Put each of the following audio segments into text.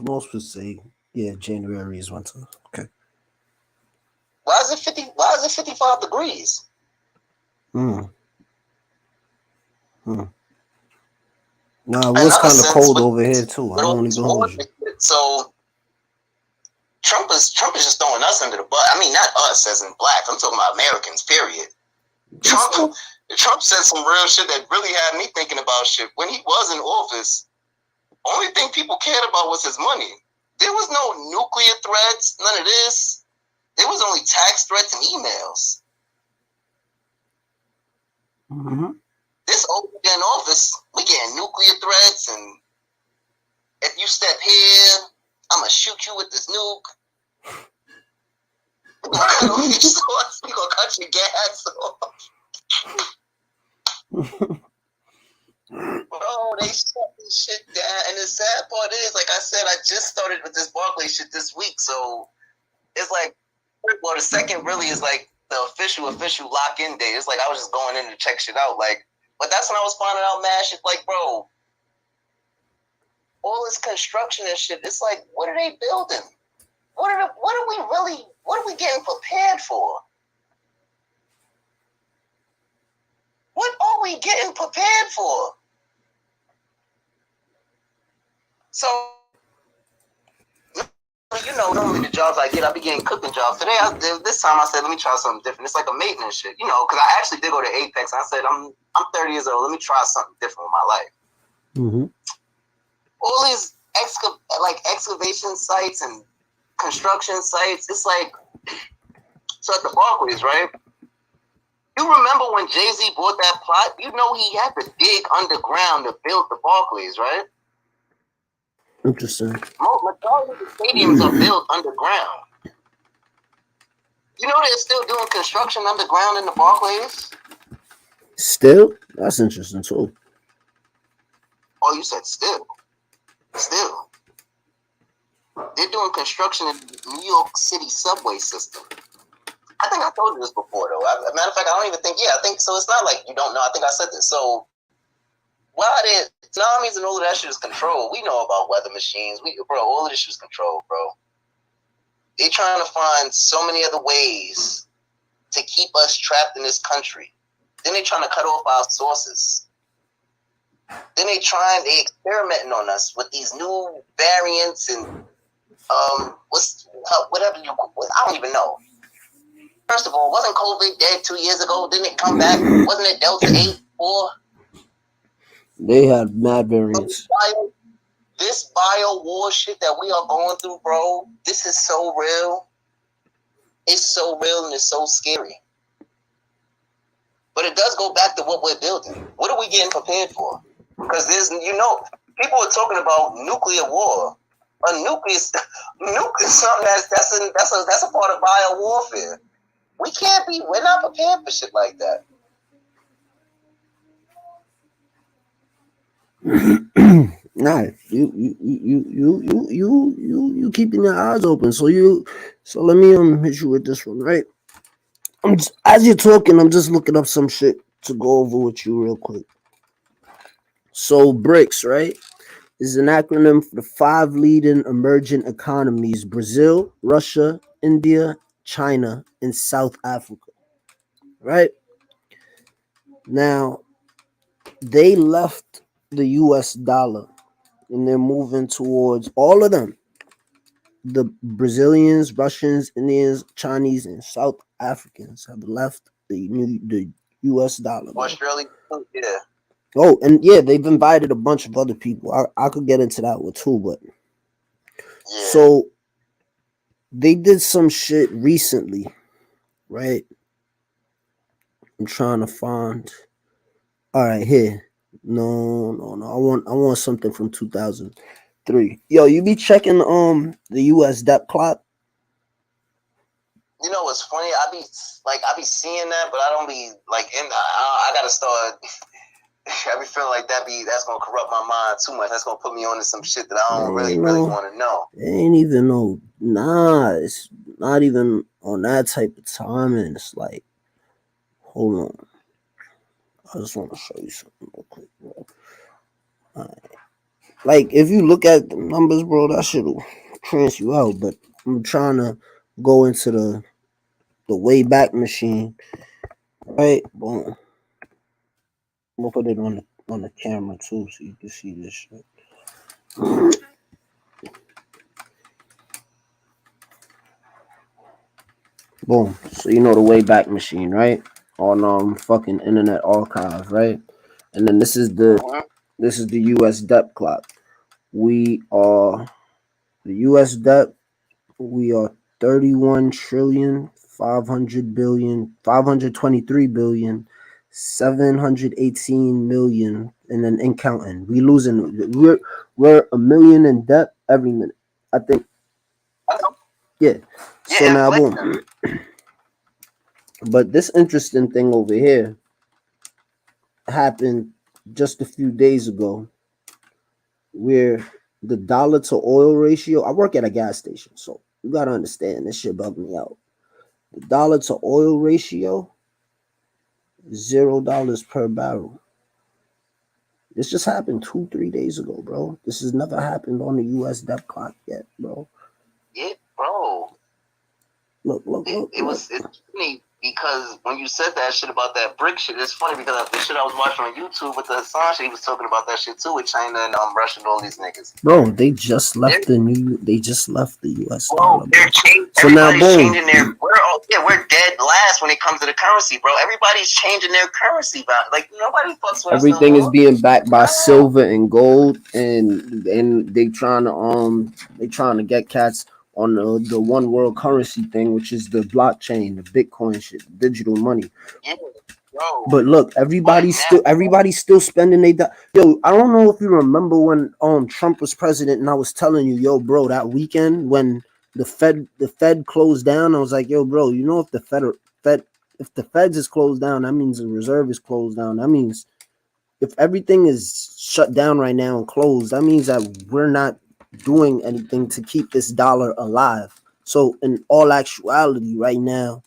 most would say, yeah, January is winter. Okay. Why is it 50? Why is it 55 degrees? Hmm. Hmm. Nah, it was Another kind of sense cold with over here too. I all won't this even war hold you. shit, so Trump is just throwing us under the bus. I mean, not us as in blacks. I'm talking about Americans. Period. That's Trump all. Trump said some real shit that really had me thinking about shit. When he was in office, only thing people cared about was his money. There was no nuclear threats, none of this. There was only tax threats and emails. Mm-hmm. This old in office, we getting nuclear threats, and if you step here, I'm gonna shoot you with this nuke. We're gonna cut off your source. We're gonna cut your gas off. Bro, they shut this shit down. And the sad part is, like I said, I just started with this Barclays shit this week. So it's like, well, the second really is like the official lock-in day. It's like I was just going in to check shit out. Like, but that's when I was finding out mad shit. Like, bro, all this construction and shit. It's like, what are they building? What are we getting prepared for? What are we getting prepared for? So, normally the jobs I get, I be getting cooking jobs. This time I said, let me try something different. It's like a maintenance shit, because I actually did go to Apex. I said, I'm 30 years old. Let me try something different with my life. Mm-hmm. All these excavation sites and construction sites. It's like, so at the Barclays, right? You remember when Jay-Z bought that plot? He had to dig underground to build the Barclays, right? Interesting. Majority of the stadiums are built underground. They're still doing construction underground in the Barclays? Still, that's interesting too. Oh, you said still. Still. They're doing construction in the New York City subway system. I think I told you this before, though. As a matter of fact, I don't even think, I think so. It's not like you don't know. I think I said this. So, while the tsunamis and all of that shit is controlled, we know about weather machines. All of this shit is controlled, bro. They're trying to find so many other ways to keep us trapped in this country. Then they're trying to cut off our sources. Then they experimenting on us with these new variants and whatever I don't even know. First of all, wasn't COVID dead 2 years ago? Didn't it come back? Wasn't it Delta 8, 4? They had mad variants. This bio war shit that we are going through, bro, this is so real. It's so real and it's so scary. But it does go back to what we're building. What are we getting prepared for? Because people are talking about nuclear war. A nuke is something that's a part of bio warfare. We're not prepared for shit like that. Nah, you keeping your eyes open. So let me hit you with this one, right? As you're talking, I'm just looking up some shit to go over with you real quick. So BRICS, right, is an acronym for the 5 leading emerging economies: Brazil, Russia, India, China, and South Africa. Right? Now, they left the US dollar and they're moving towards all of them. The Brazilians, Russians, Indians, Chinese, and South Africans have left the US dollar, bro. Australia, yeah. Oh, and yeah, they've invited a bunch of other people. I could get into that one too, but yeah. So they did some shit recently, right? I'm trying to find. All right, here. No. I want something from 2003. Yo, you be checking the U.S. debt clock? You know what's funny? I be seeing that, but I don't be like I gotta start. I be feeling like that's gonna corrupt my mind too much. That's gonna put me onto some shit that I don't really want to know. It ain't even no. Nah, it's not even on that type of time. And it's like, hold on. I just want to show you something real quick, bro. All right. Like if you look at the numbers, bro, that shit'll trance you out. But I'm trying to go into the way back machine, right? Boom. I'm gonna put it on the camera too, so you can see this shit. Boom. So you know the way back machine, right? On fucking Internet Archive, right? And then this is the U.S. debt clock. We are the U.S. debt. We are 31,523,718,000,000, and then in counting. We're a million in debt every minute. I think. I know. Yeah. So Yeah, now inflation. boom. But this interesting thing over here happened just a few days ago where the dollar to oil ratio, I work at a gas station, so you gotta understand this shit bugged me out. The dollar to oil ratio, $0 per barrel. This just happened 2, 3 days ago, bro. This has never happened on the US debt clock yet, bro. Yeah, bro. Look. It's funny because when you said that shit about that brick shit, it's funny because the shit I was watching on YouTube with the Hassan shit, he was talking about that shit too with China and Russia and all these niggas. Bro, they just left They're, they just left the US bro, dollar, bro. they're changing. So now Everybody's boom. changing their. We're dead last when it comes to the currency, bro. Everybody's changing their currency, bro. Like nobody fucks with us no Everything is more. being backed by silver and gold, and they trying to get cats on the one world currency thing, which is the blockchain, the Bitcoin shit, digital money. Yeah, bro. But look, But now, everybody's still spending yo. I don't know if you remember when Trump was president, and I was telling you, yo, bro, that weekend when the Fed closed down, I was like, yo, bro, you know if Fed if the Feds is closed down, that means the reserve is closed down. That means if everything is shut down right now and closed, that means that we're not doing anything to keep this dollar alive. So in all actuality, right now,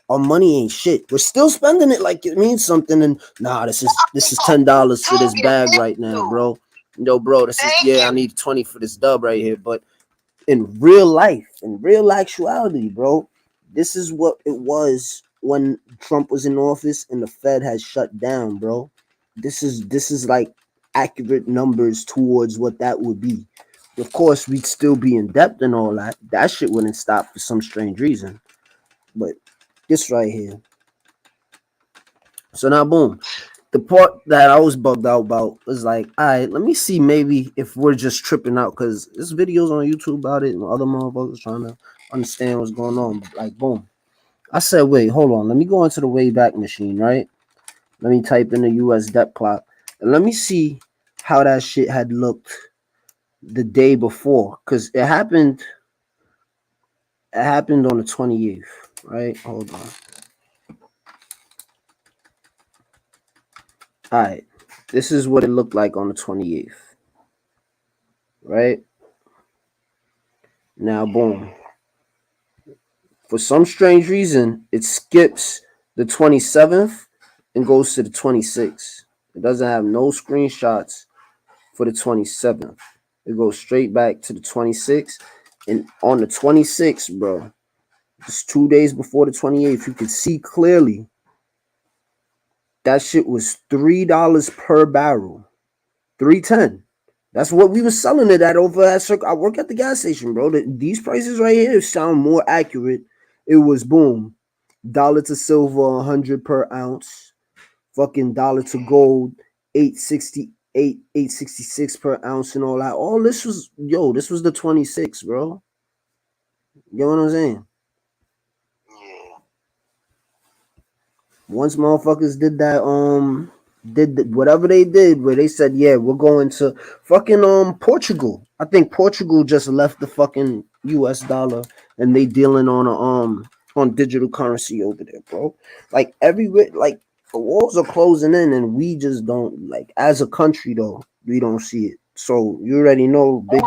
our money ain't shit. We're still spending it like it means something. And nah, this is $10 for this bag right now, bro. Yo, bro, this is thank yeah. I you. need 20 for this dub right here. But in real life, in real actuality, bro, this is what it was when Trump was in office and the Fed has shut down, bro. This is like accurate numbers towards what that would be. Of course, we'd still be in debt and all that. That shit wouldn't stop for some strange reason. But this right here. So now, boom. The part that I was bugged out about was like, all right, let me see maybe if we're just tripping out because there's videos on YouTube about it and other motherfuckers trying to understand what's going on. Like, boom. I said, wait, hold on. Let me go into the Wayback Machine, right? Let me type in the US debt clock and let me see how that shit had looked the day before because it happened on the 28th, right? Hold on. All right. This is what it looked like on the 28th, right? Now, boom. For some strange reason, it skips the 27th and goes to the 26th. It doesn't have no screenshots for the 27th. It goes straight back to the 26th. And on the 26th, bro, just 2 days before the 28th, you could see clearly that shit was $3 per barrel. 310. That's what we were selling it at over at Circle. I work at the gas station, bro. These prices right here sound more accurate. It was boom. Dollar to silver, 100 per ounce. Fucking dollar to gold, 868, 866 per ounce and all that. All this was, this was the 26, bro. You know what I'm saying? Yeah. Once motherfuckers whatever they did where they said, yeah, we're going to fucking Portugal. I think Portugal just left the fucking US dollar and they dealing on digital currency over there, bro. Like everywhere, like the walls are closing in and we just don't, like, as a country though, we don't see it. So you already know big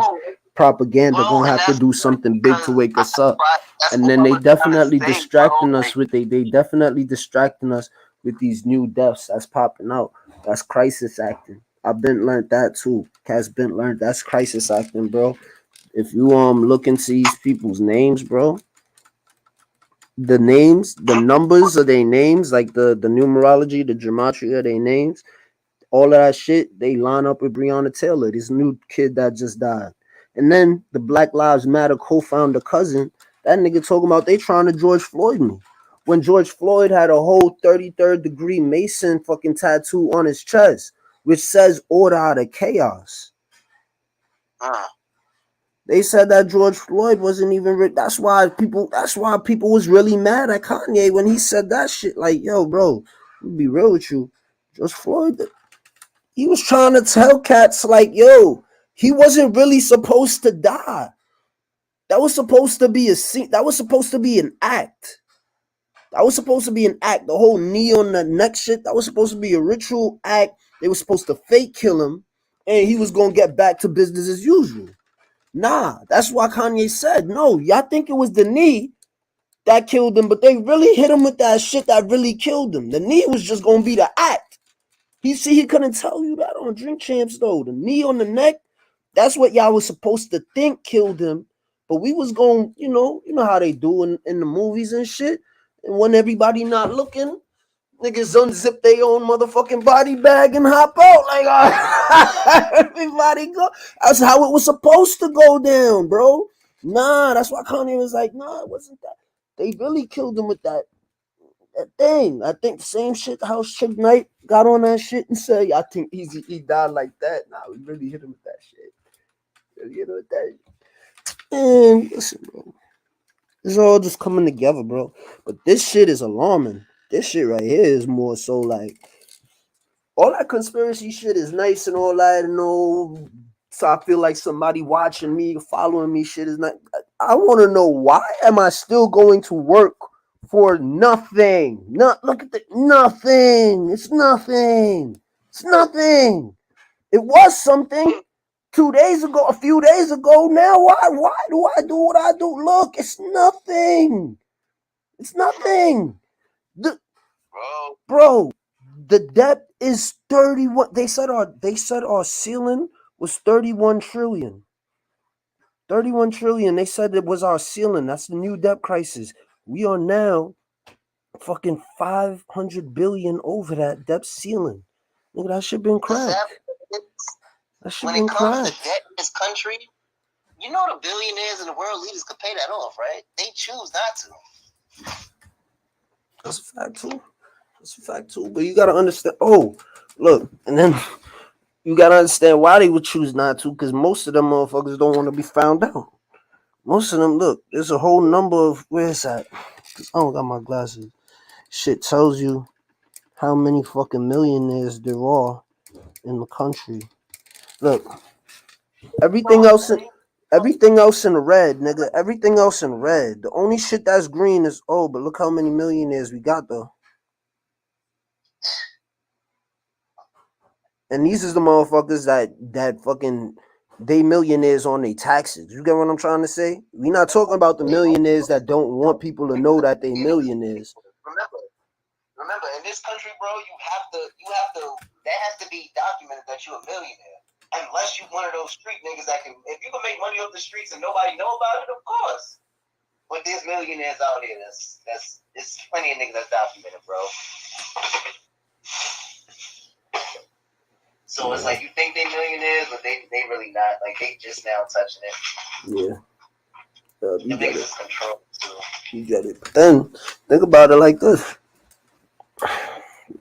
propaganda Bro, gonna and have to that's do something big to because wake us up. that's And what then I they was trying to definitely say, bro. distracting us Like, with they definitely distracting us with these new deaths that's popping out. That's crisis acting. I've been learned that too. Cat's been learned that's crisis acting, bro. If you look into these people's names, bro, the names, the numbers of their names, like the numerology, the gematria of their names, all of that shit, they line up with Breonna Taylor, this new kid that just died. And then the Black Lives Matter co-founder cousin, that nigga talking about they trying to George Floyd me. When George Floyd had a whole 33rd degree Mason fucking tattoo on his chest, which says order out of chaos. They said that George Floyd wasn't even. That's why people. That's why people was really mad at Kanye when he said that shit. Like, yo, bro, let me be real with you. George Floyd, he was trying to tell cats like, yo, he wasn't really supposed to die. That was supposed to be a scene. That was supposed to be an act. That was supposed to be an act. The whole knee on the neck shit. That was supposed to be a ritual act. They were supposed to fake kill him, and he was gonna get back to business as usual. Nah, that's why Kanye said, no, y'all think it was the knee that killed him, but they really hit him with that shit that really killed him. The knee was just gonna be the act. He couldn't tell you that on Drink Champs though. The knee on the neck, that's what y'all was supposed to think killed him. But we was going, you know how they do in the movies and shit. And when everybody not looking, niggas unzip their own motherfucking body bag and hop out. Like, everybody go. That's how it was supposed to go down, bro. Nah, that's why Kanye was like, nah, it wasn't that. They really killed him with that thing. I think the same shit how Suge Knight got on that shit and said, I think he died like that. Nah, we really hit him with that shit. Really hit him with that. And listen, bro. It's all just coming together, bro. But this shit is alarming. This shit right here is more so like all that conspiracy shit is nice and all that, and all. So I feel like somebody watching me, following me, shit is not. I want to know why am I still going to work for nothing? Not look at the nothing. It's nothing. It's nothing. It was something 2 days ago, a few days ago. Now why? Why do I do what I do? Look, it's nothing. It's nothing. The, bro, the debt is 31. They said our ceiling was 31 trillion. 31 trillion. They said it was our ceiling. That's the new debt crisis. We are now fucking 500 billion over that debt ceiling. Nigga, that shit been cracked. That shit been cracked. When it comes to debt in this country, you know the billionaires and the world leaders could pay that off, right? They choose not to. That's a fact too. That's a fact too. But you gotta understand. Oh, look, and then you gotta understand why they would choose not to, because most of them motherfuckers don't want to be found out. Most of them, look, there's a whole number of where's that? I don't got my glasses. Shit tells you how many fucking millionaires there are in the country. Look, everything else in red, nigga. Everything else in red. The only shit that's green is but look how many millionaires we got though. And these is the motherfuckers that fucking they millionaires on their taxes. You get what I'm trying to say? We not talking about the millionaires that don't want people to know that they millionaires. Remember, in this country, bro, that has to be documented that you're a millionaire. Unless you one of those street niggas that can, if you can make money off the streets and nobody know about it, of course. But there's millionaires out here. There's plenty of niggas that's documented, bro. So it's like you think they millionaires, but they really not. Like they just now touching it. Yeah. You get it. Control too. You get it. But then think about it like this.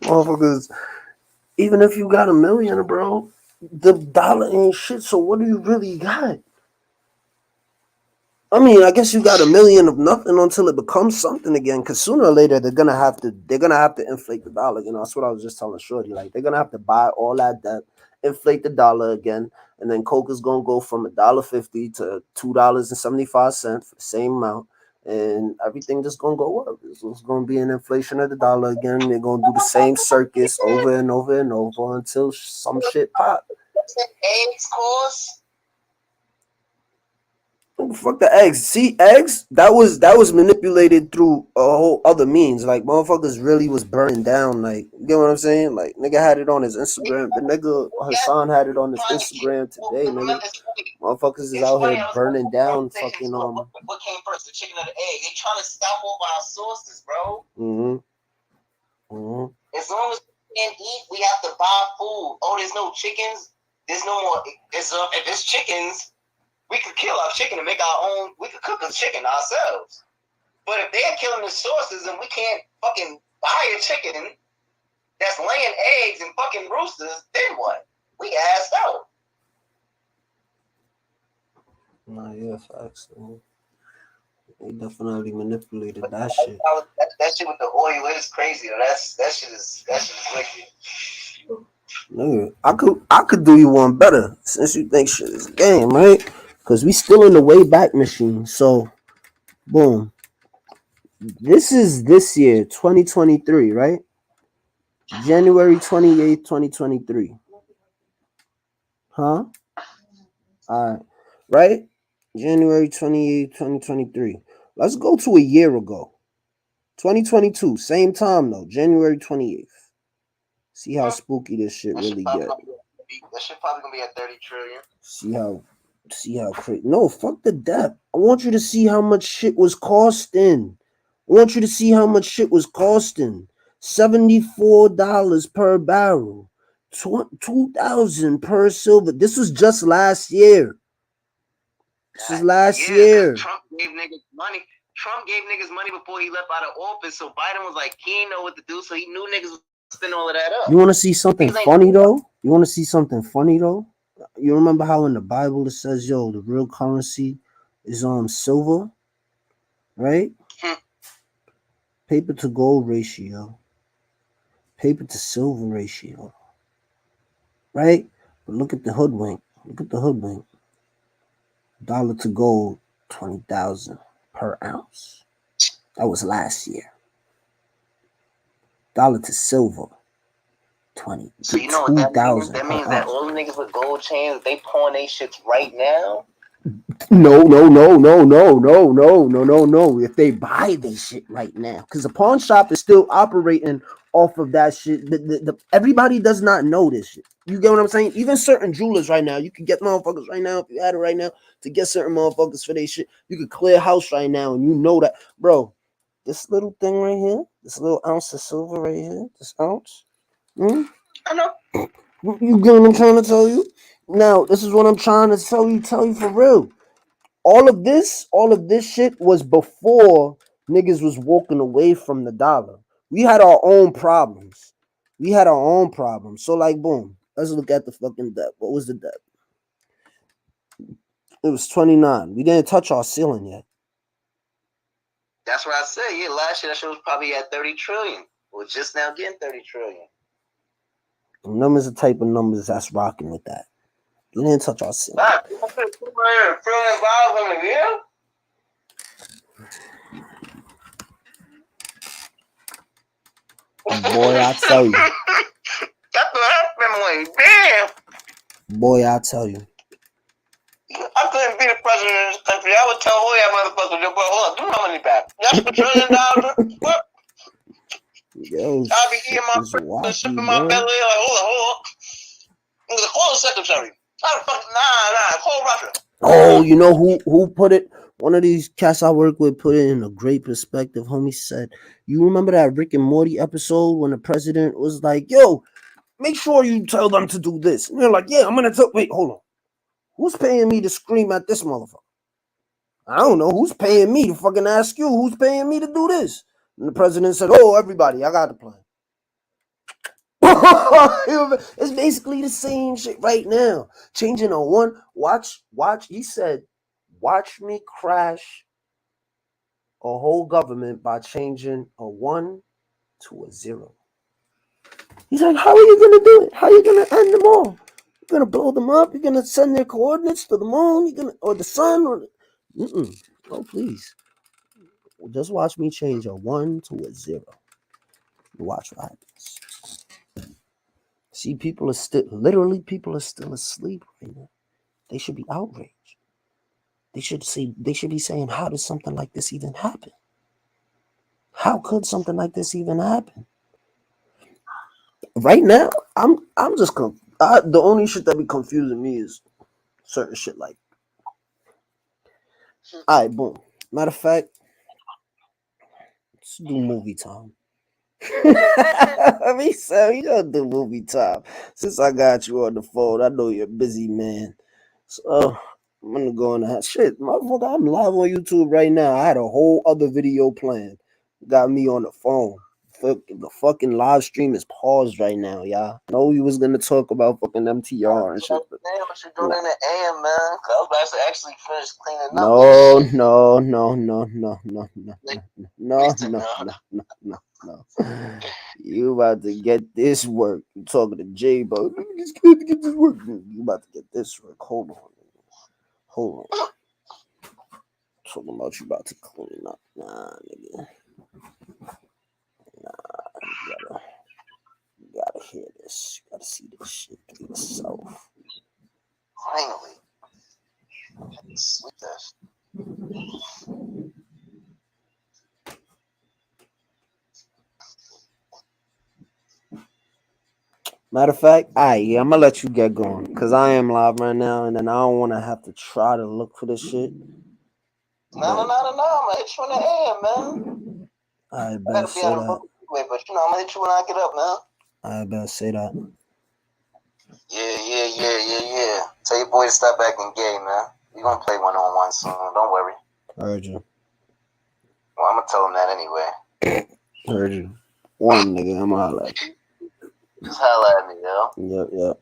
Motherfuckers, even if you got $1 million, bro, the dollar ain't shit. So what do you really got? I mean, I guess you got $1 million of nothing until it becomes something again. Because sooner or later they're gonna have to inflate the dollar. You know, that's what I was just telling Shorty. Like they're gonna have to buy all that debt, inflate the dollar again, and then Coke is gonna go from $1.50 to $2.75 for the same amount, and everything just gonna go up. It's gonna be an inflation of the dollar again. They're gonna do the same circus over and over and over until some shit pop. AIDS course. Fuck the eggs. See, eggs, that was manipulated through a whole other means. Like motherfuckers really was burning down. Like, you get what I'm saying? Like nigga had it on his Instagram. The nigga Hassan had it on his Instagram today, nigga. Motherfuckers is It's out funny. here I was burning down conversation. fucking What came first, the chicken or the egg? They trying to stop over our sources, bro. As long as we can't eat, we have to buy food. Oh, there's no chickens. There's no more. If it's chickens, we could kill our chicken and make our own. We could cook a chicken ourselves. But if they're killing the sources and we can't fucking buy a chicken that's laying eggs and fucking roosters, then what? We assed out. Nah, yeah, facts. They definitely manipulated that shit. That shit with the oil is crazy. That shit is wicked. Nigga, I could do you one better since you think shit is a game, right? Because we still in the way back machine. So, boom. This is this year, 2023, right? January 28th, 2023. Huh? Alright. Right? January 28th, 2023. Let's go to a year ago. 2022. Same time though. January 28th. See how spooky this shit really get. That shit probably gonna be at 30 trillion. See how crazy. No, fuck the debt. I want you to see how much shit was costing. I want you to see how much shit was costing. $74 per barrel. 2,000 per silver. This was just last year. This is last year. Trump gave niggas money. Trump gave niggas money before he left out of office, so Biden was like, he didn't know what to do, so he knew niggas would spend all of that up. You want to see something funny though? You want to see something funny though? You remember how in the Bible it says, yo, the real currency is silver, right? Paper to gold ratio, paper to silver ratio, right? But look at the hoodwink. Look at the hoodwink. Dollar to gold, 20,000 per ounce. That was last year. Dollar to silver, 20. So you know what that means? That means that all the niggas with gold chains, they pawn they shits right now. No. If they buy they shit right now, because the pawn shop is still operating off of that shit. Everybody does not know this shit. You get what I'm saying? Even certain jewelers right now, you can get motherfuckers right now if you had it right now to get certain motherfuckers for their shit. You could clear house right now, and you know that, bro. This little thing right here, this little ounce of silver right here, this ounce. I know. You get what I'm trying to tell you? Now, this is what I'm trying to tell you for real. All of this shit was before niggas was walking away from the dollar. We had our own problems. So like, boom. Let's look at the fucking debt. What was the debt? It was 29. We didn't touch our ceiling yet. That's what I said. Yeah, last year that shit was probably at 30 trillion. We're just now getting 30 trillion. The numbers are the type of numbers that's rocking with that. We didn't touch our ceiling. Boy, I tell you. That's what happened. Damn. Boy, I tell you. I couldn't be the president of this country. I would tell all y'all motherfuckers, yo, bro, hold on, give me my money back. That's $1 trillion. What? Yo, I'll be eating my food, sipping my belly. Like, hold on. Call the secretary. Call Russia. Oh, you know who put it? One of these cats I work with put it in a great perspective. Homie said, you remember that Rick and Morty episode when the president was like, yo, make sure you tell them to do this. And they're like, yeah, I'm going to tell. Wait, hold on. Who's paying me to scream at this motherfucker? I don't know. Who's paying me to fucking ask you? Who's paying me to do this? And the president said, oh, everybody, I got the plan. It's basically the same shit right now. Changing a one. Watch. He said, watch me crash a whole government by changing a 1 to a 0. He's like, how are you going to do it? How are you going to end them all? You're going to blow them up? You're going to send their coordinates to the moon? Or the sun? Oh, please. Just watch me change a 1 to a 0. Watch what happens. See, people are still asleep right now. They should be outraged. They should be saying, how did something like this even happen? How could something like this even happen? Right now, I'm just the only shit that be confusing me is certain shit like, all right, boom. Matter of fact, let's do movie time. I mean, Sam, you gotta do movie time. Since I got you on the phone, I know you're a busy man. So I'm gonna go on that shit. Motherfucker, I'm live on YouTube right now. I had a whole other video planned. Got me on the phone. The fucking live stream is paused right now, y'all. I know we was gonna talk about fucking MTR and shit. But what you doing in the AM, man? Cause I was about to actually finish cleaning up. no. You about to get this work. You talking to Jay, but it's good to get this work. You about to get this work. Hold on. Talking about you about to clean up. Nah, nigga. You gotta hear this. You gotta see this shit for yourself. Finally. Sweet that. Matter of fact, I'm gonna let you get going because I am live right now, and then I don't want to have to try to look for this shit. No. I'm gonna hit you in the AM, man. I better say that. Wait, but I'm gonna hit you when I get up, man. I better say that. Yeah. Tell your boy to stop acting gay, man. We gonna play one-on-one soon. Don't worry. Heard you. Well, I'm gonna tell him that anyway. Heard you. One nigga, I'm holla at you. Just holla at me, yo. Yep.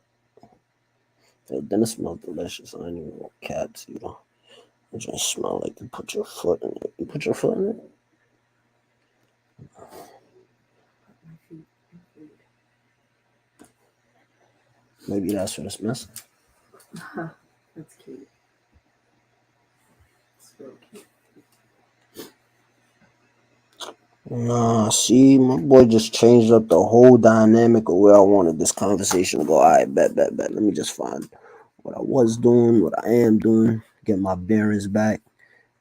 Hey, then it smells delicious. I ain't even want cats, you know. It just smell like you put your foot in it. You put your foot in it? Maybe that's what it's missing. That's cute. It's real cute. Nah, see, my boy just changed up the whole dynamic of where I wanted this conversation to go. All right, bet. Let me just find what I was doing, what I am doing, get my bearings back.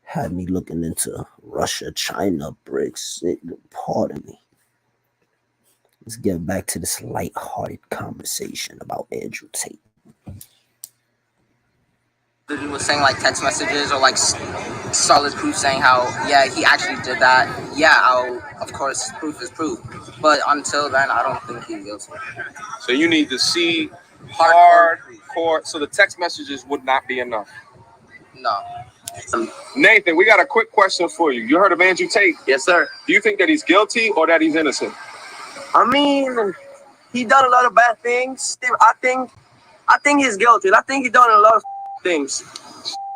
Had me looking into Russia, China, BRICS. Pardon me. Let's get back to this light-hearted conversation about Andrew Tate. He was saying like text messages or like solid proof saying how he actually did that. Of course proof is proof, but until then I don't think he's guilty. So you need to see hardcore. So the text messages would not be enough. No. Nathan, we got a quick question for you. You heard of Andrew Tate? Yes, sir. Do you think that he's guilty or that he's innocent? I mean, he done a lot of bad things. I think he's guilty. I think he done a lot of things.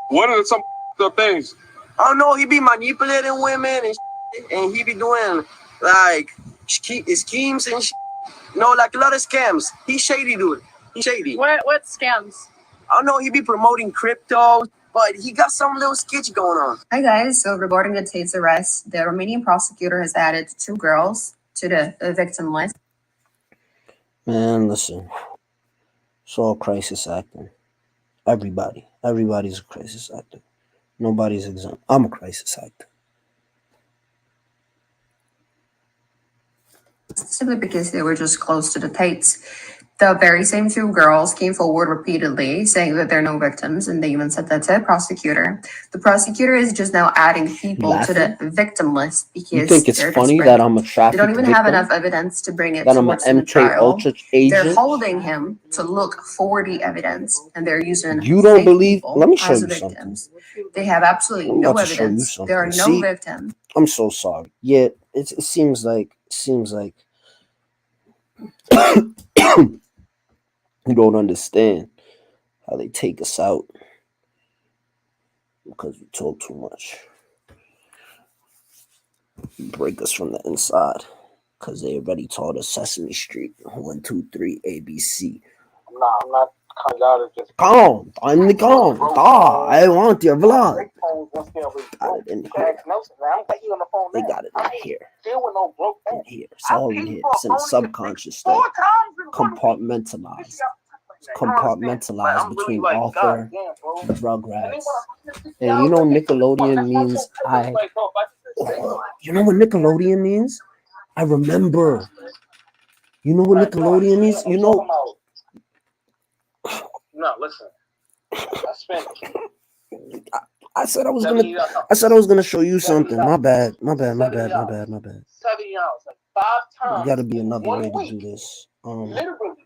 What are some of the things? I don't know. He be manipulating women and he be doing like schemes and like a lot of scams. He's shady, dude. He's shady. What scams? I don't know. He be promoting crypto, but he got some little sketch going on. Hi guys, so regarding the Tate's arrest, the Romanian prosecutor has added 2 girls to the victim list. Man, listen. It's all crisis acting. Everybody's a crisis actor. Nobody's exempt. I'm a crisis actor. Simply because they were just close to the Tates. The very same 2 girls came forward repeatedly saying that they're no victims, and they even said that to the prosecutor. The prosecutor is just now adding people to the victim list because you think it's funny desperate. that I'm a traffic They don't even victim? have enough evidence to bring it That I'm an towards the MK trial. Ultra agent? They're holding him to look for the evidence, and they're using You don't fake believe? people Let me show as you victims. something. They have absolutely I'm no about to show you evidence. something. There are no See? victims. I'm so sorry. Yeah, it seems like you don't understand how they take us out because we talk too much. Break us from the inside because they already taught us Sesame Street 1, 2, 3 ABC. Nah, I'm not coming out of just Calm, I want your blood. Got it in here. They got it in here. In here. It's all in here. It's in the subconscious stuff. Compartmentalized. compartmentalized I'm really between like, Arthur God damn, bro. and And they Rugrats. want And you know Nickelodeon means I. You know what Nickelodeon means? I remember. You know what Nickelodeon means? You know. No, listen. I spent. I said I was gonna show you something. My bad. $70. Like 5 times. Gotta be another one way to week. do this. Literally.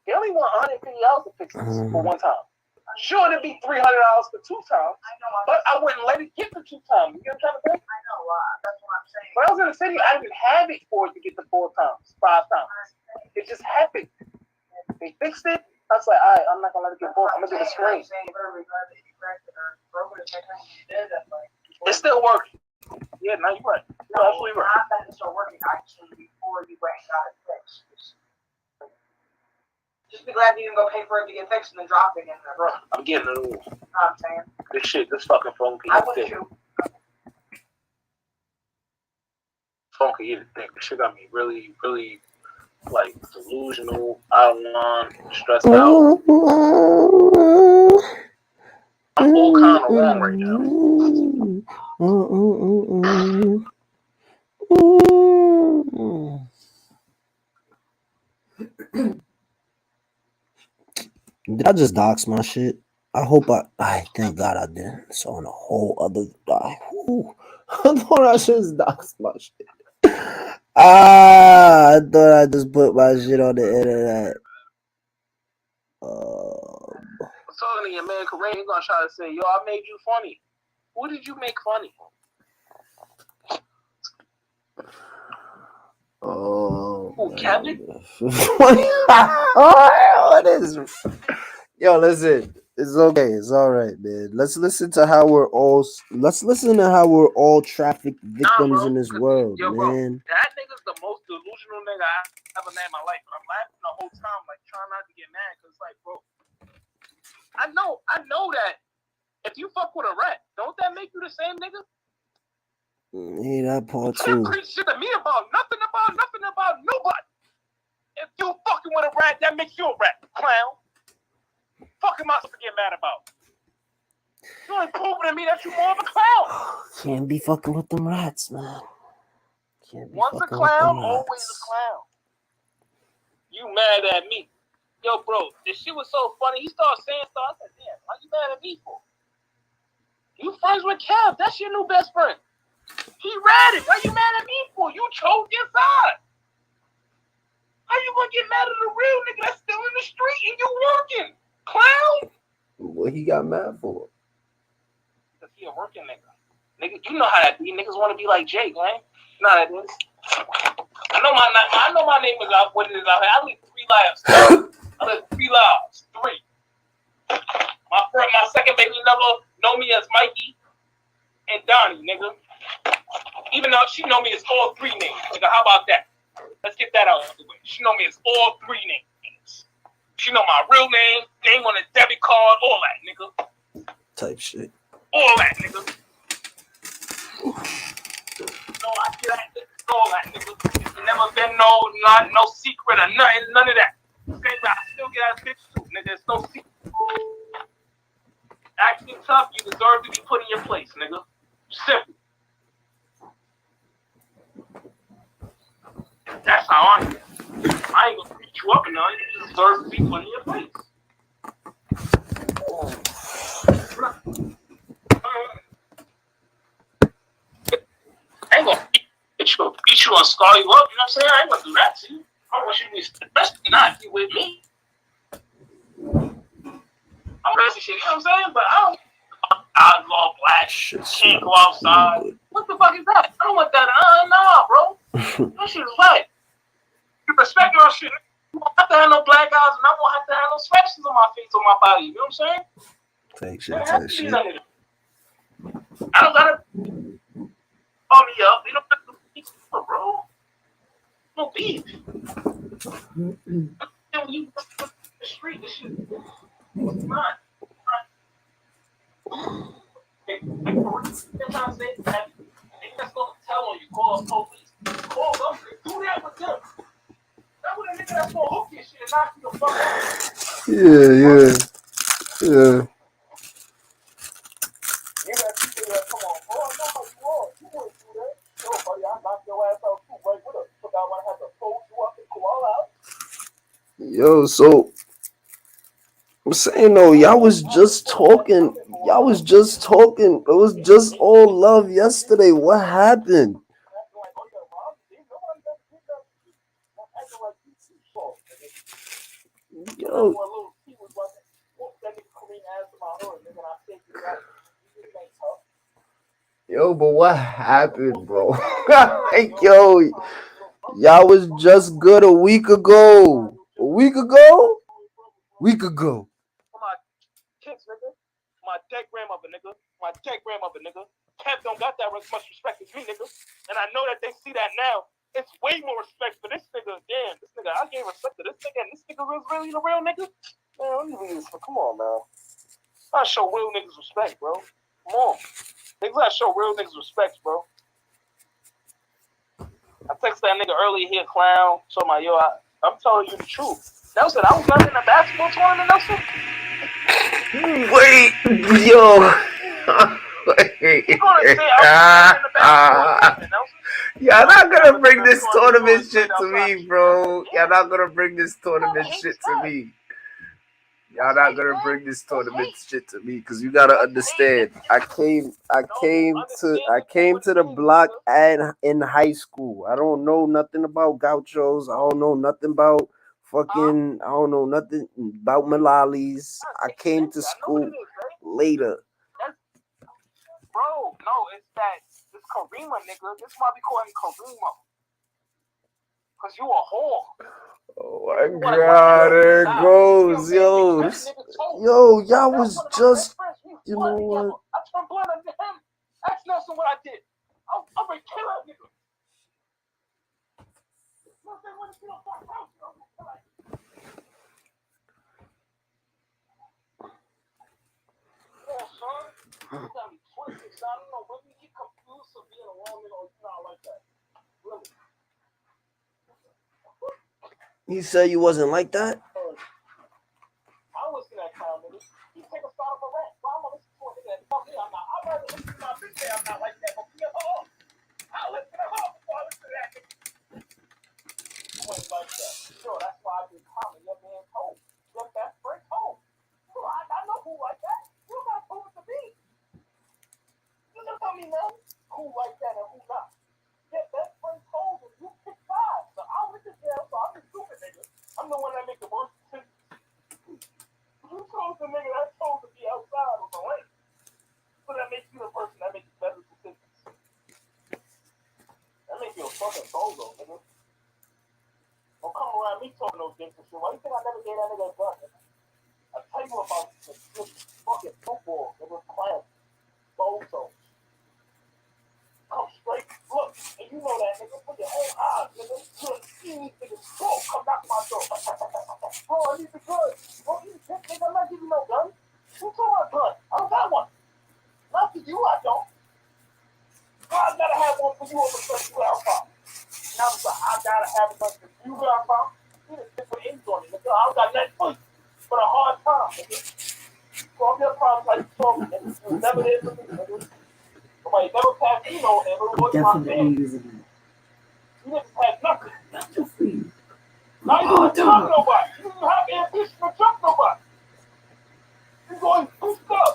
They only want $150 to fix this for one time. Sure, it'd be $300 for 2 times. But I wouldn't let it get the 2 times. You know what I'm trying to say? I know. That's what I'm saying. When I was in the city, I didn't have it for it to get the 4 times, 5 times. It just happened. They fixed it. I was like, all right, I'm not gonna let it get both. I'm gonna do the screen. It's still working. Yeah, now you're right. You're absolutely right. It's still working actually before you went and got it fixed. Just be glad you didn't go pay for it to get fixed and then drop it again. Bro, I'm getting it all. I'm saying. This fucking phone can eat a dick. Phone can eat a dick. This shit got me really, really, like, delusional, out of line, stressed out. I'm all kind of wrong right now. Did I just dox my shit? I hope I thank God I didn't. It's on a whole other. I thought I just doxed my shit. I thought I just put my shit on the internet. I'm talking to your man Kareem. He's gonna try to say, "Yo, I made you funny." Who did you make funny? Oh, Kevin? What is? Yo, listen. It's okay. It's all right, man. Let's listen to how we're all. Let's listen to how we're all trafficked victims in this world, man. Bro, that nigga's the most delusional nigga I ever met in my life. I'm laughing the whole time, like trying not to get mad, cause like, bro, I know that if you fuck with a rat, don't that make you the same nigga? Hey, that part too. Preach shit to me about nothing about nobody. If you fucking with a rat, that makes you a rat, clown. Fuck am I supposed to get mad about? You ain't proving to me that you more of a clown. Can't be fucking with them rats, man. Once a clown, always a clown. You mad at me? Yo, bro, this shit was so funny. He started saying stuff. I said, damn, why you mad at me for? You friends with Kev. That's your new best friend. He ratted. Why you mad at me for? You chose your side. How you gonna get mad at a real nigga that's still in the street and you working? Clown? What he got mad for? Because he a working nigga. Nigga, you know how that be. Niggas want to be like Jake, man. You know how that is. I know my name is out. What it is out here. I live 3 lives. I live 3 lives. 3. My second baby number know me as Mikey and Donnie, nigga. Even though she know me as all 3 names. Nigga, how about that? Let's get that out of the way. She know me as all 3 names. She know my real name on a debit card, all that, nigga. Type shit. All that, nigga. No, I get that. All that, nigga. It's never been no secret or nothing, none of that. Okay, but I still get that bitch too, nigga. It's no secret. Acting tough, you deserve to be put in your place, nigga. Simple. That's how I am. I ain't gonna beat you up or nothing. You deserve to be put in your place. I ain't gonna beat you and scar you up, you know what I'm saying? I ain't gonna do that to you. I want you to be, especially not if you with me. I'm racing shit, you know what I'm saying? But I don't outlaw black, can't go outside. What the fuck is that? I don't want that. Nah, bro. That shit is whack. You respect your shit. You won't have to have no black eyes, and I won't have to have no scratches on my face or my body. You know what I'm saying? Fake shit, type shit. I don't gotta call me up. You don't have to beat up, bro. No beef. When you go to the street, this shit is not. Let's go tell on you, call police. Call them, do that with them. That would a nigga that's gonna hook your shit and knock you the fuck out. Yeah. You got people that come on, oh, I know how you are. You wouldn't do that. No, buddy, I knocked your ass out too. Right with us. So I want to have to fold you up and go all out. Yo, so I'm saying though, y'all was just talking. Y'all was just talking. It was just all love yesterday. What happened? Acting like, oh, yeah, mom, nobody does did that. Acting like you soft, nigga. Yo, One little T was like, whoop that nigga Kareem ass in my hood, nigga, and I think you right. You niggas ain't tough. yo, but what happened, bro? Like, yo, y'all was just good a week ago. A week ago? Week ago. My kids, nigga. My dead grandmother, nigga. My dead grandmother, nigga. Kev don't got that much respect as me, nigga. And I know that they see that now. It's way more respect for this nigga. Damn, this nigga, I gave respect to this nigga, and this nigga was really the real nigga. Man, what do you mean? Come on, man. I show real niggas respect, bro. Come on. Niggas gotta show real niggas respect, bro. I texted that nigga earlier, he a clown. So my yo, I'm telling you the truth. Nelson, I was never in a basketball tournament, Nelson. Wait, yo. Y'all not gonna bring this tournament shit to me, bro. Y'all not gonna bring this tournament shit to me. Y'all not gonna bring this tournament shit to me, cause you gotta understand. I came to the block and in high school. I don't know nothing about gauchos. I don't know nothing about fucking. I don't know nothing about Malalis. I came to school later. Bro, no, it's that this Karima nigga. This is why we call him Karima. Cause you a whore. Oh my god, there it goes, yo. Yo, y'all was just, you know what? I turned blood under him. Ask Nelson what I did. I'm gonna kill that nigga. Yeah, son. You got me twisted, son. I don't know whether you get confused for being a woman or you not like that. Really. He said you wasn't like that? I listen to that clown nigga. He take a side of a rat. Why am I listening to a nigga that fuck me? I'm not. I'd rather listen to my bitch say I'm not like that, but be a hoe. I'll listen to her before I listen to that nigga. You ain't like that. Sure, that's why I did comment. Your man told. Your best friend told. Well, I know who like that. You got to prove it to me. You just tell me, man, who like that and who not. Your best friend told you. You pick sides. So I went to jail, so I'm the stupid nigga. I'm the one that make the worst decisions. You chose the nigga that chose to be outside on the lane. So that makes you the person that makes better decisions. That makes you a fucking bozo, nigga. Don't come around me talking no dick and shit. Why you think I never gave that nigga a gun, nigga? I tell you about this fucking football, nigga, class, bozos. Come straight, look, and you know that, nigga. Put your own eyes, nigga. Look, you need niggas. Bro, come knock my door. Bro, I need the gun. Bro, you shit, nigga. I'm not giving you no gun. Who told my gun? I don't got one. Not for you, I don't. I gotta have one for you over the you out from. Now I gotta have one for you out from. You need to put ends on it, nigga. I don't got nothing for you. For a hard time, nigga. Solve your problems like you told me, nigga. You was never there for me, nigga. Somebody never passed me no nigga. It was my family. You niggas had nothing. Now you didn't jump nobody. You didn't have ambition to jump nobody. You going boosted up.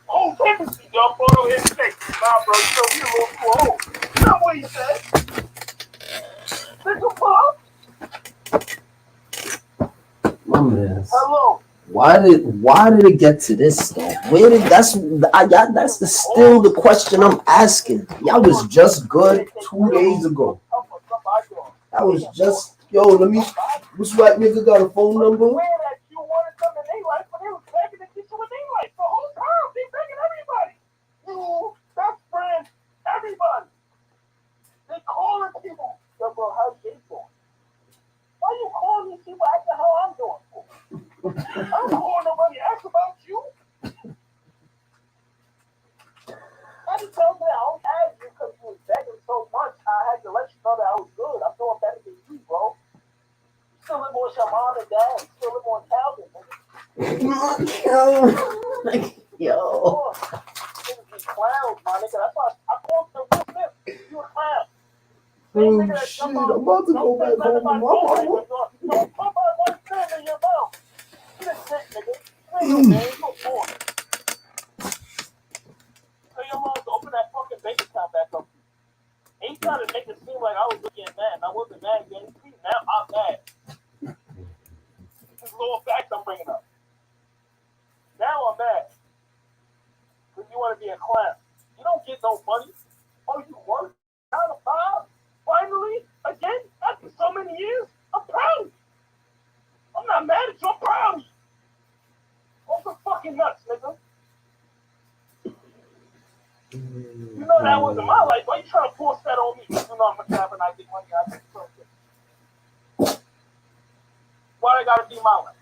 Whole tendency, young photo instinct. Nah, bro, you know, we a little too old. That's what he said. Did you pull up? My man. Hello. Why did it get to this though? That's still the question I'm asking. Y'all was just good 2 days ago. That was just let me. Which white nigga got a phone number? You wanted something they like, but they was begging to get you what they like the whole time. They begging everybody. You, best friend, everybody. They calling people. Yo, bro, how's Jay doing? Why you calling me and see what the hell I'm doing for? I don't call nobody ask about you. I just told me I don't ask you because you was begging so much. I had to let you know that I was good. I'm doing better than you, bro. Still live with your mom and dad. Still live on Calvin, nigga. Yo. Niggas be clowns, my nigga. That's why I called you Will Smith. You a clown. Oh shit, I'm about to go back home to my mama. Don't put my one finger in your mouth. You a dick, nigga. You ain't no man. You a boy. Tell your mom to open that fucking bank account back up. And he tried to make it seem like I was looking mad. And I wasn't mad again. Now I'm mad. This little facts I'm bringing up. Now I'm mad. Because you want to be a clown. You don't get no money. Oh, you work 9 to 5? Finally? Again? After so many years? I'm proud of you. I'm not mad at you. I'm proud of you. All some fucking nuts, nigga. You know that wasn't my life. Why you trying to force that on me? You know I'm a cab and I get money. I get something. Why they gotta be my life?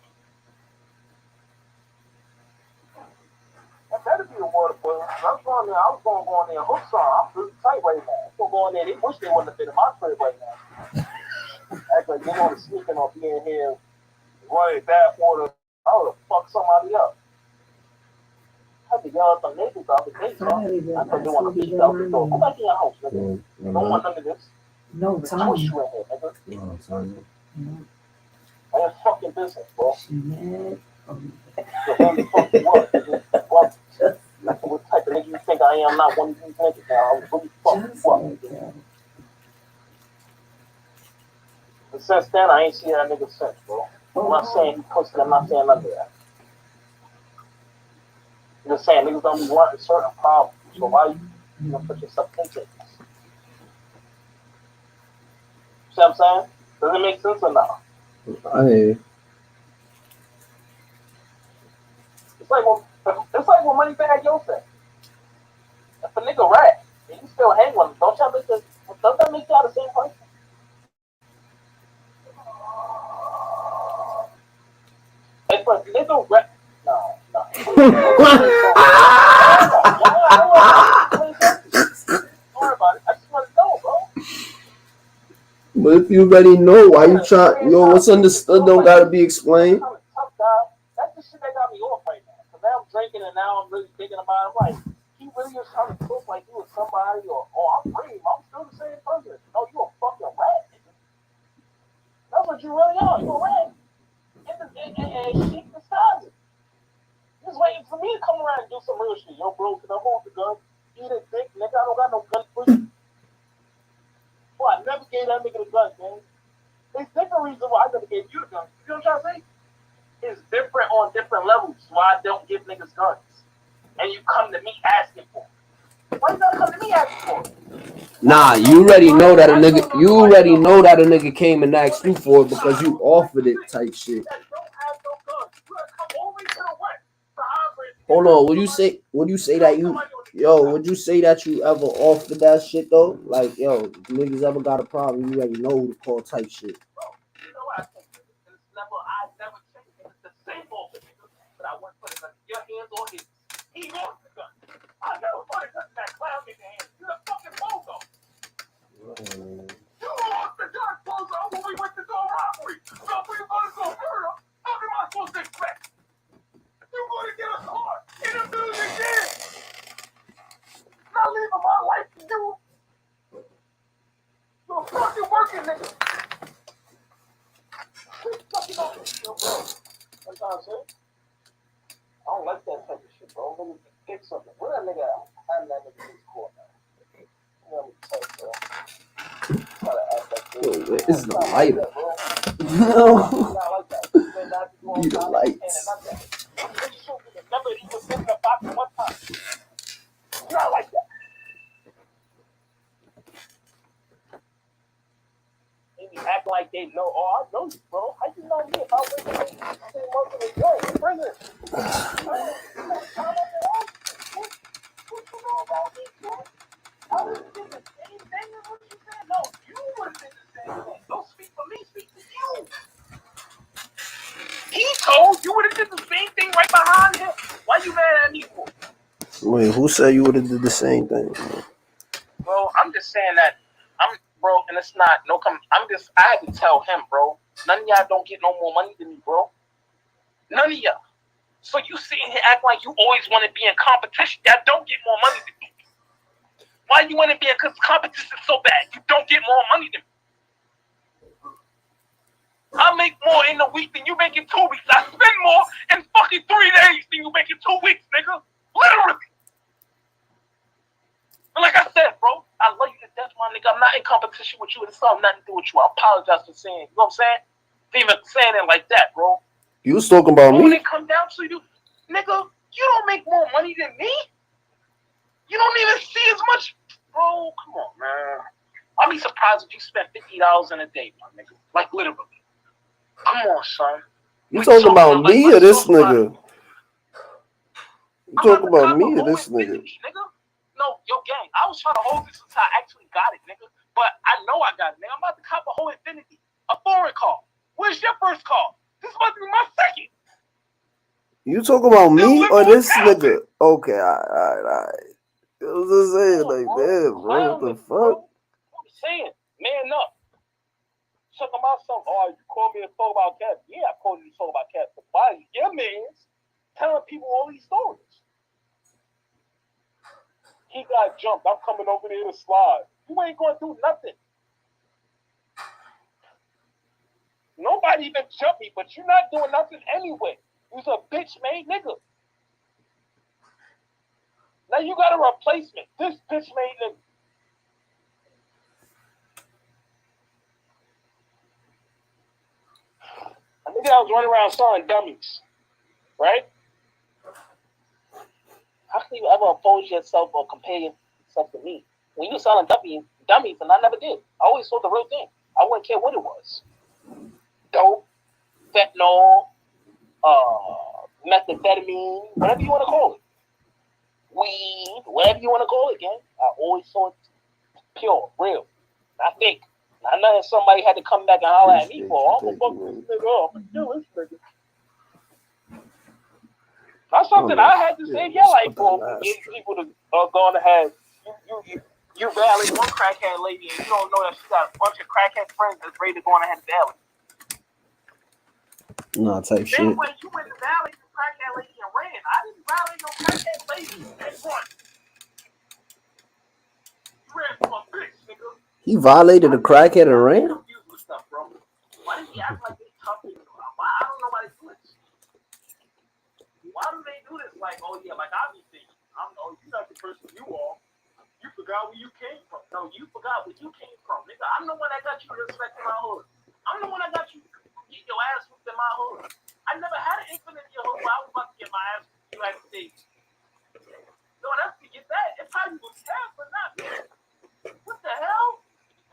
That better be a water boy. I was going there. I was going to go in there and hook some. I'm pretty tight right now. I'm going to go in there. They wish they wouldn't have been in my crib right now. Act like they want to sneaking or being here, running bad water. I would have fucked somebody up. I had to yell at some neighbors out the gate, bro. I thought they want to beat out the door. Go back in your house, nigga. Don't want none of this. No, Twist Tommy. you in here, nigga. No, Tanya. I ain't fucking business, bro. She mad. So who the fuck you are, nigga? What type of nigga you think I am? I'm not one of these niggas now. I was really fucking Just fuck. like that. And since then, I ain't seen that nigga since, bro. I'm not saying he pussy. I'm not saying none of that. I'm just saying niggas don't be wanting certain problems. So why you gonna put yourself into it? See what I'm saying? Does it make sense or not? I hear you. It's like when Moneybag Yo said, if a nigga rat and you still hang with him, don't that make y'all the same person? If a nigga rat, no. Don't worry about it. I just want to know, bro. But if you already know, why you try? Yo, what's understood don't gotta be explained. Tough guy. That's the shit that got me off right now. Cause now I'm drinking and now I'm really thinking about it. Like, he really is trying to talk like you was somebody or I'm brave. I'm still the same person. No, you a fucking rat, nigga. That's what you really are. You a rat. And shit disguises. Just waiting for me to come around and do some real shit. Yo, bro, can I hold the gun? Eat a dick, nigga. I don't got no gun for you. Boy, I never gave that nigga the gun, man. There's different reasons why I never gave you the gun. You know what I'm trying to say? It's different on different levels. Why I don't give niggas guns. And you come to me asking for it. Why you gotta come to me asking for it? Nah, you already know that a nigga. You already know that a nigga came and asked you for it because you offered it, type shit. Hold on, would you say that you, would you say that you ever offered that shit though? Like, yo, if niggas ever got a problem, you already know who to call, type shit. You know what I think? I never changed it. It's the same bullshit, nigga. But I wouldn't put it in your hands or his. He wants the gun. I never put it in that clown nigga hands. You're a fucking bozo. You lost the gun, bozo, when we went to do a robbery. So if we going to go murder, how am I supposed to expect? You're going to get a car in a million years. Not leaving my life to you. You're a fucking working nigga. Fucking on this, bro. That's what I'm saying. I don't like that type of shit, bro. Let me pick something. Where that nigga at? I'm that nigga in his court now. Let me tell you, bro. Try to act like this. Yo, where is the lighter? No. Not like that. Be the lights. I'm pretty sure you remember he was in the box one time. Not like that. They be acting like they know. Oh, I know you, bro. How you know me if I was in working with you in prison? What you know about me, bro? I would have did the same thing as what you said. No, you would have did the same thing. Don't speak for me, speak for you. He told you would have did the same thing right behind him. Why you mad at me for? Wait, who said you would have did the same thing? Bro, I'm just saying that bro, and it's not no I had to tell him, bro. None of y'all don't get no more money than me, bro. None of y'all. So you sitting here acting like you always want to be in competition. Y'all don't get more money than me. Why you want to be in competition so bad? You don't get more money than me. I make more in a week than you make in 2 weeks. I spend more in fucking 3 days than you make in 2 weeks, nigga. Literally. And like I said, bro, I love you to death, my nigga. I'm not in competition with you. It's not nothing to do with you. I apologize for saying, you know what I'm saying? For even saying it like that, bro. You was talking about me? When it come down to you, nigga, you don't make more money than me. You don't even see as much. Bro, come on, man. I'd be surprised if you spent $50 in a day, my nigga. Like, literally. Come on, son. You talking about me or this nigga? You talking about me or this nigga? No, yo, gang, I was trying to hold this until I actually got it, nigga. But I know I got it, nigga. I'm about to cop a whole Infinity. A foreign car. Where's your first car? This is about to be my second. You talking about me or this nigga? Okay, alright. I was just saying, like, damn, bro, what the fuck? I'm saying, man up. Talking about something. Oh, you called me to talk about cats. Yeah, I called you to talk about cats. But why your man's telling people all these stories? He got jumped. I'm coming over there to slide. You ain't gonna do nothing. Nobody even jumped me, but you're not doing nothing anyway. You's a bitch-made nigga. Now you got a replacement. This bitch-made nigga. I think I was running around selling dummies, right? How can you ever oppose yourself or compare yourself to me? When you were selling dummies, and I never did. I always sold the real thing. I wouldn't care what it was. Dope, fentanyl, methamphetamine, whatever you want to call it. Weed, whatever you want to call it, gang. I always saw it pure, real, not fake. Not nothing somebody had to come back and holler at me for. I'm gonna fuck this nigga up. I'm gonna kill this nigga. That's something I had to save your life for. Get people to go on ahead. You rally one crackhead lady and you don't know that she got a bunch of crackhead friends that's ready to go on ahead and rally. Nah, type shit. Same way you went to rally the crackhead lady and ran. I didn't rally no crackhead lady and run. You ran from a bitch, nigga. He violated a crackhead and ran? Why did he act like they tough? I don't know why they do this. Why do they do this? Like, oh yeah, like I be thinking, you're not the person you are. You forgot where you came from. No, you forgot where you came from, nigga. I'm the one that got you respecting my hood. I'm the one that got you get your ass whooped in my hood. I never had an incident in your hood where I was about to get my ass whooped in the United States. No one else could get that. It probably was Cav, but not me. What the hell?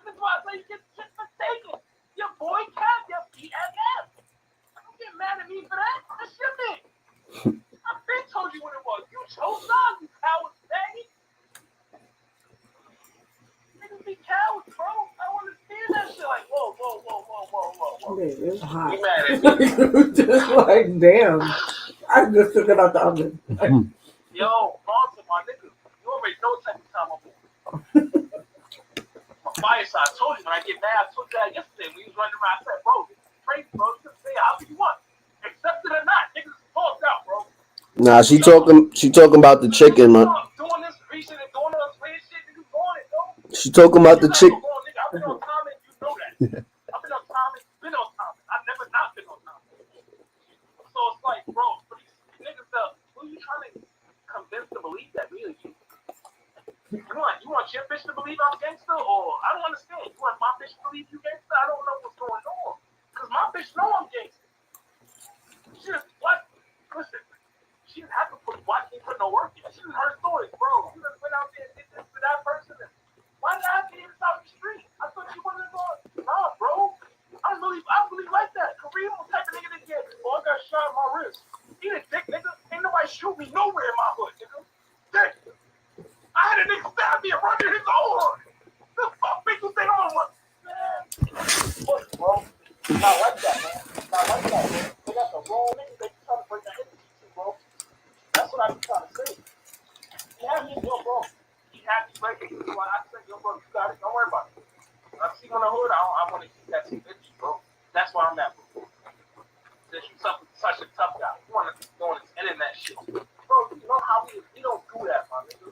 And that's why I say you get shit mistaken. Your boy Cav, your BFF. Don't get mad at me for that. That's your man. I've been told you what it was. You chose not, you coward faggot. Niggas be cowards, bro. I don't understand that shit. Like, whoa. It's hot. You mad at me? Just like, damn. I just took it out the oven. Yo, Bronson, my nigga. You already know what type of time I'm on. My fireside. I told you when I get mad. I told you that yesterday when he was running around. I said, bro, this is crazy, bro. You can say however you want. Accept it or not. Niggas is fucked out, bro. Nah, she talking about the chicken, man. Doing this reason and doing this weird shit, niggas doing it, though. She talking about the chick. I've been on time and you know that. I've been on time and been on time. I've never not been on time. So it's like, bro, for these niggas, who you trying to convince to believe that me or you? You want your bitch to believe I'm gangster, or I don't understand. You want my bitch to believe you gangster? I don't know what's going on. Cause my bitch know I'm gangster. She just what? Listen, she didn't have to watch me put no work in. She just heard stories, bro. You just went out there and did this to that person. Why did I have to get this out the street? I thought you wasn't going. Nah, bro. I really like that. Kareem was the type of nigga that get, I got shot in my wrist. He a dick, nigga. Ain't nobody shoot me nowhere in my hood, nigga. Dick. I had a nigga stab me and run in his own hood. The fuck make you think I'm gonna run? Man. Look, bro. Not like that, man. Not like that, man. They got the wrong niggas they trying to break that energy to, bro. That's what I be trying to say. He had me, bro. He had me breaking. So I said, yo, bro, you got it. Don't worry about it. I see you in the hood. I want to keep that energy, bro. That's why I'm at. Since you such a tough guy, you want to be doing this internet shit, bro. You know how we don't do that, my nigga.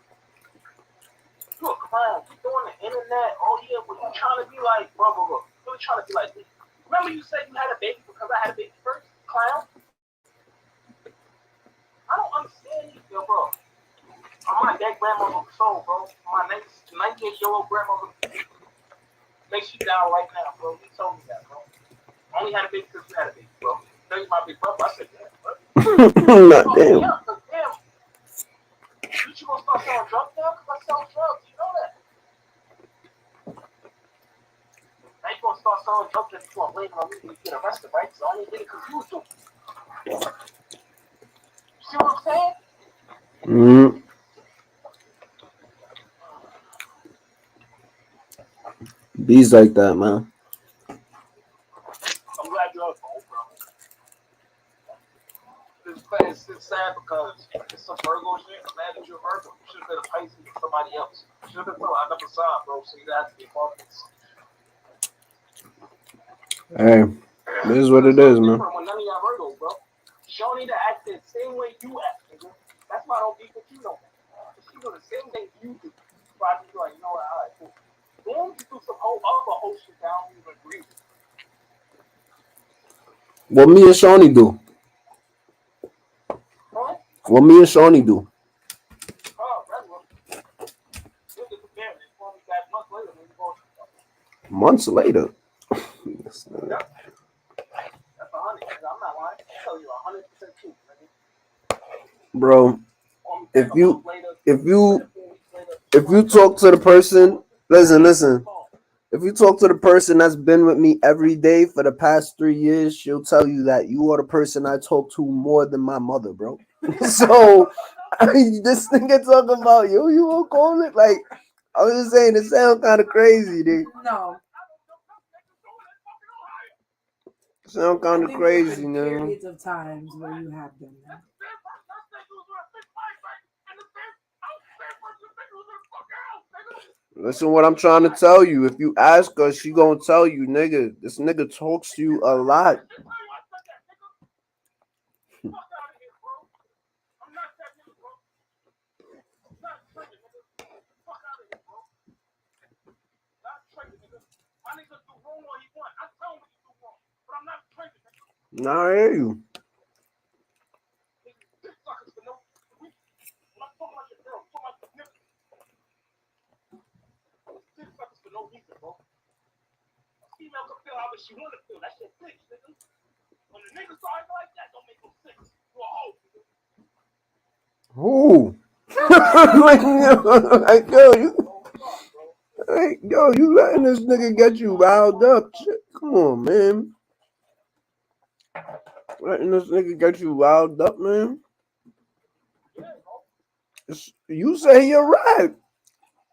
You a clown. You doing the internet? Oh yeah, but you trying to be like, bro. You really trying to be like me. Remember you said you had a baby because I had a baby first, clown. I don't understand you, yo, bro. I'm my dead grandmother's soul, bro. My 98-year-old grandmother. Make she down right now, bro. He told me that, bro. I only had a baby because you had a baby, bro. Tell you my big brother. I said that, bro. Not damn. Yeah, because damn. You gonna start selling drugs now? Because I sell drugs. You know that. Now you gonna start selling drugs and you gonna blame on me when you get arrested, right? So I only did it because you was doing it. You see what I'm saying? Mm-hmm. Bees like that, man. I'm glad you're home, bro. It's sad because it's some Virgo shit. I'm mad that you're Virgo. You should have been a Pisces or somebody else. You should have been I never saw it, bro. So you have to be focused. Hey, this is what it is, man. When none of y'all Virgos, bro. She don't need to act the same way you act, nigga. That's why I don't beef with you no more. She do the same thing you do. So I just be like, you know what, all right, cool. Then you do some other whole shit that I don't even agree with. What me and Shawnee do? Huh? What me and Shawnee do? Oh, that's what. Months later. That's 100. I'm not lying. I tell you 100% true, bro. If you talk to the person, listen. If you talk to the person that's been with me every day for the past 3 years, she'll tell you that you are the person I talk to more than my mother, bro. So this nigga talking about you won't call it like. I was just saying, it sounds kind of crazy, dude. No. Sound kind of crazy, man. Periods of times where you have done that. Listen what I'm trying to tell you. If you ask her, she gonna tell you, nigga, this nigga talks to you a lot. Nah, I hear you. Female can feel how she want to feel. That shit bitch, nigga. When the nigga started like that, don't make no sense. You a hoe, nigga. Yo, you letting this nigga get you riled up. Shit, come on, man. Letting this nigga get you riled up, man. You say you're right.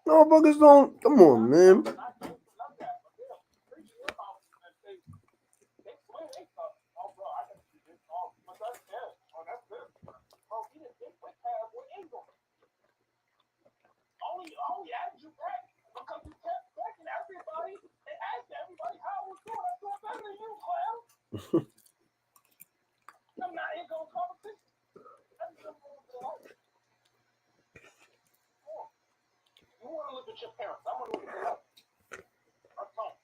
No, buggers don't. Come on, man. Only asked you back because you kept begging everybody and asked everybody how it was doing. I'm doing better than you, clown. I'm not here going competition. You want to live with your parents. I want to live with your I'm home.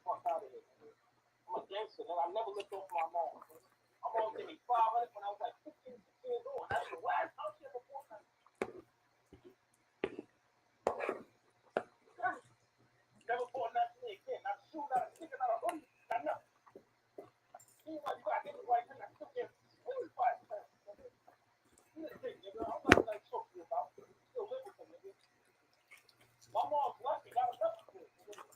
Fuck out of here. I'm a gangster, and I never lived off my mom. My mom gave me 500 when I was like 15, 16 years old. That's the last house she ever bought. Never bought nothing again. Not a shoe, not a ticket, not a hoodie, not nothing. You got niggas right now. I still get $25. You the thing, nigga. I'm not gonna talk to you about. Still live with them, nigga. My mom's lucky. Got another kid, nigga.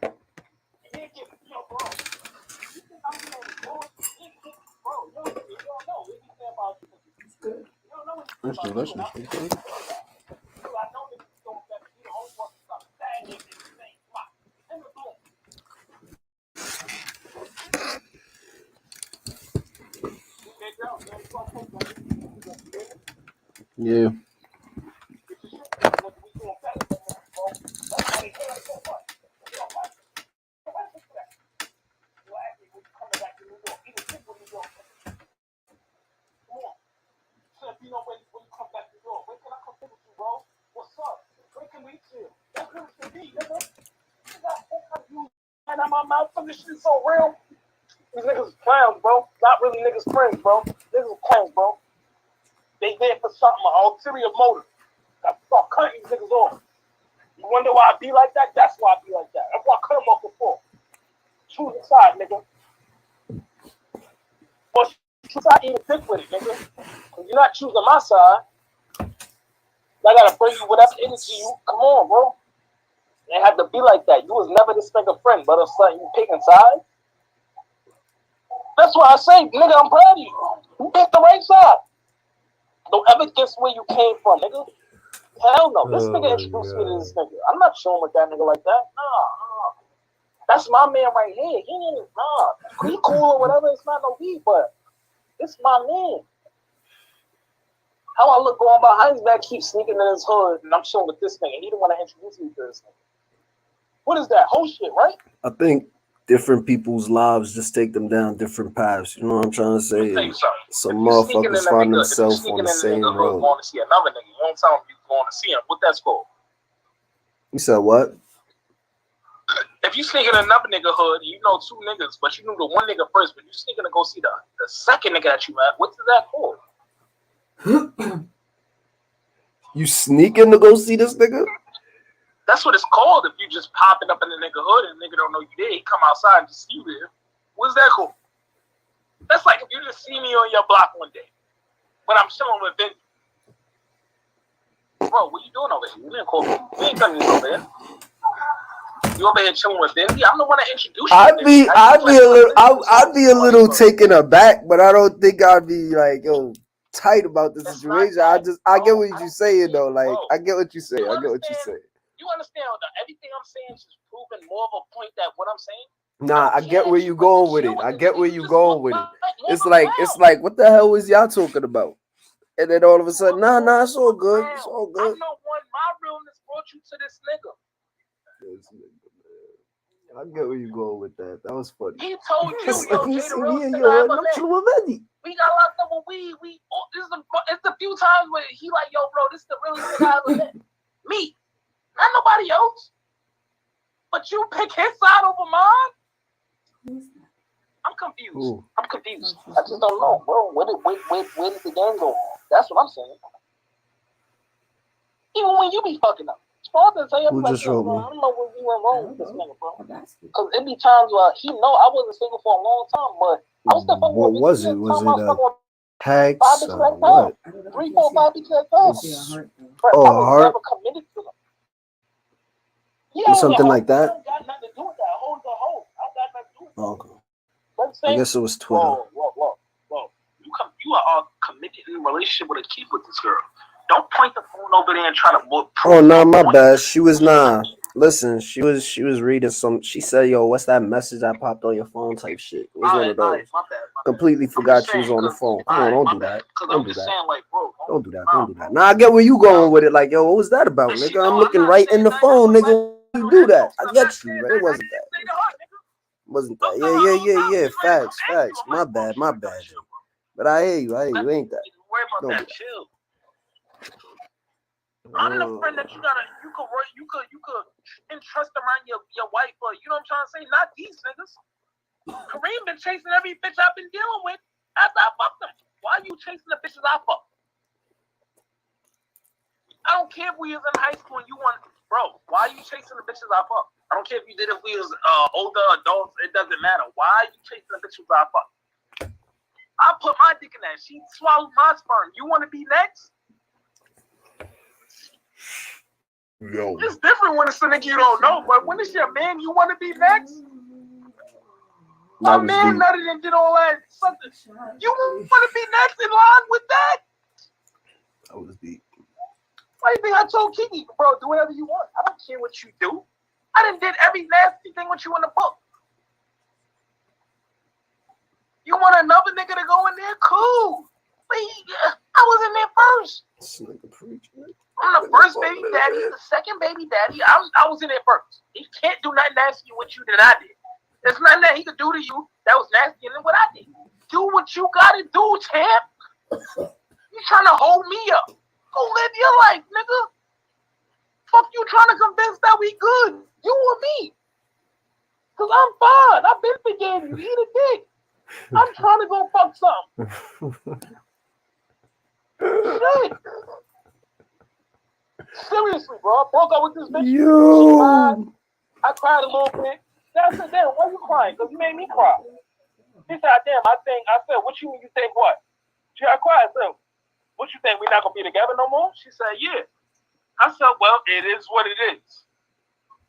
And he get, bro. You think I'm saying bro? Bro, you don't know. What he say about you? It's good. You don't know what he say about you. I know that you don't better. You the only one to stop banging in the same spot. In the boom. Yeah. out my mouth. This shit is so real. These niggas is clowns, bro. Not really niggas friends, bro. Niggas is clowns, bro. They there for something, an ulterior motive. Got to start cutting these niggas off. You wonder why I be like that? That's why I be like that. That's why I cut them off before. Choose a side, nigga. Or choose a side, eat a dick with it, nigga. If you're not choosing my side, I gotta bring you whatever energy you. Come on, bro. It had to be like that. You was never this nigga friend, but of sudden you picking sides. That's why I say, nigga, I'm proud of you. You picked the right side. Don't ever guess where you came from, nigga. Hell no. This nigga introduced me to this nigga. I'm not chilling with that nigga like that. Nah. That's my man right here. He ain't, he cool or whatever. It's not no beef, but it's my man. How I look going behind his back, keep sneaking in his hood, and I'm chilling with this nigga. He didn't want to introduce me to this nigga. What is that? Whole shit, right? I think different people's lives just take them down different paths. You know what I'm trying to say? Some motherfuckers find themselves on the same road. Going to see another nigga. You don't tell him you going to see him. What that's for? You said what? If you sneak in another nigga hood, you know two niggas, but you knew the one nigga first, but you sneaking to go see the second nigga that you met, what's that for? You sneaking to go see this nigga? That's what it's called if you just popping up in the nigga hood and the nigga don't know you there. He come outside and just see you there. What's that called? That's like if you just see me on your block one day when I'm chilling with Vinny. Bro, what you doing over here? You didn't call me. You ain't coming over here. You over here chilling with Vinny? I'm the one that introduced you. I'd be a little taken aback, but I don't think I'd be like, yo, tight about the situation. I get what you're saying though. Like, I get what you're saying. You understand that everything I'm saying is just proving more of a point that what I'm saying? Nah, I get where you going with it. It's like, what the hell was y'all talking about? And then all of a sudden, nah, it's all good. It's all good. I know my realness brought you to this nigga. I get where you going with that. That was funny. He told you, I'm chilling with Eddie. We got locked up with weed. It's a few times where he like, yo, bro, this is the realest thing I ever met. Me. Not nobody else. But you pick his side over mine? I'm confused. Ooh. I'm confused. I just don't know, bro. Where did the game go on? That's what I'm saying. Even when you be fucking up. Father say, I'm like, I don't know what you went wrong with this nigga, bro. Because it be times where he know I wasn't single for a long time, but I was still fucking with. What was it? Was it tags? What? 3, 4, 5 bitches at a time. Oh, I was heart? never committed to them. Yeah, something like that. I don't got nothing to do with that. Hold the hoe. I don't got nothing to do with that. Okay. I guess it was Twitter. Whoa. You are committed in a relationship with a kid with this girl. Don't point the phone over there and try to look. Oh no, my bad. She was Listen, she was reading some. She said, "Yo, what's that message that popped on your phone?" Type shit. It was one of those. My bad. Completely forgot she was on the phone. Come on, don't do that. Don't do that. Saying, like, bro, don't do that. Nah, I get where you going with it. Like, yo, what was that about, nigga? I'm looking right in the phone, nigga. You do that. I get you, right? It wasn't that. Yeah. Facts. My bad. But I hear you. Ain't that? Don't do that. I'm the friend that you could entrust around your wife, or you know what I'm trying to say? Not these niggas. Kareem been chasing every bitch I've been dealing with after I fucked them. Why are you chasing the bitches I fucked? I don't care if we was in high school and you want, bro. Why are you chasing the bitches I fucked? I don't care if you did it if we was older adults. It doesn't matter. Why are you chasing the bitches I fucked? I put my dick in that. She swallowed my sperm. You want to be next? Yo. It's different when it's a nigga you don't know, but when it's your man, you want to be next? My man nutted and did all that. Something. You want to be next in line with that? That was deep. Why do you think I told Kiki, bro, do whatever you want? I don't care what you do. I done did every nasty thing with you in the book. You want another nigga to go in there? Cool. But I was in there first. This nigga preaching. I'm the first baby daddy, the second baby daddy. I was in there first. He can't do nothing nasty with you than I did. There's nothing that he could do to you that was nastier than what I did. Do what you gotta do, champ. You trying to hold me up. Go live your life, nigga. Fuck you trying to convince that we good. You or me. Cause I'm fine. I've been forgetting you. Eat a dick. I'm trying to go fuck something. Shit. Seriously, bro. I broke up with this bitch. Yo. I cried a little bit. Then I said, damn, why you crying? Because you made me cry. She said, damn, I said, what you think what? I cried. I said, what you think? We not going to be together no more? She said, yeah. I said, well, it is what it is.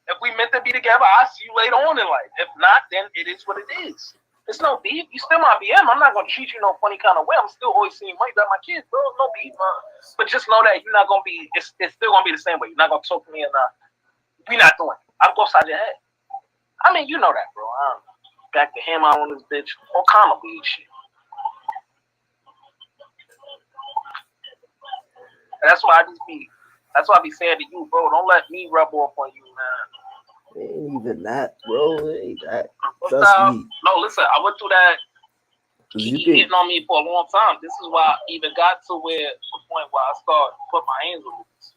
If we meant to be together, I'll see you later on in life. If not, then it is what it is. It's no beef. You still my BM. I'm not going to treat you no funny kind of way. I'm still always seeing money about my kids, bro. No beef, man. But just know that you're not going to be, it's still going to be the same way. You're not going to talk to me and we not doing it. I'll go upside your head. I mean, you know that, bro. Back to him out on this bitch. All kind of weird shit. And that's why I be saying to you, bro, don't let me rub off on you, man. It ain't even that, bro. It ain't that. Trust me. No, listen, I went through that. He hitting on me for a long time. This is why I even got to the point where I started putting my hands on this.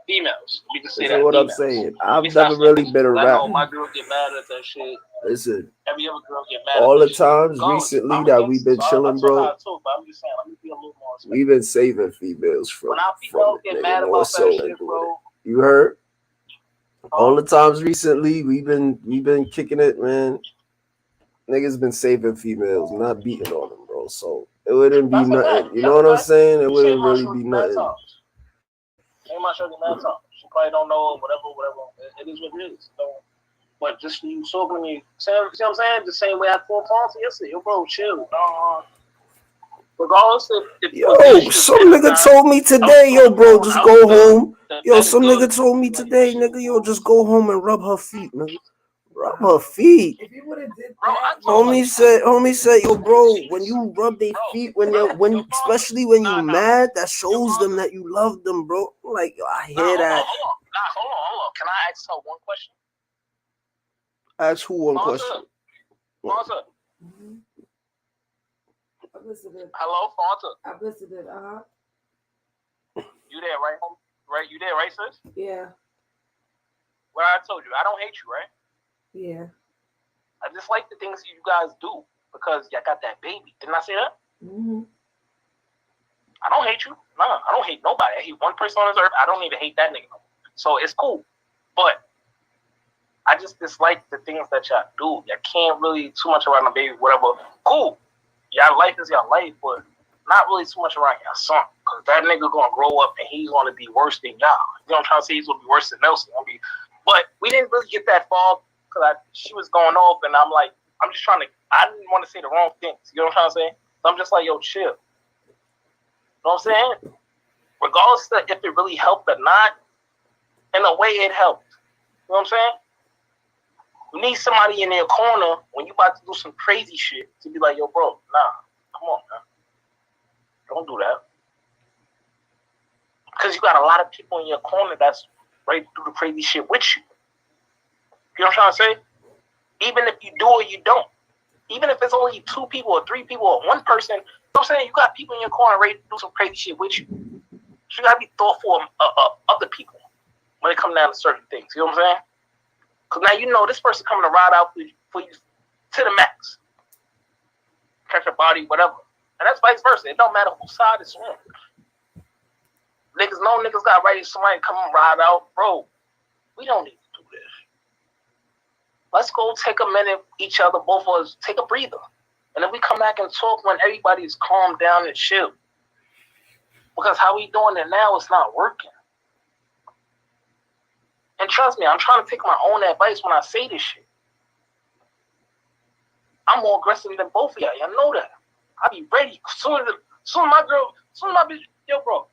Females. You can say Listen that. What females. I'm saying. I've never really been around. I know my girl get mad at that shit. Listen. Every other girl get mad all at the times recently that we've been chilling, bro. We've been saving females from it, nigga, more so than doing it. You heard? All the times recently we've been kicking it, man. Niggas been saving females, not beating on them, bro. So it wouldn't be nothing. You know what I'm saying? It wouldn't really be nothing. Ain't my sugar mad time. She probably don't know whatever. It is what it is. So, but just you talking to me, see what I'm saying? The same way I told Fonzie yesterday. Yo, bro, chill. Regardless if yo, some nigga told me today, yo, bro, just go home. Yo, some nigga told me today, nigga, yo, just go home and rub her feet, nigga. Rub her feet. Homie said, yo, bro, when you rub their feet, especially when you mad, that shows them that you love them, bro. Like, yo, I hear that. Hold on. Can I ask her one question? Ask who one question? Fonza. Hello, Fonza. I visited, You there, right, home? Right, you there, right, sis? Yeah. Well, I told you, I don't hate you, right? Yeah. I just like the things you guys do because y'all got that baby. Didn't I say that? Mm-hmm. I don't hate you. Nah, I don't hate nobody. I hate one person on this earth. I don't even hate that nigga. So it's cool. But I just dislike the things that y'all do. Y'all can't really too much around the baby, whatever. Cool. Y'all life is y'all life, but not really too much around y'all son. Because that nigga gonna grow up and he's gonna be worse than y'all. You know what I'm trying to say? He's gonna be worse than Nelson. But we didn't really get that far because she was going off and I'm like, I didn't want to say the wrong things. You know what I'm trying to say? So I'm just like, yo, chill. You know what I'm saying? Regardless of if it really helped or not, in a way it helped. You know what I'm saying? You need somebody in their corner when you about to do some crazy shit to be like, yo, bro, nah, come on, man. Don't do that. Because you got a lot of people in your corner that's ready to do the crazy shit with you. You know what I'm trying to say? Even if you do or you don't. Even if it's only 2 people or 3 people or 1 person, you know what I'm saying? You got people in your corner ready to do some crazy shit with you. So you got to be thoughtful of other people when it comes down to certain things. You know what I'm saying? Because now you know this person coming to ride out for you to the max. Catch a body, whatever. And that's vice versa. It don't matter whose side it's on. Niggas got ready to somebody come and ride out. Bro, we don't need to do this. Let's go take a minute, each other, both of us, take a breather. And then we come back and talk when everybody's calmed down and chill. Because how we doing it now, it's not working. And trust me, I'm trying to take my own advice when I say this shit. I'm more aggressive than both of y'all. Y'all know that. I be ready. Soon as my bitch, yo, bro,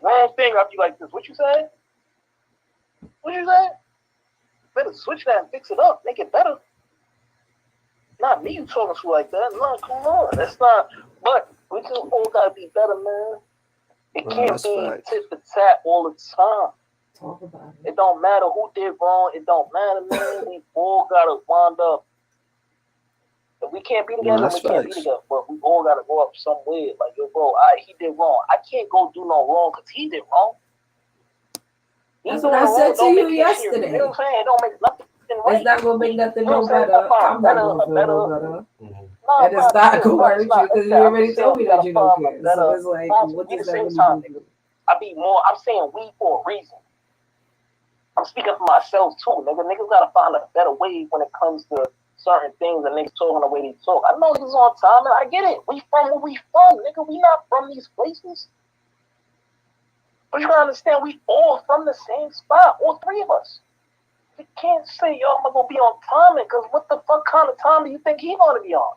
wrong thing, I'll be like this. What you say? What you say? Better switch that and fix it up. Make it better. Not me you talking to like that. No, come on. That's not. But we just all gotta be better, man. It can't be tit for tat all the time. Talk about it. It don't matter who did wrong. It don't matter, man. We all gotta wind up. If we can't be together, we can't be together. But we all gotta go up somewhere. Like, yo, bro, he did wrong. I can't go do no wrong because he did wrong. That's what I said to you yesterday. You know what I'm saying? It don't make nothing. It's not gonna make nothing no better. I'm not gonna feel no better. No, And it's not gonna hurt you because you already told me that you don't care. So better it's like, bonds what with me does the that same really time, do? nigga. I'm saying we for a reason. I'm speaking for myself too, nigga. Niggas gotta find a better way when it comes to certain things and niggas talking the way they talk. I know niggas on time and I get it. We from where we from, nigga. We not from these places. But you gotta understand, we all from the same spot, all three of us. You can't say, yo, I'm gonna be on time because what the fuck kind of time do you think he gonna be on?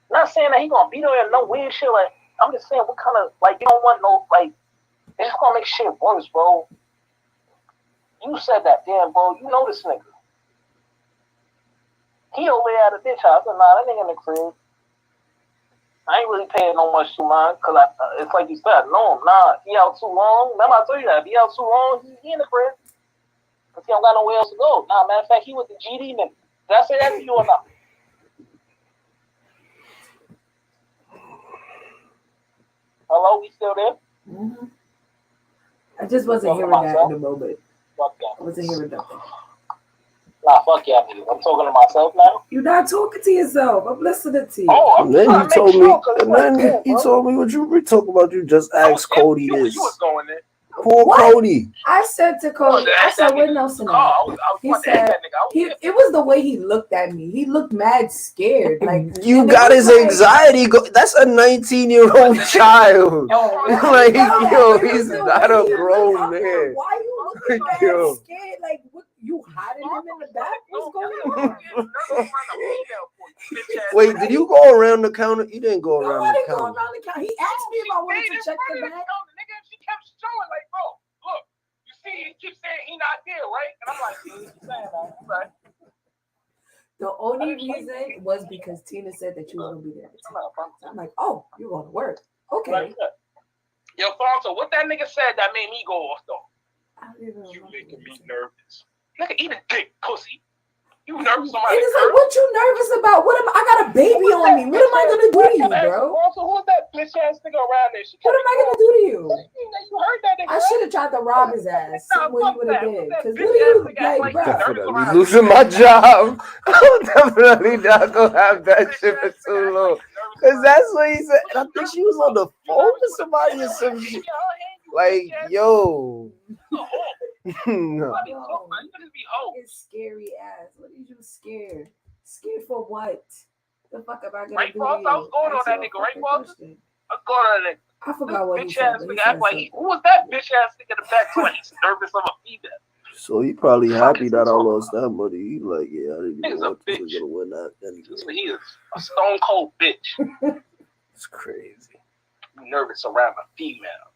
Not saying that he gonna be there and no weird shit. Like, I'm just saying, what kind of, like, you don't want no, like, it's gonna make shit worse, bro. You said that, damn, bro. You know this nigga. He over there at a bitch house. I said, nah, that nigga in the crib. I ain't really paying no much to mine because it's like you said, no, nah, he out too long. Remember I told you that. If he out too long, he in the crib. Because he don't got nowhere else to go. Nah, matter of fact, he with the GD nigga. Did I say that to you or not? Hello, we still there? Mm-hmm. I just wasn't hearing that in the moment. Fuck yeah. I wasn't hearing nothing. Nah, fuck yeah, nigga. I'm talking to myself now. You're not talking to yourself. I'm listening to you. Oh, And then you told me, told me what you were talking about. You just asked Cody this. You was going there. Poor Cody. I said to Cody, I said, where Nelson at? He said, it was the way he looked at me. He looked mad scared. Like you got his anxiety. That's a 19-year-old child. Like, yo, he's not a grown man. Why are you looking mad scared? Like, what? You hiding him in the back? What's going on? Wait, did you go around the counter? You didn't go around the counter. He asked me if I wanted to check the bag. She kept showing like, bro, look, you see, he keeps saying he not there, right? And I'm like, he's saying that, right? The only reason was because Tina said that you were gonna be there. I'm like, oh, you're going to work. Okay. Yo, Fonso, what that nigga said that made me go off though? You making me nervous. Nigga, eat a dick, pussy. You nervous about it? It's like, what you nervous about? What am I got a baby on me? What am I gonna do to you, bro? Also, who's that bitch ass nigga around there? What am I gonna do to you? You heard that nigga? I should have tried to rob his ass. See what he would have did. Because what are you like, bro? Definitely losing my job. I'm definitely not gonna have that shit for too long. Because that's what he said. And I think she was on the phone with somebody or some shit. Like, yo. No. It's scary ass. What did you scare? Scared for what? The fuck am I gonna right, do? Right, I was going on that nigga, right, Walter? I was going on that nigga. I forgot what he bitch said. Ass nigga act like who was that bitch ass nigga in the back? Like he's nervous of a female. So he probably happy that I lost that money. He like, yeah, I didn't even want to gonna win that. He is a stone cold bitch. It's crazy. You nervous around a female.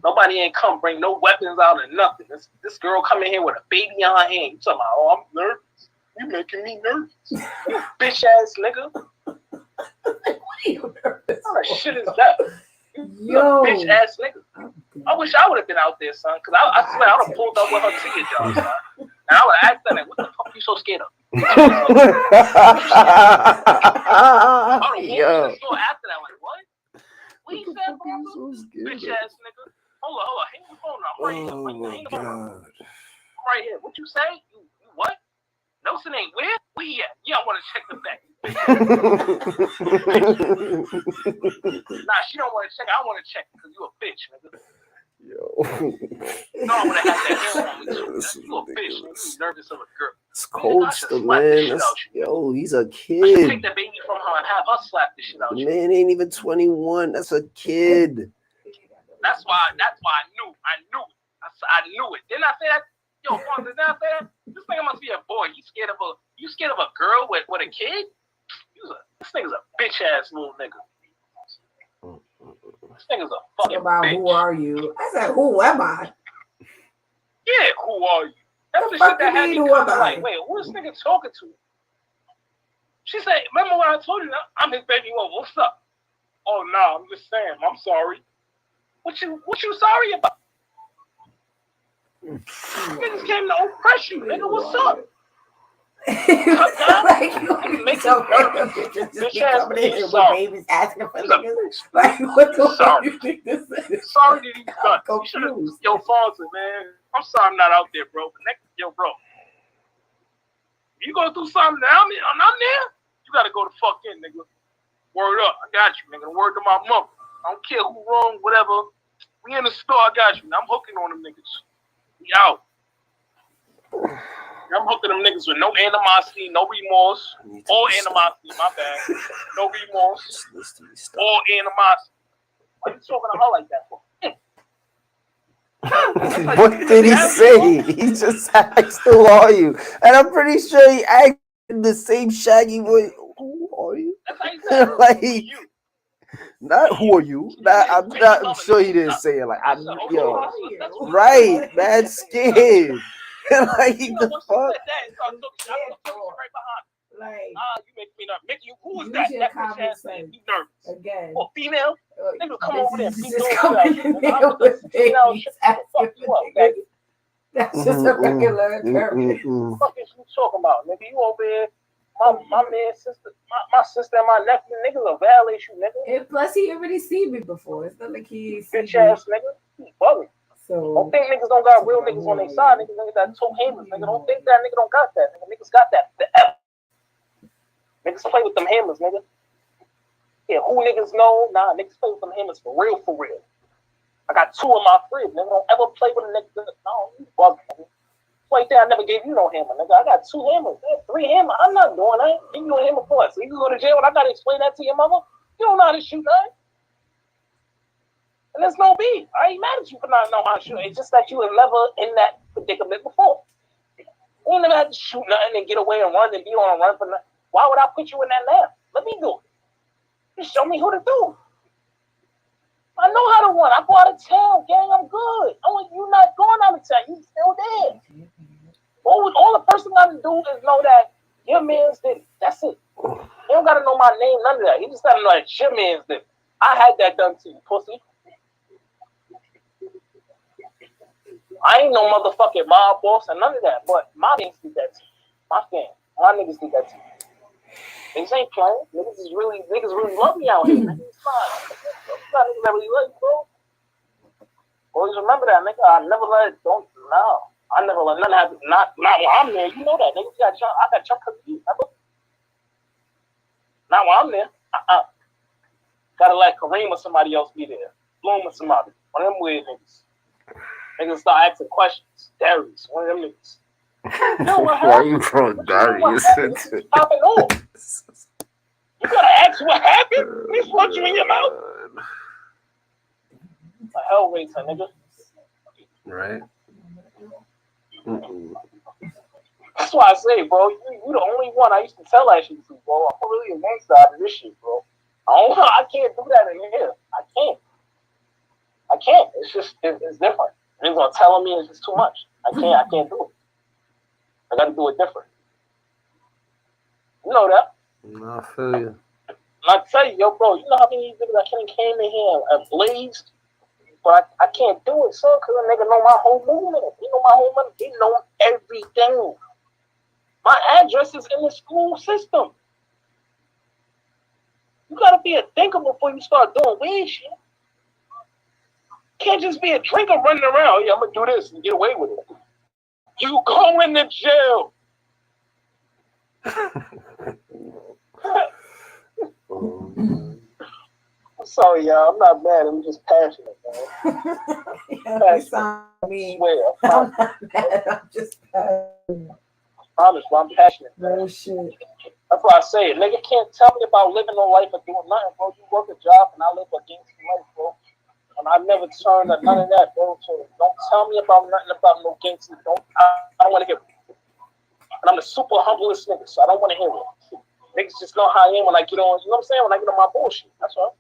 Nobody ain't come bring no weapons out or nothing. This girl coming here with a baby on her hand. You talking about, oh, I'm nervous. You making me nervous. Bitch ass nigga. What are you nervous? What kind of shit is that? Yo. Bitch ass nigga. I wish I would have been out there, son. Because I swear I would have pulled up with her ticket job, son. And I would have asked her, like, what the fuck are you so scared of? Yo. After that, like, what? What you said, bro? Bitch ass nigga. Hold on. Hang the phone up. I'm right here. God. I'm right here. What you say? You what? Nelson ain't where? Where he at? Yeah, I want to check the back. Nah, she don't want to check. I want to check because you a bitch, nigga. Yo. No, I would have had that hair on me too. You a bitch. You nervous of a girl. It's cold still, man. Yo, he's a kid. I should take the baby from her and have her slap the shit out the man ain't even 21. That's a kid. That's why I knew. I knew it. Didn't I say that? Yo, Juan, didn't I say that? This nigga must be a boy. You scared of a girl with a kid? This nigga's a bitch ass little nigga. This nigga's a fucking bitch. Who are you? I said, who am I? Yeah, who are you? That's the shit that had me kind of like, wait, who is this nigga talking to? She said, remember when I told you that I'm his baby mama? What's up? Oh no, I'm just saying, I'm sorry. What you sorry about? Niggas came to oppress you, nigga. What's up? Like you make so bitch ass niggas babies asking for niggas. Like what the fuck you think this is? Sorry that he's done. Yo, Fonzie, man. I'm sorry I'm not out there, bro. But next, yo, bro. You go through something now, I'm there. You gotta go the fuck in, nigga. Word up, I got you, nigga. Word to my mother. I don't care who wrong, whatever. We in the store, I got you. I'm hooking on them niggas. We out. I'm hooking them niggas with no animosity, no remorse. All animosity, my bad. No remorse. All animosity. Why you talking to her like that for? What did he say? He just asked, "Who are you?" And I'm pretty sure he asked in the same shaggy voice. Who are you? That's how you said Like, you. not who are you? I'm sure he didn't say it like I. Yo, right? That's scared. Like the fuck. Like, you make me nervous. Mickey, who is use that? your That common bitch ass sense. name. You nervous? again. Oh, female? Nigga, come over there. This Be is doing just coming in there with babies. Fuck you up, baby. That's just a regular occurrence. What the fuck is you talking about, nigga? You over here, my man, sister, my sister and my nephew, niggas will violate you, nigga. And plus, he already seen me before. It's not like he Bitch ass nigga. He bugging. So Don't think niggas don't got real niggas on their side. Niggas got two hammers, nigga. Don't think that nigga don't got that. Niggas got that. Niggas play with them hammers, nigga. Yeah, who niggas know? Nah, niggas play with them hammers for real, for real. I got two in my crib, nigga. Don't ever play with a nigga. No, you bugging, nigga. Right there, I never gave you no hammer, nigga. I got two hammers. Three hammers. I'm not doing that. Give you a hammer for it. So you can go to jail and I gotta explain that to your mother? You don't know how to shoot nothing. And there's no beef. I ain't mad at you for not knowing how to shoot. It's just that you were never in that predicament before. You ain't never had to shoot nothing and get away and run and be on a run for nothing. Why would I put you in that now? Let me do it. Just show me who to do. I know how to run. I go out of town, gang. I'm good. You not going out of town. You still there. All the person got to do is know that your man's did it. That's it. You don't got to know my name, none of that. You just got to know that your man's did it. I had that done to you, pussy. I ain't no motherfucking mob boss and none of that, but my niggas did that to you. My fam. My niggas did that to you. Niggas ain't playing. Niggas really love me out here. Niggas not niggas that really love you, bro. Always remember that, nigga. I never let nothing happen. Not while I'm there. You know that, nigga. I got jumped because of you. Remember? Not while I'm there. Gotta let Kareem or somebody else be there. Bloom or somebody. One of them weird niggas. Niggas start asking questions. Darius, one of them niggas. You know what happened? Why you throwing Darius into it? Popping off. You gotta ask what happened. We slugged you in your mouth. A hellraiser, nigga. Right. That's why I say, bro, you the only one I used to tell that shit to, bro. I'm really a gangster out of this shit, bro. I can't do that in here. I can't. It's just it's different. Niggas gonna tell me it's just too much. I can't do it. I gotta do it different. You know that. No, I feel you. And I tell you, yo, bro, you know how many niggas I came in here and blazed? But I can't do it, son, because a nigga know my whole movement. He know my whole money. He know everything. My address is in the school system. You gotta be a thinker before you start doing weird shit. Can't just be a drinker running around. Yeah, I'm gonna do this and get away with it. You going to jail. I'm sorry, y'all. I'm not mad. I'm just passionate, man. I swear. I'm not mad. I'm just passionate. I promise, bro. I'm passionate. No shit. That's why I say it. Nigga can't tell me about living no life or doing nothing, bro. You work a job and I live a gangster life, bro. And I never turned to none of that, bro. So don't tell me about nothing about no gangster. I don't want to hear it. And I'm the super humblest nigga, so I don't want to hear it. Niggas just know how I am when I get on, you know what I'm saying? When I get on my bullshit. That's all.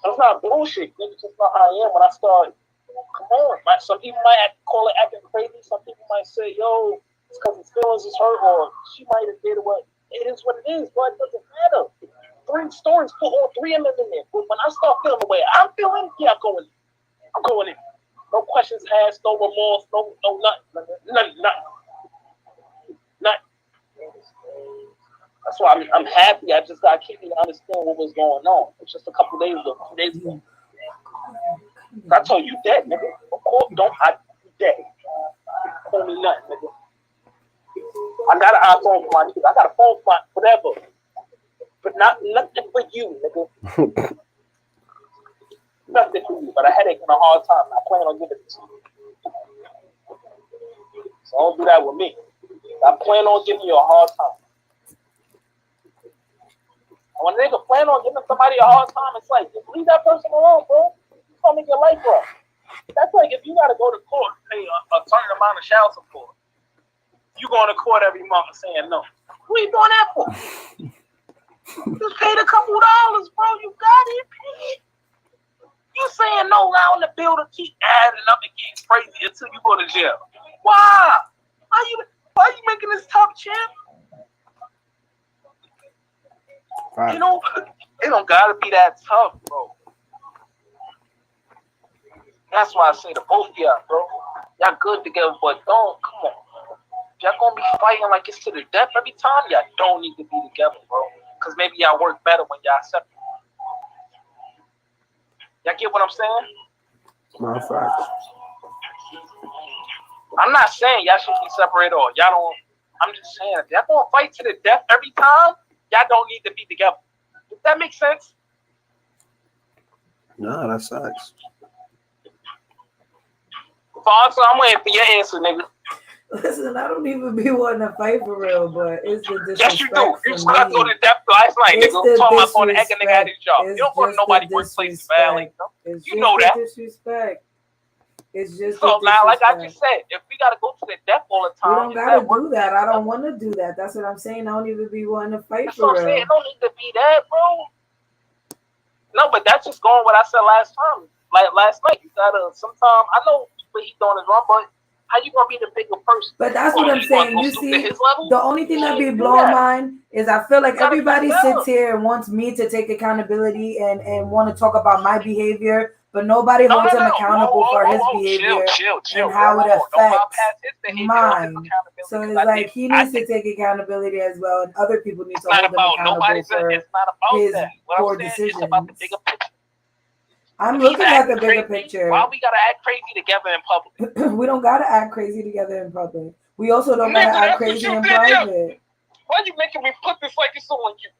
That's not bullshit. Niggas just know how I am when I start. Come on. Some people might call it acting crazy. Some people might say, yo, it's because his feelings is hurt, or she might have did what. It is what it is, bro. It doesn't matter. 3 stories, put all 3 of them in there. But when I start feeling the way I'm feeling, yeah, I'm going in. I'm going in. No questions asked, no remorse, no nothing. Nothing. That's why I'm happy. I just got Kitty to understand what was going on. It's just a couple days ago, 2 days ago. I told you dead, nigga. Of course, you dead. Call me nothing, nigga. I got an iPhone for my kids. I got a phone for my whatever. But nothing for you, nigga. Nothing for you, but a headache and a hard time. I plan on giving it to you. So don't do that with me. I plan on giving you a hard time. And when a nigga plan on giving somebody a hard time, it's like, just leave that person alone, bro. It's gonna make your life rough. That's like if you gotta go to court and pay a certain amount of child support. You going to court every month saying no. What are you doing that for? Just paid a couple dollars, bro. You got it, pay it. You saying no now on the bill to keep adding up and getting crazy until you go to jail. Why? Why you making this tough, champ? Right. You know, it don't gotta be that tough, bro. That's why I say to both of y'all, bro. Y'all good together, but don't, come on. Y'all gonna be fighting like it's to the death every time. Y'all don't need to be together, bro. Because maybe y'all work better when y'all separate. Y'all get what I'm saying? My facts. I'm not saying y'all should be separated or y'all don't. I'm just saying if y'all gonna fight to the death every time, y'all don't need to be together. Does that make sense? No, that sucks. Fonzo, I'm waiting for your answer, nigga. Listen, I don't even be wanting to fight for real, but it's the disrespect. Yes, you do. You for just got to go me. to death last night, It's nigga. the Talking about going to egg a nigga at his job. It's You don't go to just the nobody's workplace to violate them. It's You just know the that. disrespect. It's just So the now, like I disrespect. just said, if we got to go to the death all the We time, don't gotta do that. I don't want to do that. That's what I'm saying. I don't even be wanting to fight That's for what I'm saying. real. It don't need to be that, bro. No, but that's just going what I said last time. Like last night, you gotta. Sometimes I know what he's doing is wrong, but how you gonna be the bigger person? But that's what I'm saying. You see, the only thing that be blowing mine is I feel like everybody sits here and wants me to take accountability and want to talk about my behavior, but nobody holds him accountable for his behavior and how it affects mine. So it's like he needs to take accountability as well, and other people need to hold him accountable for his poor decisions. I'm looking at the bigger picture. Why we gotta act crazy together in public? We don't gotta act crazy together in public. We also don't gotta act crazy in private. Why are you making me put this like it's on you?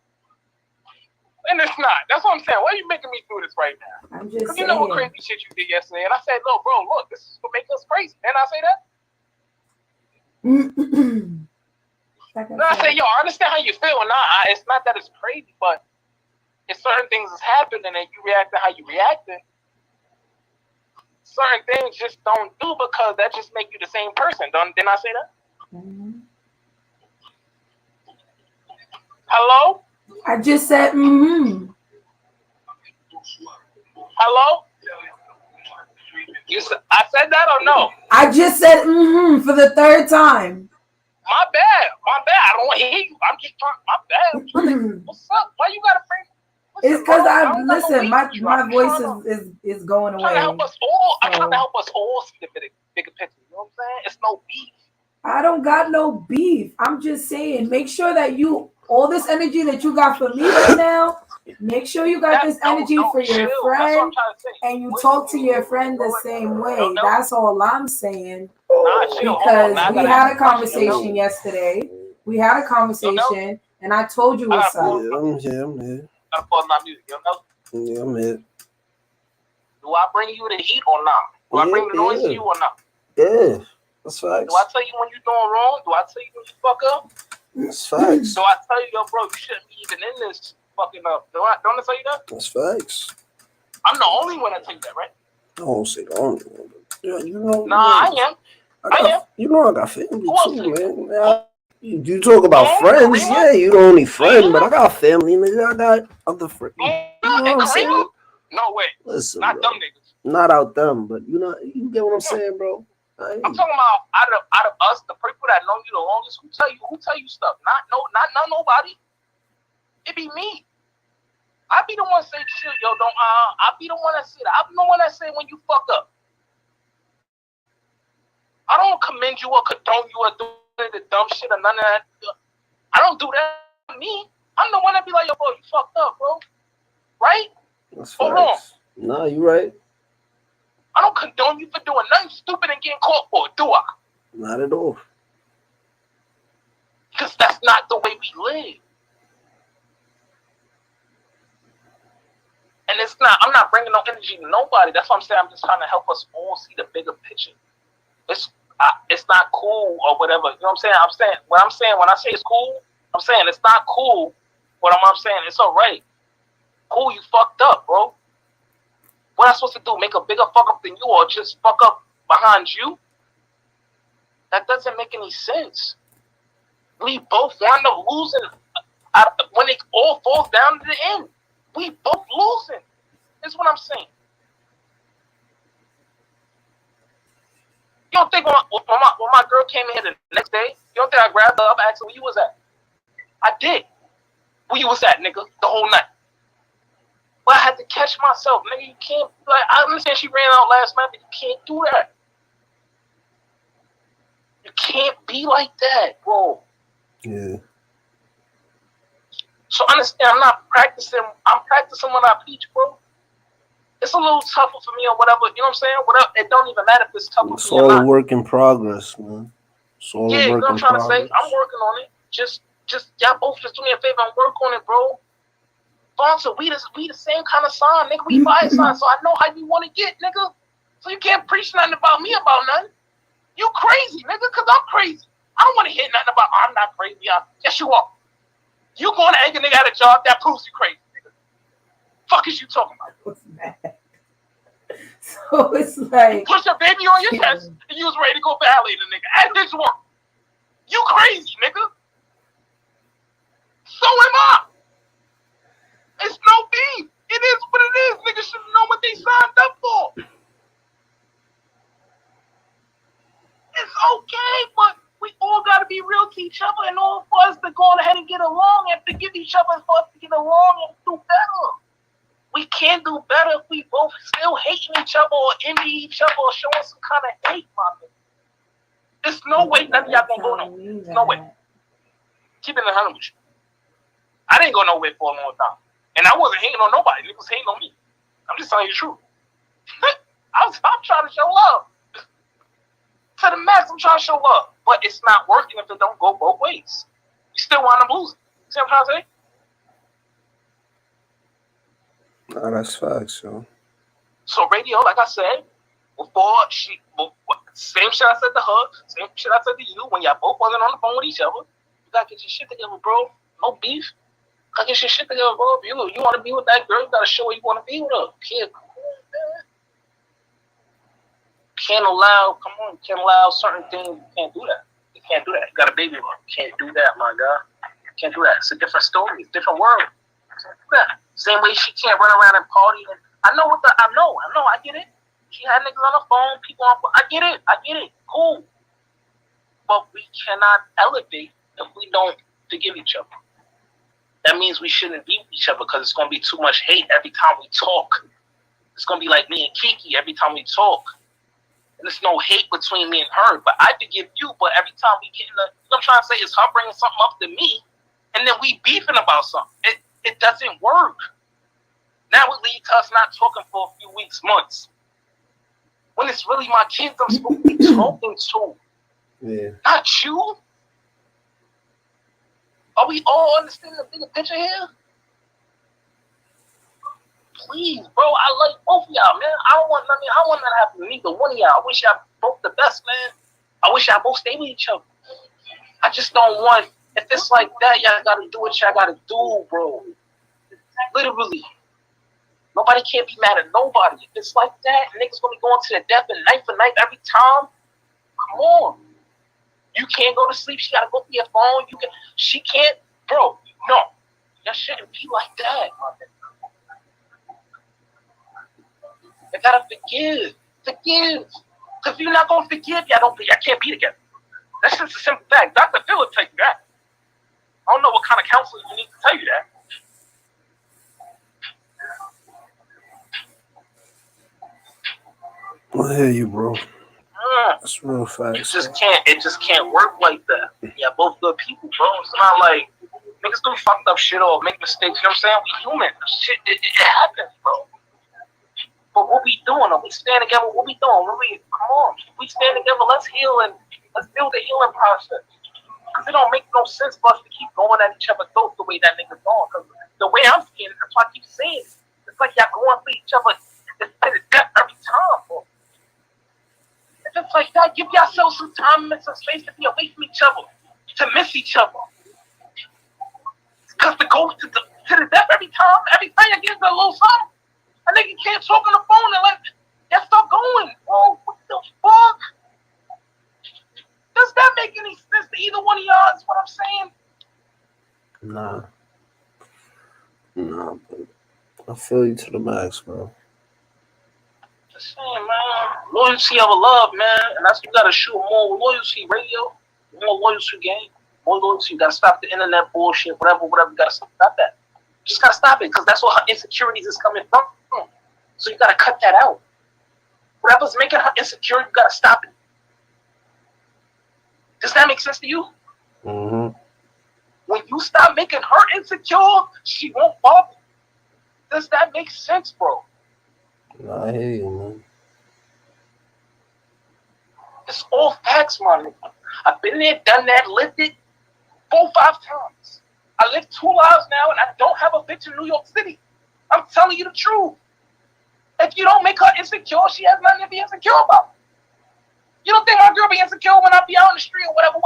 And it's not. That's what I'm saying. Why are you making me do this right now? I'm just saying. You know what crazy shit you did yesterday, and I said, "No, bro, look, this is what make us crazy." And I say that. And I say, "Yo, I understand how you feel, and it's not that it's crazy, but if certain things is happening and you react to how you reacted, certain things just don't do because that just make you the same person." Didn't I say that? Mm-hmm. Hello? I just said mm-hmm. Hello? I said that or no? I just said mm-hmm for the third time. My bad. I don't want to hear you. I'm just trying. My bad. I'm trying to, what's up? Why you gotta frame? It's because my voice is going away. I'm trying to help us all. I'm trying to help us all see the bigger picture. You know what I'm saying? It's no beef. I don't got no beef. I'm just saying, make sure that all this energy that you got for me right now, make sure you got this energy for your friend, and you talk to your friend the same way. That's all I'm saying. Because we had a conversation yesterday. We had a conversation, and I told you what's up. I'm here. Yeah, I'm here. Do I bring you the heat or not? Do I bring the noise to you or not? Yeah, that's facts. Do I tell you when you're doing wrong? Do I tell you when you fuck up? That's facts. Do I tell you, yo, bro, you shouldn't be even in this fucking up? Don't I tell you that? That's facts. I'm the only one that tell you that, right? I won't say the only one, but yeah, you know. Nah, I am. You know I got family too, man. You talk about friends, yeah, you the only friend, but I got family, nigga. I got other friends. You know what I'm saying? No way. Listen, not bro. them niggas. Not out them, but you know, you get what I'm saying, bro. I'm talking about out of us, the people that know you the longest. Who tell you stuff? Not nobody. It be me. I be the one say shit, yo. I be the one that say that. I be the one that say when you fuck up. I don't commend you or condone you or do the dumb shit or none of that. I don't do that. Me, I'm the one that be like, yo, bro, you fucked up, bro. Right? That's or wrong? No, you right. I don't condone you for doing nothing stupid and getting caught for it, do I? Not at all. Because that's not the way we live. And it's not, I'm not bringing no energy to nobody. That's what I'm saying. I'm just trying to help us all see the bigger picture. It's not cool or whatever. You know what I'm saying? When I say it's cool, I'm saying it's not cool. I'm saying it's all right. Cool, you fucked up, bro. What am I supposed to do? Make a bigger fuck up than you or just fuck up behind you? That doesn't make any sense. We both wind up losing when it all falls down to the end. We both losing. That's what I'm saying. You don't think when my girl came in here the next day, you don't think I grabbed her up and asked her where you was at? I did. Where you was at, nigga, the whole night. But I had to catch myself, nigga. You can't, like, I understand she ran out last night, but you can't do that. You can't be like that, bro. Yeah. So understand, I'm practicing what I preach, bro. It's a little tougher for me or whatever, you know what I'm saying? Whatever, it don't even matter if it's tougher It's for me or all not. a work in progress, man. It's all Yeah, a you work know what I'm in trying progress. to say? I'm working on it. Just y'all both just do me a favor and work on it, bro. Sponsor, we the same kind of sign, nigga. We fire sign, so I know how you want to get, nigga. So you can't preach nothing about me about nothing. You crazy, nigga, because I'm crazy. I don't want to hear nothing about I'm not crazy. Yes, you are. You going to anger nigga at a job, that proves you crazy, nigga. Fuck is you talking about? So it's like you push your baby on your chest and you was ready to go violate a nigga at his work. You crazy, nigga. So am I. It's no beef. It is what it is. Niggas should know what they signed up for. It's okay, but we all got to be real to each other and all for us to go on ahead and get along and forgive each other for us to get along and do better. We can't do better if we both still hating each other or envy each other or showing some kind of hate, my nigga. There's no way none of y'all gonna go nowhere. There's no way. Keep it 100 with you. I didn't go nowhere for a long time. And I wasn't hating on nobody. Niggas hating on me. I'm just telling you the truth. I'm trying to show love. To the max, I'm trying to show love. But it's not working if it don't go both ways. You still wind up losing. See what I'm trying to say? Nah, that's facts, yo. So radio, like I said, same shit I said to her, same shit I said to you, when y'all both wasn't on the phone with each other, you gotta get your shit together, bro. No beef. You gotta get your shit together, bro. If you wanna be with that girl, you gotta show her you wanna be with her. Can't allow certain things. You can't do that. You can't do that. You got a baby, bro. You can't do that, my God. You can't do that. It's a different story. It's a different world. You can't do that. Same way she can't run around and party. And I know, I get it. She had niggas on the phone, people on phone. I get it. Cool. But we cannot elevate if we don't forgive each other. That means we shouldn't be with each other because it's going to be too much hate every time we talk. It's going to be like me and Kiki every time we talk. And there's no hate between me and her. But I forgive you, but every time we get in the... What I'm trying to say is her bringing something up to me, and then we beefing about something. It doesn't work. Now it leads to us not talking for a few weeks, months. When it's really my kids I'm supposed to be talking to. Yeah. Not you. Are we all understanding the bigger picture here? Please, bro, I like both of y'all, man. I don't want nothing to happen to neither one of y'all. I wish y'all both the best, man. I wish y'all both stay with each other. I just don't want, if it's like that, y'all gotta do what y'all gotta do, bro. Literally. Nobody can't be mad at nobody. If it's like that, niggas gonna be going to the death and knife for knife every time. Come on. You can't go to sleep. She gotta go through your phone. She can't, bro. No. That shouldn't be like that. You gotta forgive. Forgive. Because if you're not gonna forgive, y'all can't be together. That's just a simple fact. Dr. Phil will tell you that. I don't know what kind of counselor you need to tell you that. I hear you, bro. That's real facts. It just can't work like that. Yeah, both good people, bro. It's not like niggas do fucked up shit or make mistakes. You know what I'm saying? We human. Shit, it happens, bro. But what we doing? Are we staying together? What we doing? Come on. We stand together. Let's heal and let's build the healing process. it don't make no sense for us to keep going at each other's throats the way that nigga's going. Because the way I'm seeing it, that's why I keep saying it. It's like y'all going for each other to the death every time, bro. It's just like that. Give yourselves some time and some space to be away from each other, to miss each other. Because to go to the death every time you get a little something, a nigga can't talk on the phone and let that start going. Bro, what the fuck? Does that make any sense to either one of y'all? Is what I'm saying? Nah, but I feel you to the max, bro. Just saying, man. Loyalty over love, man. And that's you gotta shoot more loyalty radio, more loyalty game, more loyalty. You gotta stop the internet bullshit, whatever. You gotta stop that. You just gotta stop it because that's where her insecurities is coming from. So you gotta cut that out. Whatever's making her insecure, you gotta stop it. Does that make sense to you? Mm-hmm. When you stop making her insecure, she won't bother. Does that make sense, bro? I hear you, man. It's all facts, my nigga. I've been there, done that, lived it 4-5 times. I live 2 lives now, and I don't have a bitch in New York City. I'm telling you the truth. If you don't make her insecure, she has nothing to be insecure about. You don't think my girl be insecure when I be out in the street or whatever?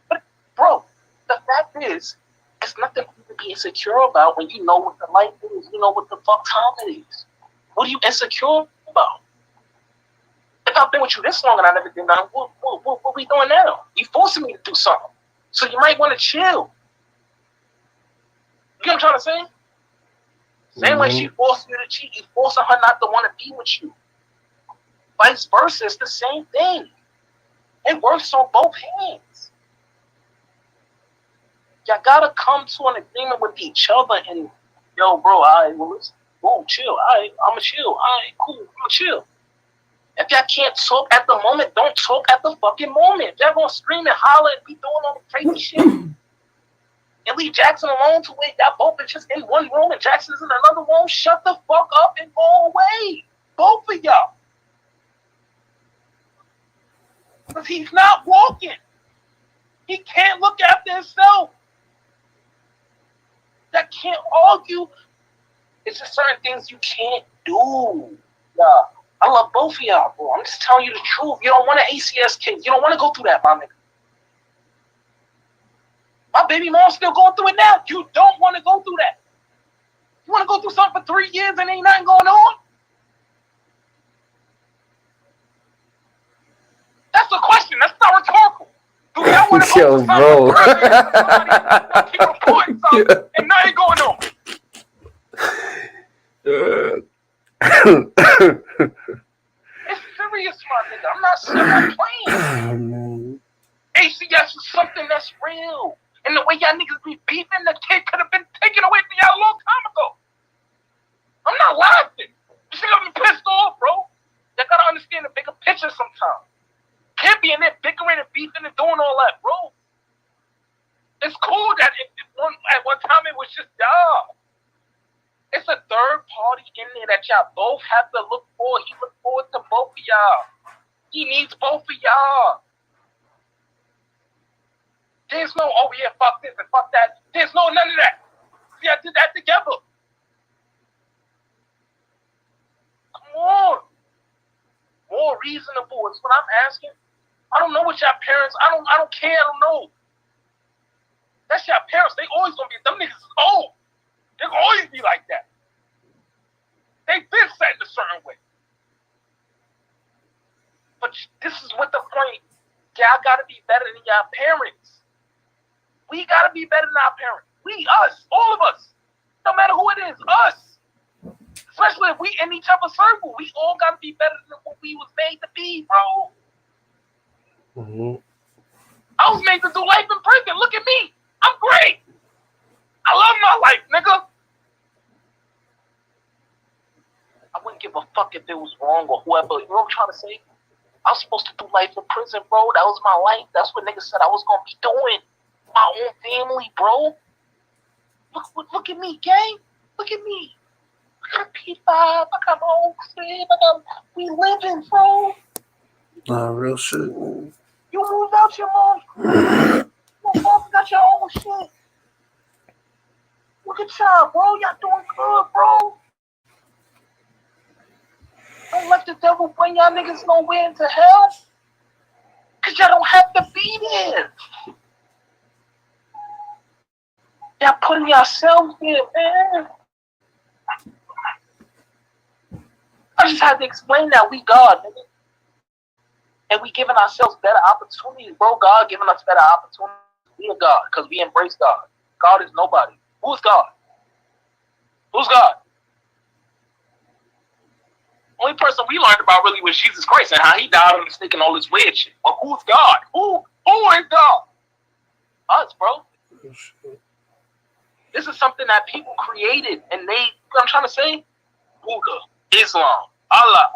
But, bro, the fact is, it's nothing for you to be insecure about when you know what the life is. You know what the fuck time it is. What are you insecure about? If I've been with you this long and I never did nothing, what we doing now? You forcing me to do something. So you might want to chill. You know what I'm trying to say? Same way she forced you to cheat, you forcing her not to want to be with you. Vice versa, it's the same thing. It works on both hands. Y'all gotta come to an agreement with each other and, yo, bro, let's chill. I'ma chill. Cool, I'ma chill. If y'all can't talk at the moment, don't talk at the fucking moment. If y'all gonna scream and holler and be doing all the crazy shit, and leave Jackson alone to where y'all both are just in one room and Jackson's in another room, shut the fuck up and go away. Both of y'all. Because he's not walking. He can't look after himself. That can't argue. It's just certain things you can't do. Yeah. I love both of y'all, bro. I'm just telling you the truth. You don't want an ACS kid. You don't want to go through that, my nigga. My baby mom's still going through it now. You don't want to go through that. You want to go through something for 3 years and ain't nothing going on? That's a question. That's not rhetorical. Do y'all want to go through something for 3 years and keep reporting something and nothing going on? It's serious, my nigga. I'm not playing. ACS is something that's real. And the way y'all niggas be beefing, the kid could have been taken away from y'all a long time ago. I'm not laughing. You see I'm pissed off, bro. Y'all gotta understand the bigger picture sometimes. Can't be in there bickering and beefing and doing all that, bro. It's cool that at one time it was just y'all. It's a third party in there that y'all both have to look for. He looks forward to both of y'all. He needs both of y'all. There's no, oh yeah, fuck this and fuck that. There's no none of that. See, I did that together. Come on. More reasonable is what I'm asking. I don't know what y'all parents, I don't care, I don't know. That's y'all parents. They always gonna be, them niggas is old. They're gonna always be like that. They've been set in a certain way. But this is what the point. Y'all gotta be better than y'all parents. We gotta be better than our parents. We, us, all of us. No matter who it is, us. Especially if we in each other's circle. We all gotta be better than what we was made to be, bro. I was made to do life in prison. Look at me. I'm great. I love my life, nigga. I wouldn't give a fuck if it was wrong or whoever. You know what I'm trying to say? I was supposed to do life in prison, bro. That was my life. That's what niggas said I was gonna be doing. My own family, bro. Look at me, gang. Look at me. I got P5. I got my own crib. We living, bro. Nah, real shit. You moved out your mom. You don't got your own shit. Look at y'all, bro. Y'all doing good, bro. Don't let the devil bring y'all niggas nowhere into hell. Cause y'all don't have to be there. Y'all putting yourselves there, man. I just had to explain that we God, nigga. And we giving ourselves better opportunities, bro. God giving us better opportunities. We are God, because we embrace God. God is nobody. Who's God? Who's God? Only person we learned about really was Jesus Christ and how he died on the stick and all this weird shit. But who's God? Who is God? Us, bro. This is something that people created and they, you know what I'm trying to say? Buddha, Islam, Allah.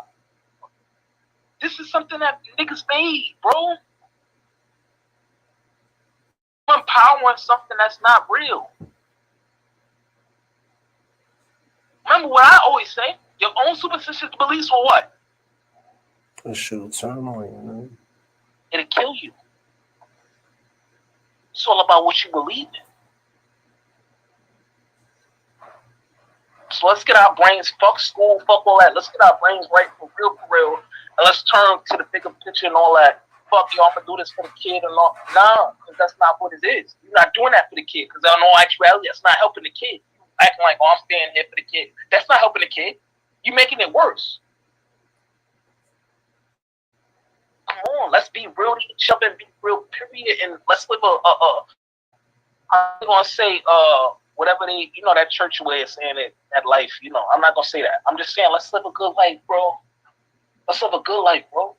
This is something that niggas made, bro. Empowering something that's not real. Remember what I always say? Your own superstitious beliefs will what? That shit'll turn on you, man. It'll kill you. It's all about what you believe in. So let's get our brains, fuck school, fuck all that. Let's get our brains right for real. And let's turn to the bigger picture and all that. Fuck you, I'm gonna do this for the kid and all. Nah, because that's not what it is. You're not doing that for the kid. Because in all actuality, that's not helping the kid. Acting like, oh, I'm staying here for the kid. That's not helping the kid. You're making it worse. Come on, let's be real to each other and be real, period. And let's live I'm gonna say whatever they, you know, that church way of saying it, that life, you know, I'm not gonna say that. I'm just saying let's live a good life, bro. Let's live a good life, bro.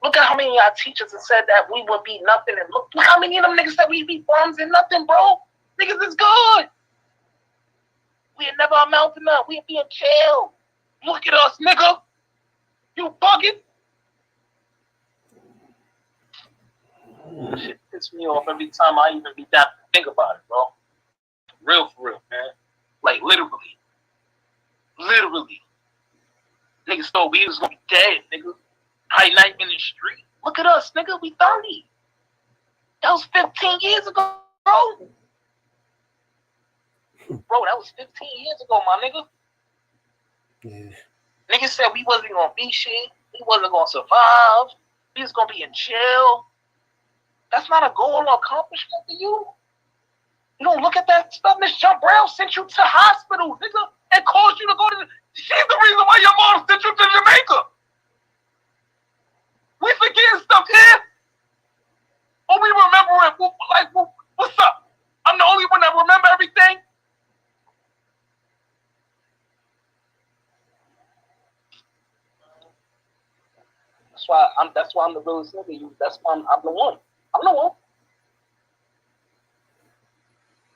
Look at how many of y'all teachers have said that we would be nothing, and look how many of them niggas said we'd be bums and nothing, bro. Niggas is good. We'd never amount to nothing. We'd be in jail. Look at us, nigga. You bugging? Shit pisses me off every time I even be down to think about it, bro. For real, man. Like, literally. Niggas thought we was gonna be dead, nigga. High night in the street. Look at us, nigga. We 30. That was 15 years ago, bro. Bro, that was 15 years ago, my nigga. Yeah. Niggas said we wasn't gonna be shit. We wasn't gonna survive. We was gonna be in jail. That's not a goal or accomplishment for you. You don't look at that stuff. Miss John Brown sent you to hospital, nigga, and caused you to go to. She's the reason why your mom sent you to Jamaica. We forgetting stuff here. Or we remember it. Like, what's up? I'm the only one that remember everything. That's why I'm the realest nigga. That's why I'm the one. I'm the one.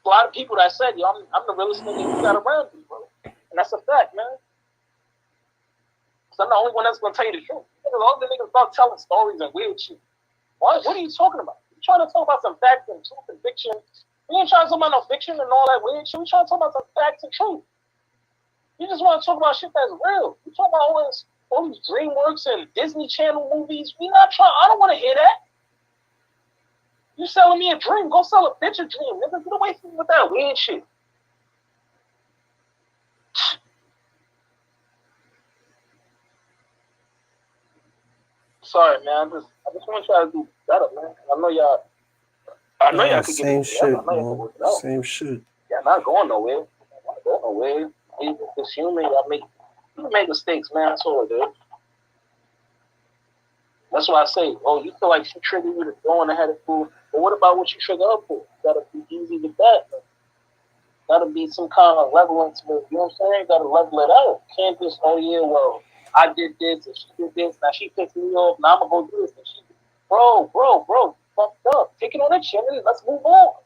A lot of people that said, yo, I'm the realest nigga you got around me, bro. And that's a fact, man. Because I'm the only one that's going to tell you the truth. All the niggas about telling stories and weird shit. What are you talking about? You trying to talk about some facts and truth and fiction. We ain't trying to talk about no fiction and all that weird shit. We trying to talk about some facts and truth. You just want to talk about shit that's real. You talk about all these DreamWorks and Disney Channel movies. We not trying. I don't want to hear that. You selling me a dream? Go sell a bitch a dream, nigga. Get away from me with that weird shit. Sorry, man. I just want y'all to do better, man. I know y'all could get it together. I know y'all can work it out. Same shit. Y'all not going nowhere. Y'all not going nowhere. It's human. You make mistakes, man. That's all it is. That's why I say, oh, you feel like she triggered you to going ahead of school. But what about what you trigger her for? You gotta be easy with that. Man. Gotta be some kind of leveling to it. You know what I'm saying? You gotta level it out. Can't just, oh yeah, well, I did this and she did this. Now she pissed me off. Now I'm gonna go do this. And she, bro, fucked up. Take it on the chin and let's move on.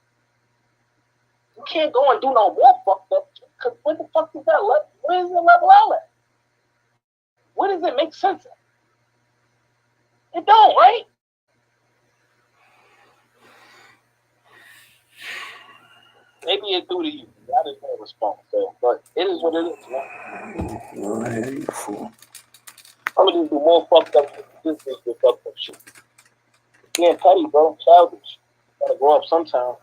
You can't go and do no more fucked up. Cause what the fuck is that? Where is the level out at? Where does it make sense at? It don't, right? Maybe it do to you. I just can't respond. So, but it is what it is, man. No, I hear you, fool. I'm gonna just do more fucked up shit. This is the fucked up shit. Being petty, bro. Childish. Gotta grow up sometime.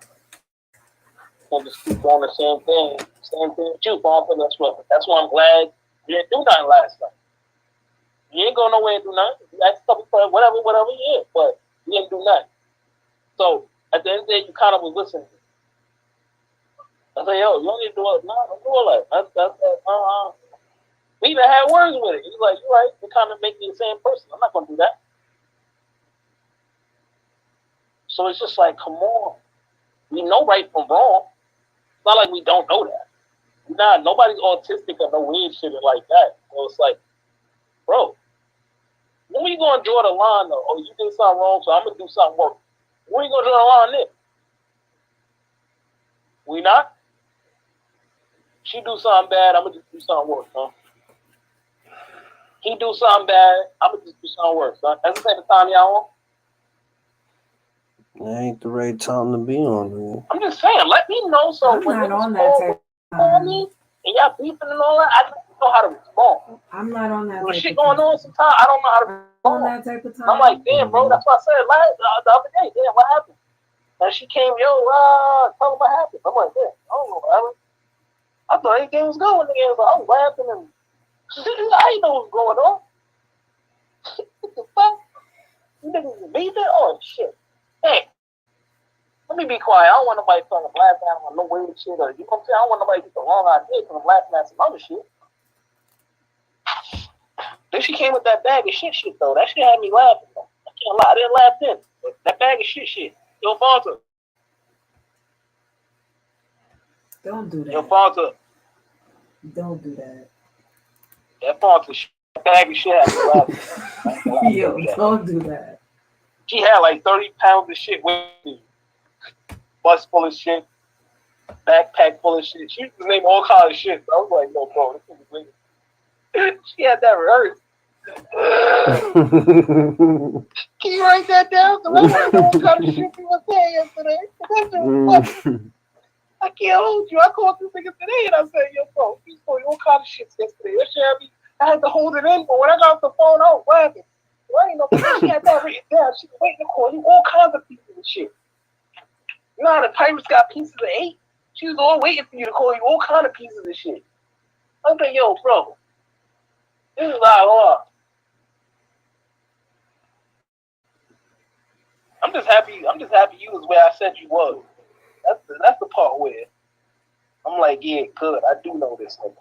Can't just keep doing the same thing with you, Bob. That's why I'm glad you didn't do nothing last night. You ain't going nowhere and do nothing. You asked a couple questions, whatever, yeah, but you didn't do nothing. So at the end of the day, you kind of was listening. I say, yo, you don't need to do it. No, don't do it like that. We even had words with it. He's like, you're right. You kind of make me the same person. I'm not going to do that. So it's just like, come on. We know right from wrong. It's not like we don't know that. Nah, nobody's autistic or no weird shit like that. So it's like, bro, when we going to draw the line, though? Oh, you did something wrong, so I'm going to do something worse. When we going to draw the line there? We not? She do something bad, I'm going to just do something worse, huh? He do something bad, I'm going to just do something worse, huh? That's the type of time y'all on? That ain't the right time to be on, man. I'm just saying, let me know so I'm when not niggas on that type call me and y'all beefing and all that, I don't know how to respond. I'm not on that when type shit of going time. on sometimes, I don't know how to respond. On that type of time. I'm like, damn, bro, that's what I said the other day. Damn, what happened? And she came, yo, tell me what happened. I'm like, damn, I don't know what happened. I thought everything was going. Nigga was like, oh, what happened? And I didn't know what was going on. What the fuck? You niggas was beefing? Oh, shit. Hey, let me be quiet. I don't want nobody fucking laughing at me on no weird shit. Or, you know what I'm saying? I don't want nobody to get the wrong idea because I'm laughing at some other shit. Then she came with that bag of shit, though. That shit had me laughing, though. I can't lie. I didn't laugh then. But that bag of shit. Yo, Fonta. Don't do that. Yo, Fonta. Don't do that. That Fonta shit. That bag of shit had me laughing. Yo, don't do that. She had like 30 pounds of shit with me. Bus full of shit. Backpack full of shit. She was naming all kinds of shit. I was like, no, bro, this is weird. She had that rehearsed. Can you write that down? Because I want to know what kind of shit you were saying yesterday. I can't hold you. I called this nigga today and I said, yo, bro, you told you all kind of shit yesterday. That shit had me, I had to hold it in, but when I got off the phone, I was laughing. Well, I ain't know, she had that written down. She was waiting to call you all kinds of pieces of shit. You know how the pirates got pieces of 8? She was all waiting for you to call you all kinds of pieces of shit. I'm like, yo, bro, this is not hard. I'm just happy you was where I said you was. That's the part where I'm like, yeah, good. I do know this nigga.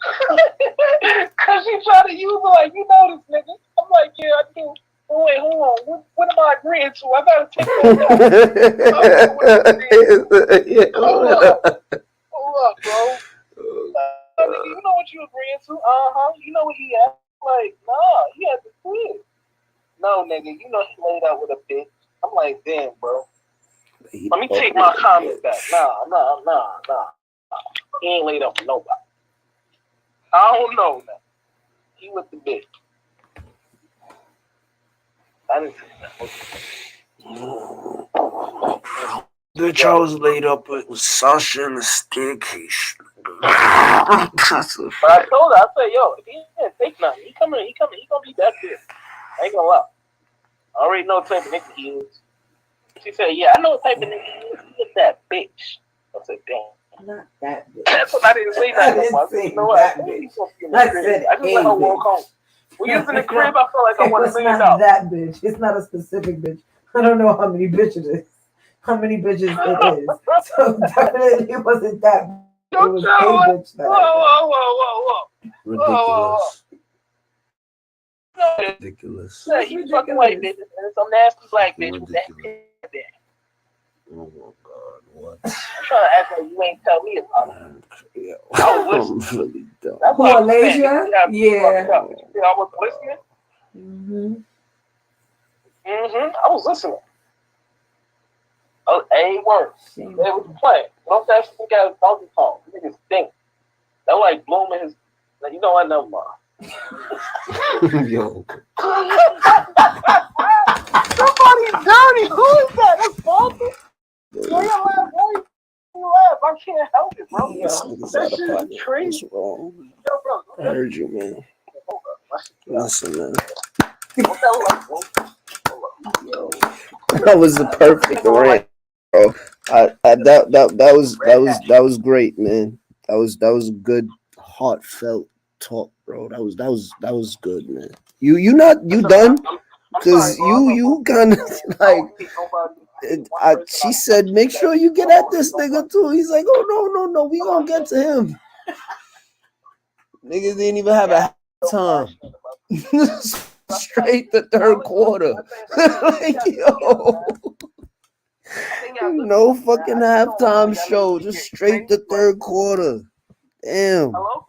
Cause she tried to use it like, you know this nigga. I'm like, yeah, I do. Oh, wait, hold on. What am I agreeing to? I gotta take that down. Hold up, bro. Nigga, you know what you agreeing to? You know what he had. Like, nah, he had to quit. No, nigga, you know he laid out with a bitch. I'm like, damn, bro. Let me take my comment back. Nah. He ain't laid up with nobody. I don't know now. He with the bitch. I didn't say that. Bitch, I was laid up with Sasha in the staircase. But I told her, I said, yo, if he didn't take nothing, he gonna be that bitch. I ain't gonna lie. I already know what type of nigga he is. She said, yeah, I know what type of nigga he is. He is that bitch. I said, damn. Not that bitch. That's what I didn't say that. I said, you know what? I just let her walk home. When you was in the crib, I felt like I wanted $1 million. It's not that bitch. It's not a specific bitch. I don't know how many bitches it is. How many bitches it is. So definitely it wasn't that. It was a bitch that. Whoa. Ridiculous. Yeah, he fucking white bitches and some nasty black bitch with that bitch. Oh my God, what? I'm trying to act like you ain't tell me about it. I was listening. Really dumb. That's Who, Alasia? Yeah. I was listening. I was listening. Oh, a word. They was playing. Don't that shit got a donkey Kong. Niggas stink. That like blooming his. You know I know, mom. Yo. Somebody's dirty. Who is that? That's Walter. Why you laugh? I can't help it, bro. That shit is crazy. What's wrong? Yo, bro. I heard you, man. Listen, man. Hold up. That was the perfect rant, bro. That was great, man. That was good, heartfelt talk, bro. That was good, man. You done? I'm sorry, Cause bro. you kind of I like. don't hate nobody. She said, make sure you get at this nigga too. He's like, oh no, we gonna get to him. Niggas didn't even have a time. Straight the third quarter. Like, yo. No fucking halftime show. Just straight the third quarter. Damn. Hello?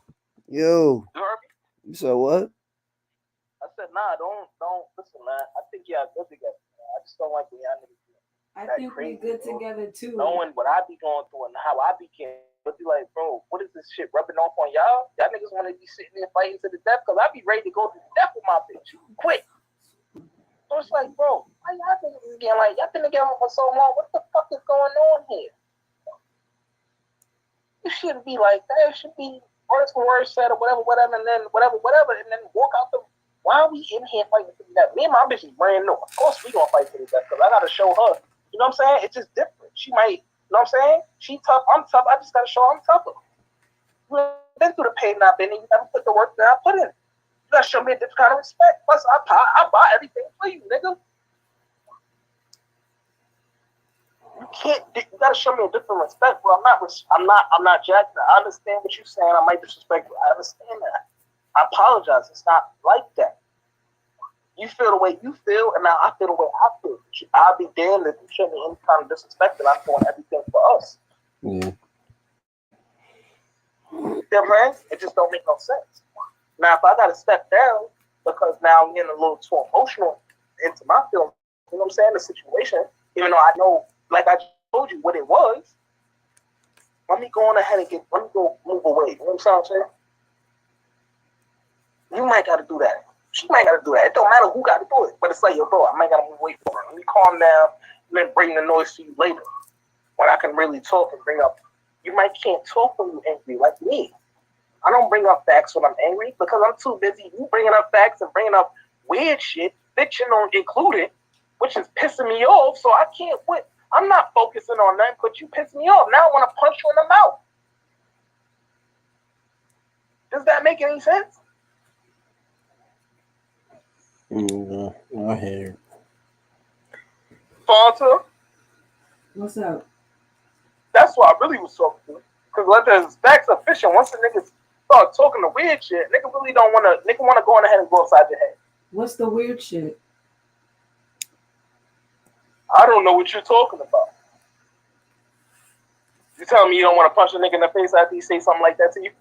Yo. You heard me? You said what? I said, nah, don't listen, man. I think y'all good together. Man. I just don't like when y'all niggas I think we're good together too. knowing what I be going through and how I be getting. But be like, bro, what is this shit rubbing off on y'all? Y'all niggas want to be sitting there fighting to the death? Because I be ready to go to the death with my bitch. Quick. So it's like, bro, why y'all niggas getting like, y'all been together for so long. What the fuck is going on here? It shouldn't be like that. It should be words for words said or whatever, and then whatever, and then walk out the. Why are we in here fighting to the death? Me and my bitch is brand new. Of course we gonna fight to the death because I gotta show her. You know what I'm saying? It's just different. She might, you know what I'm saying? She tough, I'm tough. I just gotta show her I'm tougher. You've been through the pain I've been in. You never put the work that I put in. You gotta show me a different kind of respect. Plus, I buy everything for you, nigga. You can't. You gotta show me a different respect, bro. I'm not jacking. I understand what you're saying. I might disrespect you. I understand that. I apologize. It's not like that. You feel the way you feel, and now I feel the way I feel. I'll be damned if you show me any kind of disrespect that I'm doing everything for us. Yeah. You know what I'm saying? It just don't make no sense. Now, if I gotta step down because now I'm getting a little too emotional into my feelings, you know what I'm saying? The situation, even though I know, like I told you what it was, let me go on ahead and let me go move away. You know what I'm saying? You might gotta do that. She might gotta do that. It don't matter who gotta do it. But it's like, yo, bro, I might gotta move away from her. Let me calm down and then bring the noise to you later. When I can really talk and bring up, you might can't talk when you're angry like me. I don't bring up facts when I'm angry because I'm too busy. You bringing up facts and bringing up weird shit, fiction included, which is pissing me off. So I can't quit. I'm not focusing on that, but you piss me off. Now I want to punch you in the mouth. Does that make any sense? I hear it. Fonta? What's up? That's what I really was talking to. Because let the facts are fishing. Once the niggas start talking the weird shit, nigga really don't want to. Nigga want to go on ahead and go upside your head. What's the weird shit? I don't know what you're talking about. You telling me you don't want to punch a nigga in the face after he say something like that to you?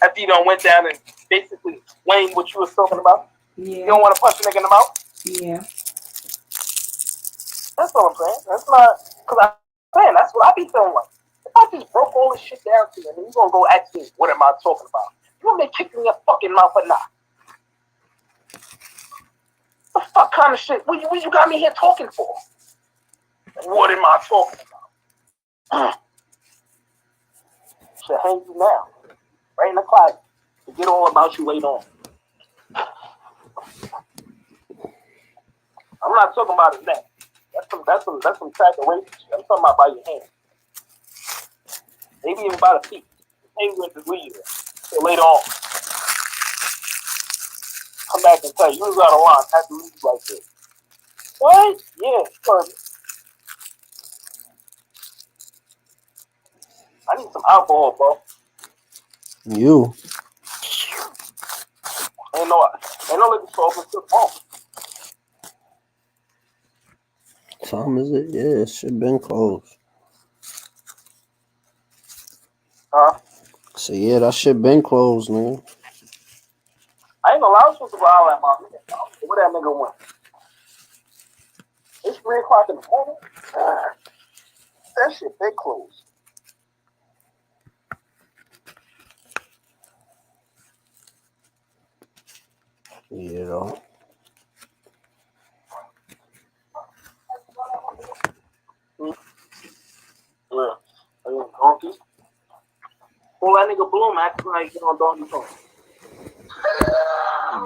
After you done went down and basically explained what you was talking about? Yeah. You don't want to punch a nigga in the mouth? Yeah. That's what I'm saying. That's not, because I'm saying that's what I be feeling like. If I just broke all this shit down to you and then you going to go ask me, what am I talking about? You going to be kicking your fucking mouth or not? The fuck kind of shit? What you got me here talking for? What am I talking about? Should hang you now. Right in the closet. Forget all about you later on. I'm not talking about his neck. That's some track away shit. I'm talking about by your hand. Maybe even by the feet. Hang with the lead. So later on. Come back and tell you was out of line. Had to leave like this. What? Yeah, sorry. I need some alcohol, bro. You. Ain't no liquor store open till home. Time is it? Yeah, it should been closed. Huh? So yeah, that shit been closed, man. I ain't gonna lie, I was supposed to go out at my nigga. Where that nigga went? It's 3 o'clock in the morning. That shit been closed. You know. Yeah. Are you on donkey? Well, that nigga Bloom acting like you on Donkey Kong.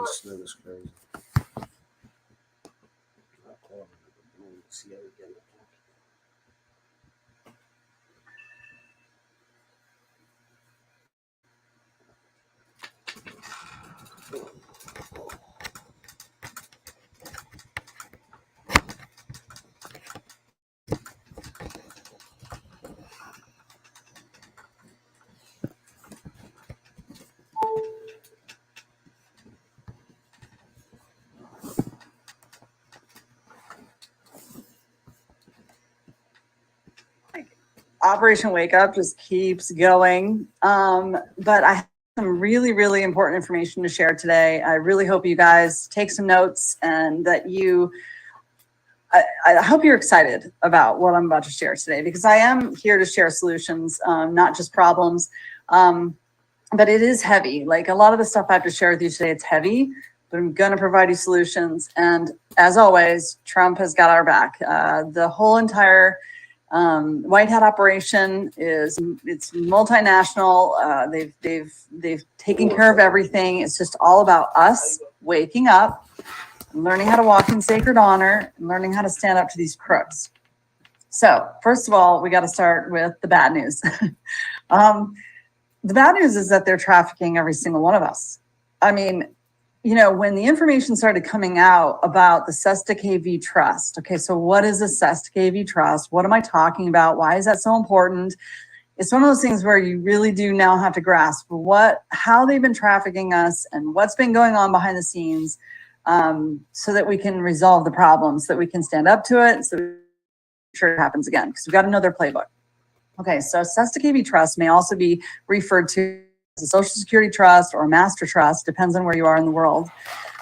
This nigga's crazy. Operation Wake Up just keeps going. But I have some really, really important information to share today. I really hope you guys take some notes and that I hope you're excited about what I'm about to share today, because I am here to share solutions, not just problems. But it is heavy. Like a lot of the stuff I have to share with you today, it's heavy, but I'm going to provide you solutions. And as always, Trump has got our back. The whole entire White Hat operation it's multinational. They've taken care of everything. It's just all about us waking up, learning how to walk in sacred honor, and learning how to stand up to these crooks. So first of all, we got to start with the bad news. The bad news is that they're trafficking every single one of us. I mean, you know, when the information started coming out about the Cesta KV Trust, okay, so what is a Cesta KV Trust? What am I talking about? Why is that so important? It's one of those things where you really do now have to grasp how they've been trafficking us and what's been going on behind the scenes, so that we can resolve the problem, so that we can stand up to it, so that sure it happens again, because we've got to know their playbook. Okay, so Cesta KV Trust may also be referred to as a Social Security Trust or a Master Trust, depends on where you are in the world.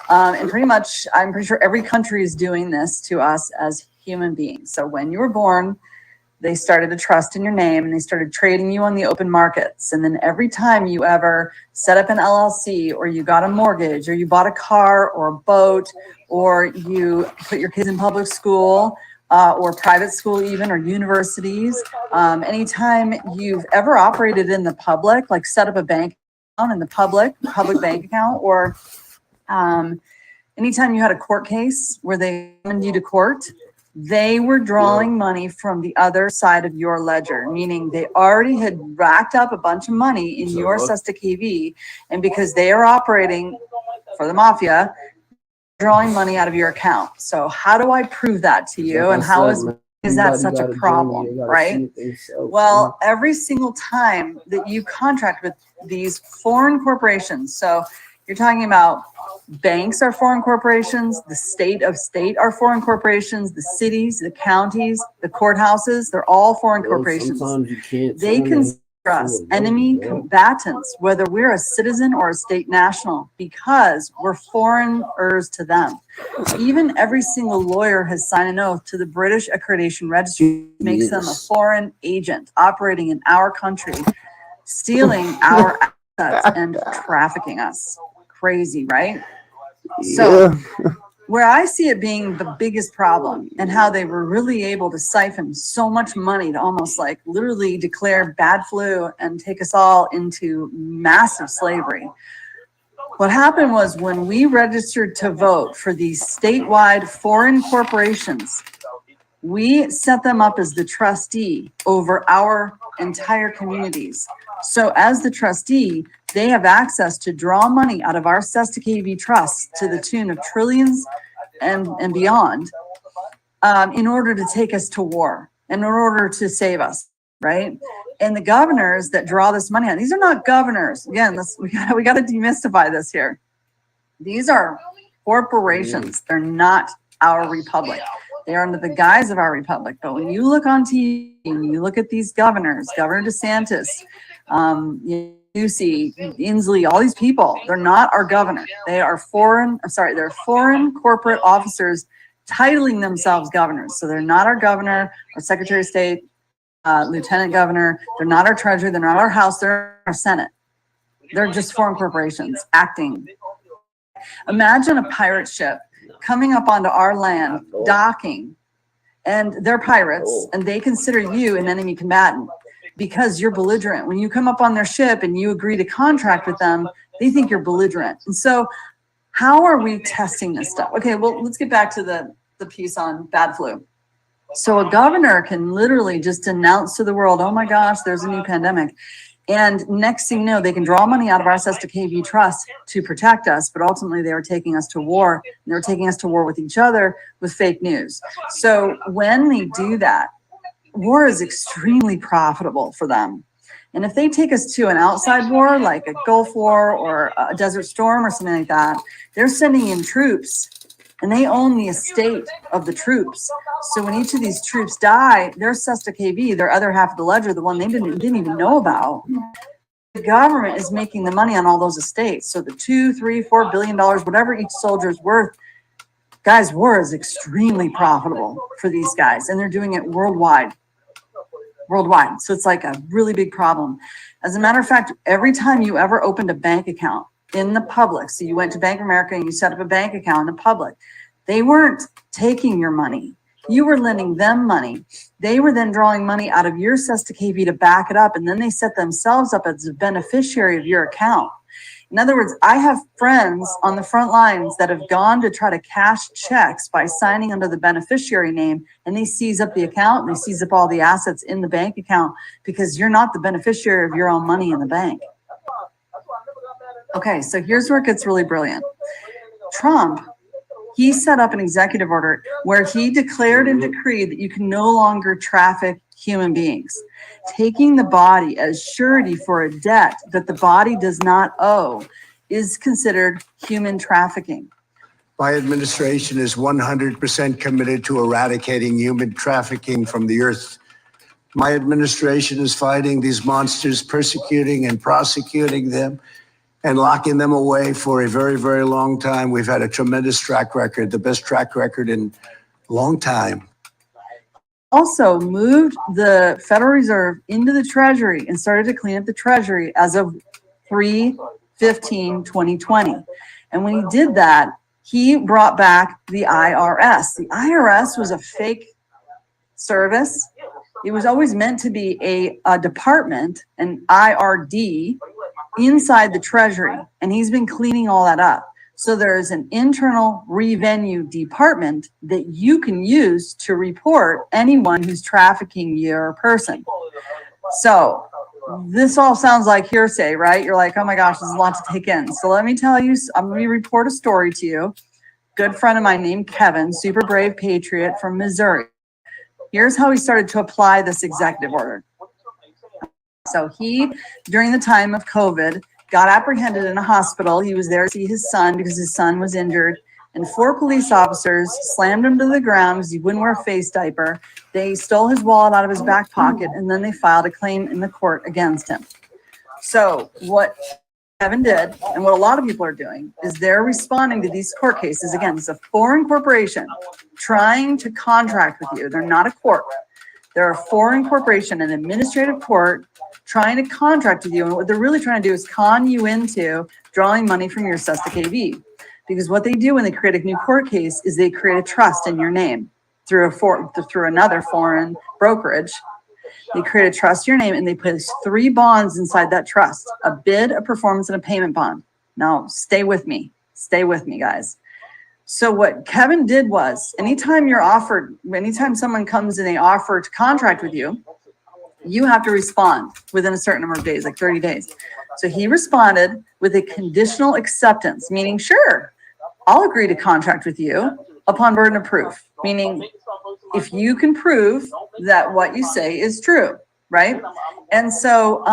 And pretty much, I'm pretty sure every country is doing this to us as human beings. So when you were born, they started a trust in your name and they started trading you on the open markets. And then every time you ever set up an LLC or you got a mortgage or you bought a car or a boat or you put your kids in public school, or private school even, or universities. Anytime you've ever operated in the public, like set up a bank account in the public bank account, or anytime you had a court case where they summoned you to court, they were drawing money from the other side of your ledger, meaning they already had racked up a bunch of money in your Cesta KV, and because they are operating for the mafia, drawing money out of your account. So how do I prove that to you? And how is that such a problem, right? Well, every single time that you contract with these foreign corporations, so you're talking about banks are foreign corporations, the state are foreign corporations, the cities, the counties, the courthouses, they're all foreign corporations. They consider us enemy combatants, whether we're a citizen or a state national, because we're foreigners to them. Even every single lawyer has signed an oath to the British Accreditation Registry, which makes them a foreign agent operating in our country, stealing our assets and trafficking us. Crazy, right? So where I see it being the biggest problem and how they were really able to siphon so much money to almost like literally declare bad flu and take us all into massive slavery. What happened was when we registered to vote for these statewide foreign corporations, we set them up as the trustee over our entire communities. So as the trustee, they have access to draw money out of our Cesta KV Trust to the tune of trillions and beyond, in order to take us to war and in order to save us, right? And the governors that draw this money out, these are not governors. Again, we got to demystify this here. These are corporations. They're not our republic. They are under the guise of our republic. But when you look on TV and you look at these governors, Governor DeSantis, Ducey, Inslee, all these people, they're not our governor. They are they're foreign corporate officers titling themselves governors. So they're not our governor, our Secretary of State, Lieutenant Governor. They're not our treasurer. They're not our House. They're our Senate. They're just foreign corporations acting. Imagine a pirate ship coming up onto our land, docking, and they're pirates, and they consider you an enemy combatant because you're belligerent. When you come up on their ship and you agree to contract with them, they think you're belligerent. And so how are we testing this stuff? Okay, well, let's get back to the piece on bad flu. So a governor can literally just announce to the world, oh my gosh, there's a new pandemic. And next thing you know, they can draw money out of our Cesta KV Trust to protect us, but ultimately they were taking us to war. They were taking us to war with each other with fake news. So when they do that, war is extremely profitable for them. And if they take us to an outside war, like a Gulf War or a Desert Storm or something like that, they're sending in troops and they own the estate of the troops. So when each of these troops die, their Cesta KV, their other half of the ledger, the one they didn't even know about, the government is making the money on all those estates. So the $2, $3, $4 billion, whatever each soldier is worth, guys, war is extremely profitable for these guys, and they're doing it worldwide. So it's like a really big problem. As a matter of fact, every time you ever opened a bank account in the public, so you went to Bank of America and you set up a bank account in the public, they weren't taking your money. You were lending them money. They were then drawing money out of your Cesta KV to back it up, and then they set themselves up as a beneficiary of your account. In other words, I have friends on the front lines that have gone to try to cash checks by signing under the beneficiary name, and they seize up the account and they seize up all the assets in the bank account because you're not the beneficiary of your own money in the bank. Okay, so here's where it gets really brilliant. Trump, he set up an executive order where he declared and decreed that you can no longer traffic human beings. Taking the body as surety for a debt that the body does not owe is considered human trafficking. My administration is 100% committed to eradicating human trafficking from the earth. My administration is fighting these monsters, persecuting and prosecuting them, and locking them away for a very, very long time. We've had a tremendous track record, the best track record in a long time. Also moved the Federal Reserve into the Treasury and started to clean up the Treasury as of 3/15/2020. And when he did that, he brought back the IRS. The IRS was a fake service. It was always meant to be a department, an IRD, inside the Treasury. And he's been cleaning all that up. So there's an internal revenue department that you can use to report anyone who's trafficking your person. So this all sounds like hearsay, right? You're like, oh my gosh, there's a lot to take in. So let me tell you, I'm going to report a story to you. Good friend of mine named Kevin, super brave patriot from Missouri. Here's how he started to apply this executive order. So he, during the time of COVID, got apprehended in a hospital. He was there to see his son because his son was injured. And 4 police officers slammed him to the ground because he wouldn't wear a face diaper. They stole his wallet out of his back pocket, and then they filed a claim in the court against him. So what Kevin did, and what a lot of people are doing, is they're responding to these court cases. Again, it's a foreign corporation trying to contract with you. They're not a court. They're a foreign corporation, an administrative court trying to contract with you. And what they're really trying to do is con you into drawing money from your Cesta KV. Because what they do when they create a new court case is they create a trust in your name through another foreign brokerage. They create a trust in your name and they place 3 bonds inside that trust: a bid, a performance, and a payment bond. Now, stay with me, guys. So what Kevin did was, anytime someone comes and they offer to contract with you, you have to respond within a certain number of days, like 30 days. So he responded with a conditional acceptance, meaning, sure, I'll agree to contract with you upon burden of proof, meaning if you can prove that what you say is true, right? And so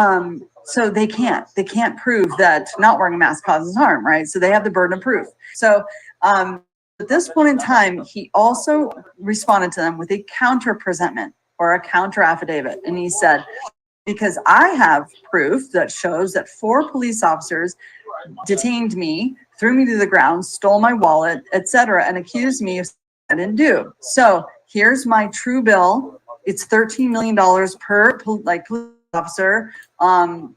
they can't prove that not wearing a mask causes harm, right? So they have the burden of proof. So at this point in time, he also responded to them with a counter presentment or a counter affidavit. And he said, because I have proof that shows that 4 police officers detained me, threw me to the ground, stole my wallet, etc., and accused me of something I didn't do. So here's my true bill. It's $13 million per police officer. I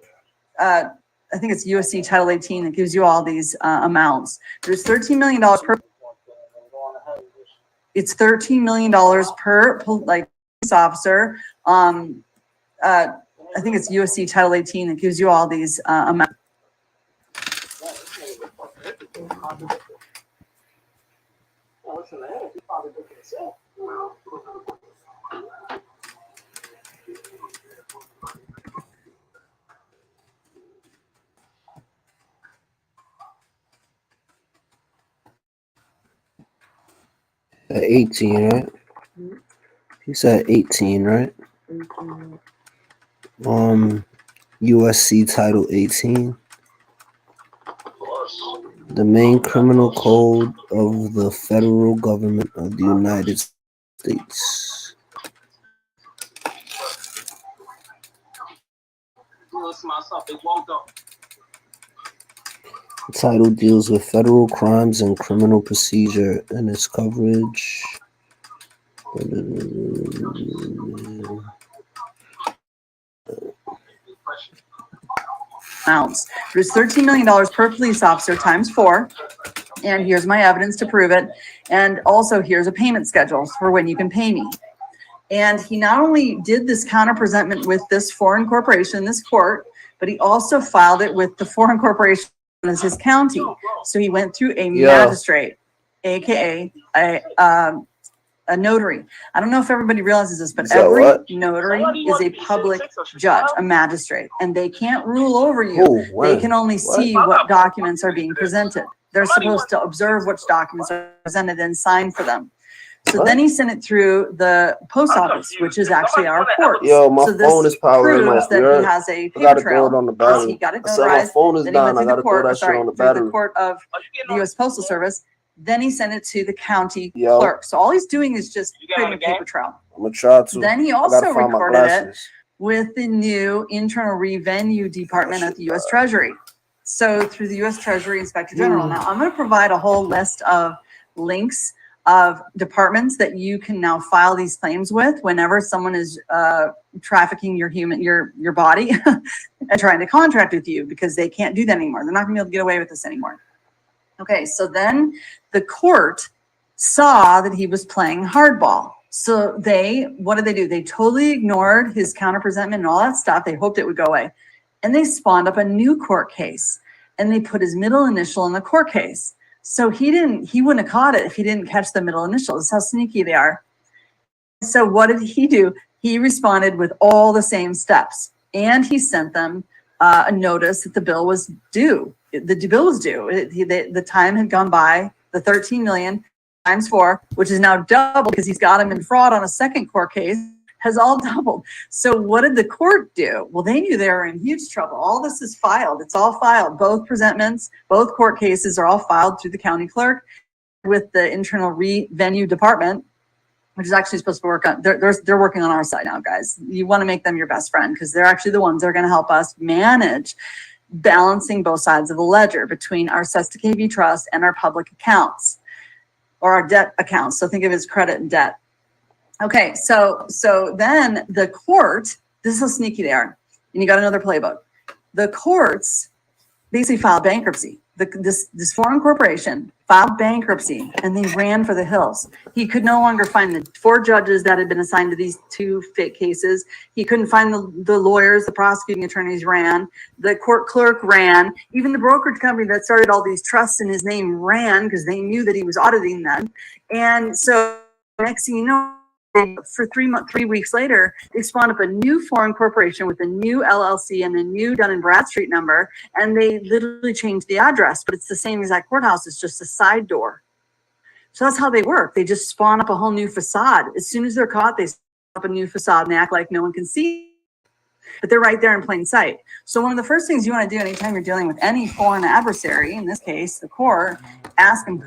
think it's USC Title 18 that gives you all these amounts. There's $13 million per. It's $13 million per police officer. I think it's USC Title 18 that gives you all these amounts. At 18, right? He said 18, right? USC Title 18. The main criminal code of the federal government of the United States. The title deals with federal crimes and criminal procedure and its coverage. Ounce. There's $13 million per police officer times 4. And here's my evidence to prove it. And also here's a payment schedule for when you can pay me. And he not only did this counter-presentment with this foreign corporation, this court, but he also filed it with the foreign corporation as his county. So he went through a magistrate, aka a notary. I don't know if everybody realizes this, but every notary is a public judge, a magistrate, and they can't rule over you. They can only see what documents are being presented. They're supposed to observe which documents are presented and sign for them. So then he sent it through the post office, which is actually our court. Yo, my phone is powering proves up. that he has a paper trail. He got it notarized. My phone is then down. he went I through the court, through the court of the U.S. Postal Service. Then he sent it to the county clerk. So all he's doing is just creating a paper trail. I'm gonna try to. Then he also recorded it with the new Internal Revenue Department at the U.S. Treasury. So through the U.S. Treasury Inspector General. Now I'm going to provide a whole list of links of departments that you can now file these claims with whenever someone is trafficking your body and trying to contract with you, because they can't do that anymore. They're not going to be able to get away with this anymore. Okay, so then the court saw that he was playing hardball. So what did they do? They totally ignored his counter-presentment and all that stuff. They hoped it would go away. And they spawned up a new court case, and they put his middle initial in the court case. So he wouldn't have caught it if he didn't catch the middle initial. That's how sneaky they are. So what did he do? He responded with all the same steps, and he sent them a notice that the bill was due. The bill was due. The time had gone by. The 13 million times 4, which is now double because he's got him in fraud on a second court case, has all doubled. So what did the court do? Well, they knew they were in huge trouble. All this is filed. It's all filed. Both presentments, both court cases are all filed through the county clerk with the Internal Revenue Department, which is actually supposed to work on. They're working on our side now, guys. You want to make them your best friend because they're actually the ones that are going to help us manage balancing both sides of the ledger between our Sesta KV trust and our public accounts or our debt accounts. So think of it as credit and debt. Okay, so then the court, this is how sneaky they are, and you got another playbook. The courts basically filed bankruptcy. This foreign corporation filed bankruptcy, and they ran for the hills. He could no longer find the 4 judges that had been assigned to these 2 fake cases. He couldn't find the lawyers, the prosecuting attorneys ran, the court clerk ran, even the brokerage company that started all these trusts in his name ran because they knew that he was auditing them. And so next thing you know, for 3 weeks later, they spawned up a new foreign corporation with a new LLC and a new Dun & Bradstreet number, and they literally changed the address, but it's the same exact courthouse. It's just a side door. So that's how they work. They just spawn up a whole new facade. As soon as they're caught, they spawn up a new facade and they act like no one can see, but they're right there in plain sight. So one of the first things you want to do anytime you're dealing with any foreign adversary, in this case, the court, ask them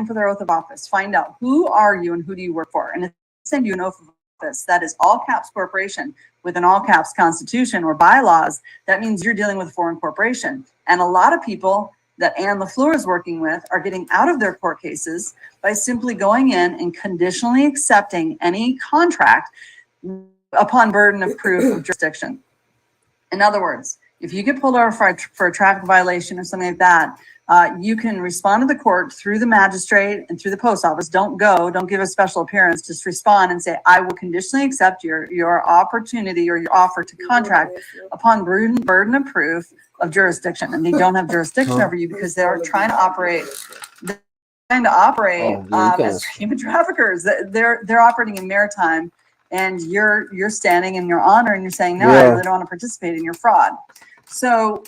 for their oath of office. Find out who are you and who do you work for. And if they send you an oath of office that is all caps corporation with an all caps constitution or bylaws, that means you're dealing with a foreign corporation. And a lot of people that Ann LaFleur is working with are getting out of their court cases by simply going in and conditionally accepting any contract upon burden of proof of jurisdiction. In other words, if you get pulled over for a traffic violation or something like that, you can respond to the court through the magistrate and through the post office. Don't give a special appearance. Just respond and say, I will conditionally accept your opportunity or your offer to contract upon burden of proof of jurisdiction. And they don't have jurisdiction over you because they're trying to operate as human traffickers. They're operating in maritime, and you're standing in your honor and you're saying, no, I really don't want to participate in your fraud. So,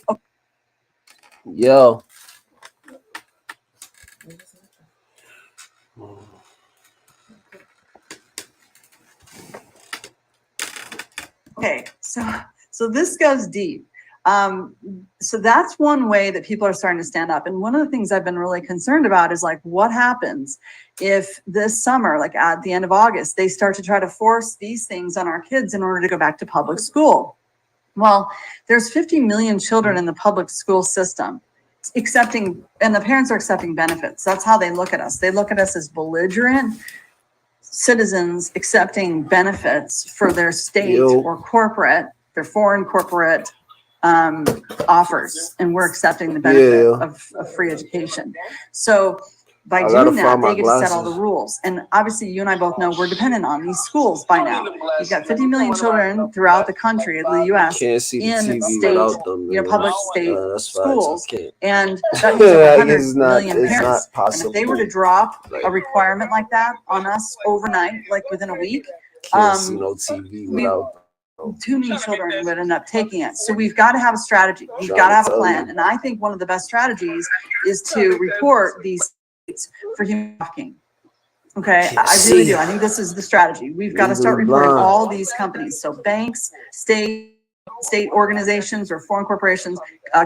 okay, so this goes deep. So that's one way that people are starting to stand up. And one of the things I've been really concerned about is like, what happens if this summer, like at the end of August, they start to try to force these things on our kids in order to go back to public school? Well, there's 50 million children in the public school system and the parents are accepting benefits. That's how they look at us. They look at us as belligerent citizens accepting benefits for their state or corporate, their foreign corporate offers, and we're accepting the benefit of free education. So by doing that, they get to set all the rules. And obviously, you and I both know we're dependent on these schools by now. You've got 50 million children throughout the country of the U.S. in state, public state schools, and that means over 100 million parents. And if they were to drop a requirement like that on us overnight, like within a week, too many children would end up taking it. So we've got to have a strategy. We've got to have a plan. And I think one of the best strategies is to report these for human trafficking. Okay, I really do. I think this is the strategy. We've got to start reporting all these companies. So banks, state organizations or foreign corporations,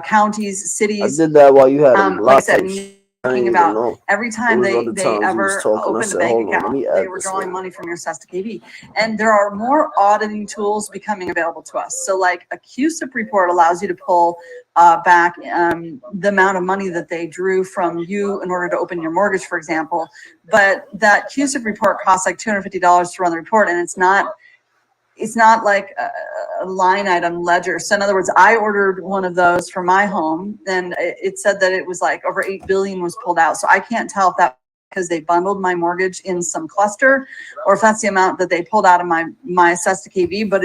counties, cities. I did that while you had like I said, talking about every time they ever opened a bank account, they were drawing money from your SESTA KV. And there are more auditing tools becoming available to us. So like a JUSTIP report allows you to pull back the amount of money that they drew from you in order to open your mortgage, for example. But that JUSTIP report costs like $250 to run the report, and it's not like a line item ledger. So in other words, I ordered one of those for my home, and it said that it was like over 8 billion was pulled out. So I can't tell if that because they bundled my mortgage in some cluster, or if that's the amount that they pulled out of my SESTA KV. But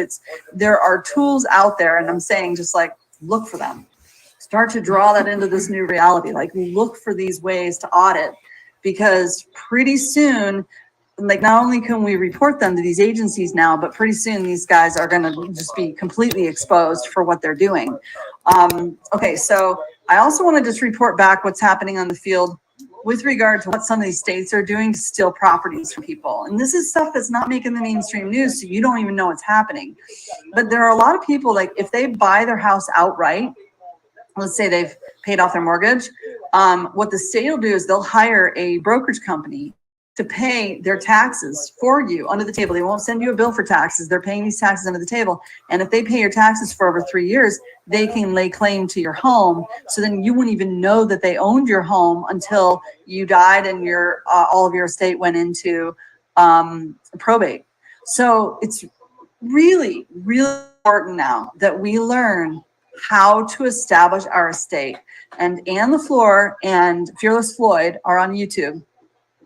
there are tools out there, and I'm saying just like look for them. Start to draw that into this new reality. Like look for these ways to audit, because pretty soon, like not only can we report them to these agencies now, but pretty soon these guys are going to just be completely exposed for what they're doing. Okay, so I also want to just report back what's happening on the field with regard to what some of these states are doing to steal properties from people. And this is stuff that's not making the mainstream news, so you don't even know what's happening. But there are a lot of people, like if they buy their house outright, let's say they've paid off their mortgage, what the state will do is they'll hire a brokerage company to pay their taxes for you under the table. They won't send you a bill for taxes. They're paying these taxes under the table. And if they pay your taxes for over 3 years, they can lay claim to your home. So then you wouldn't even know that they owned your home until you died and your all of your estate went into probate. So it's really, really important now that we learn how to establish our estate. And Ann LaFleur and Fearless Floyd are on YouTube.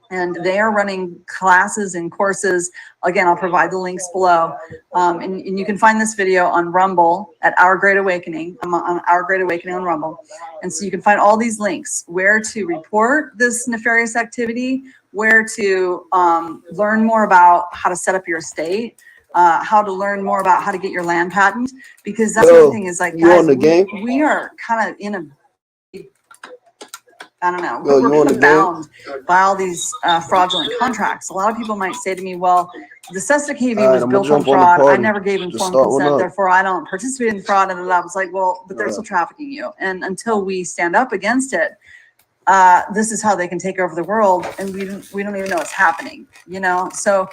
And they are running classes and courses. Again, I'll provide the links below. And you can find this video on Rumble at Our Great Awakening. I'm on Our Great Awakening on Rumble. And so you can find all these links, where to report this nefarious activity, where to learn more about how to set up your estate, how to learn more about how to get your land patent. Because that's the thing is like, guys, we are kind of in a, I don't know, we're kind of bound by all these fraudulent contracts. A lot of people might say to me, well, the SESTA KV was built on fraud. I never gave informed consent, therefore I don't participate in fraud. And I was like, well, but they're still trafficking you. And until we stand up against it, this is how they can take over the world. And we don't even know what's happening, you know? So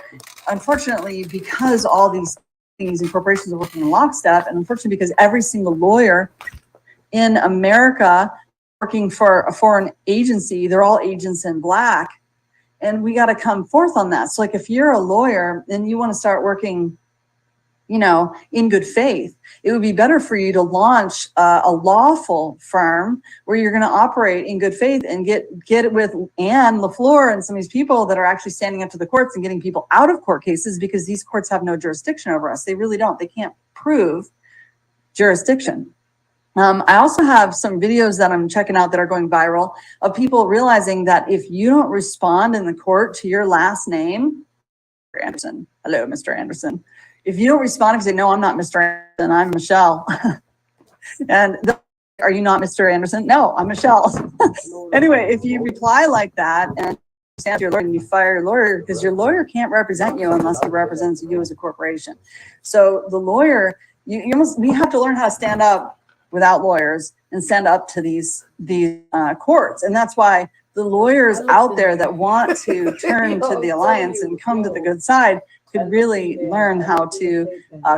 unfortunately, because all these things and corporations are working in lockstep, and unfortunately, because every single lawyer in America working for a foreign agency, they're all agents in black, and we got to come forth on that. So like if you're a lawyer and you want to start working, you know, in good faith, it would be better for you to launch a lawful firm where you're going to operate in good faith and get it with Ann LaFleur and some of these people that are actually standing up to the courts and getting people out of court cases, because these courts have no jurisdiction over us. They really don't. They can't prove jurisdiction. I also have some videos that I'm checking out that are going viral of people realizing that if you don't respond in the court to your last name, Anderson, hello, Mr. Anderson. If you don't respond and say, no, I'm not Mr. Anderson, I'm Michelle. And are you not Mr. Anderson? No, I'm Michelle. Anyway, if you reply like that and stand your lawyer and you fire your lawyer, because your lawyer can't represent you unless he represents you as a corporation. So the lawyer, we have to learn how to stand up without lawyers and send up to these courts. And that's why the lawyers out there that want to turn to the alliance and come to the good side could really learn how to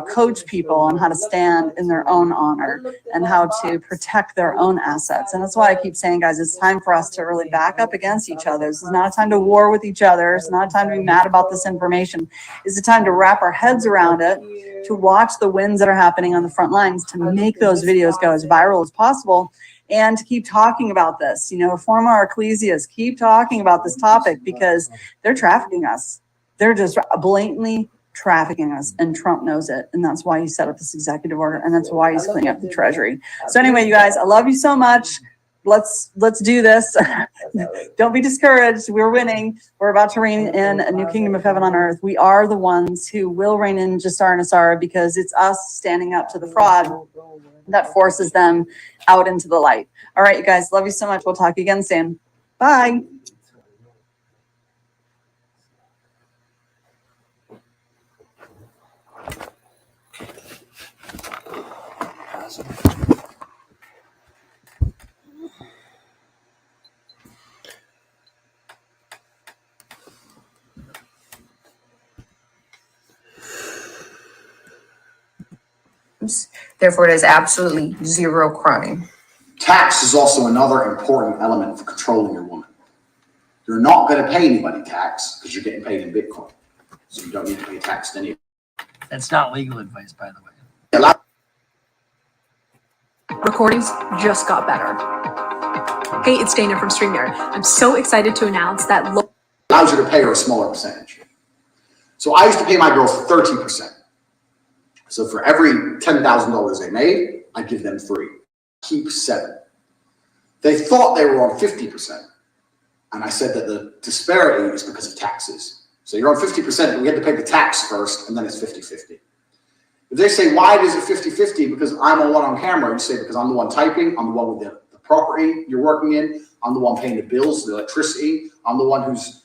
coach people on how to stand in their own honor and how to protect their own assets. And that's why I keep saying, guys, it's time for us to really back up against each other. This is not a time to war with each other. It's not a time to be mad about this information. It's a time to wrap our heads around it, to watch the wins that are happening on the front lines, to make those videos go as viral as possible, and to keep talking about this. You know, former our ecclesias, keep talking about this topic because they're trafficking us. They're just blatantly trafficking us, and Trump knows it. And that's why he set up this executive order, and that's why he's cleaning up the Treasury. So anyway, you guys, I love you so much. Let's do this. Don't be discouraged. We're winning. We're about to reign in a new kingdom of heaven on earth. We are the ones who will reign in JUstR and ASARA because it's us standing up to the fraud that forces them out into the light. All right, you guys, love you so much. We'll talk again soon. Bye. Therefore, it is absolutely zero crime. Tax is also another important element for controlling your woman. You're not going to pay anybody tax because you're getting paid in Bitcoin. So you don't need to pay tax to anyone. That's not legal advice, by the way. Recordings just got better. Hey, it's Dana from StreamYard. I'm so excited to announce that allows you to pay her a smaller percentage. So I used to pay my girls 13%. So for every $10,000 they made, I give them 3. Keep 7. They thought they were on 50%. And I said that the disparity is because of taxes. So you're on 50%, but we had to pay the tax first, and then it's 50-50. If they say, why is it 50-50? Because I'm the one on camera. You say, because I'm the one typing. I'm the one with the property you're working in. I'm the one paying the bills, the electricity. I'm the one who's,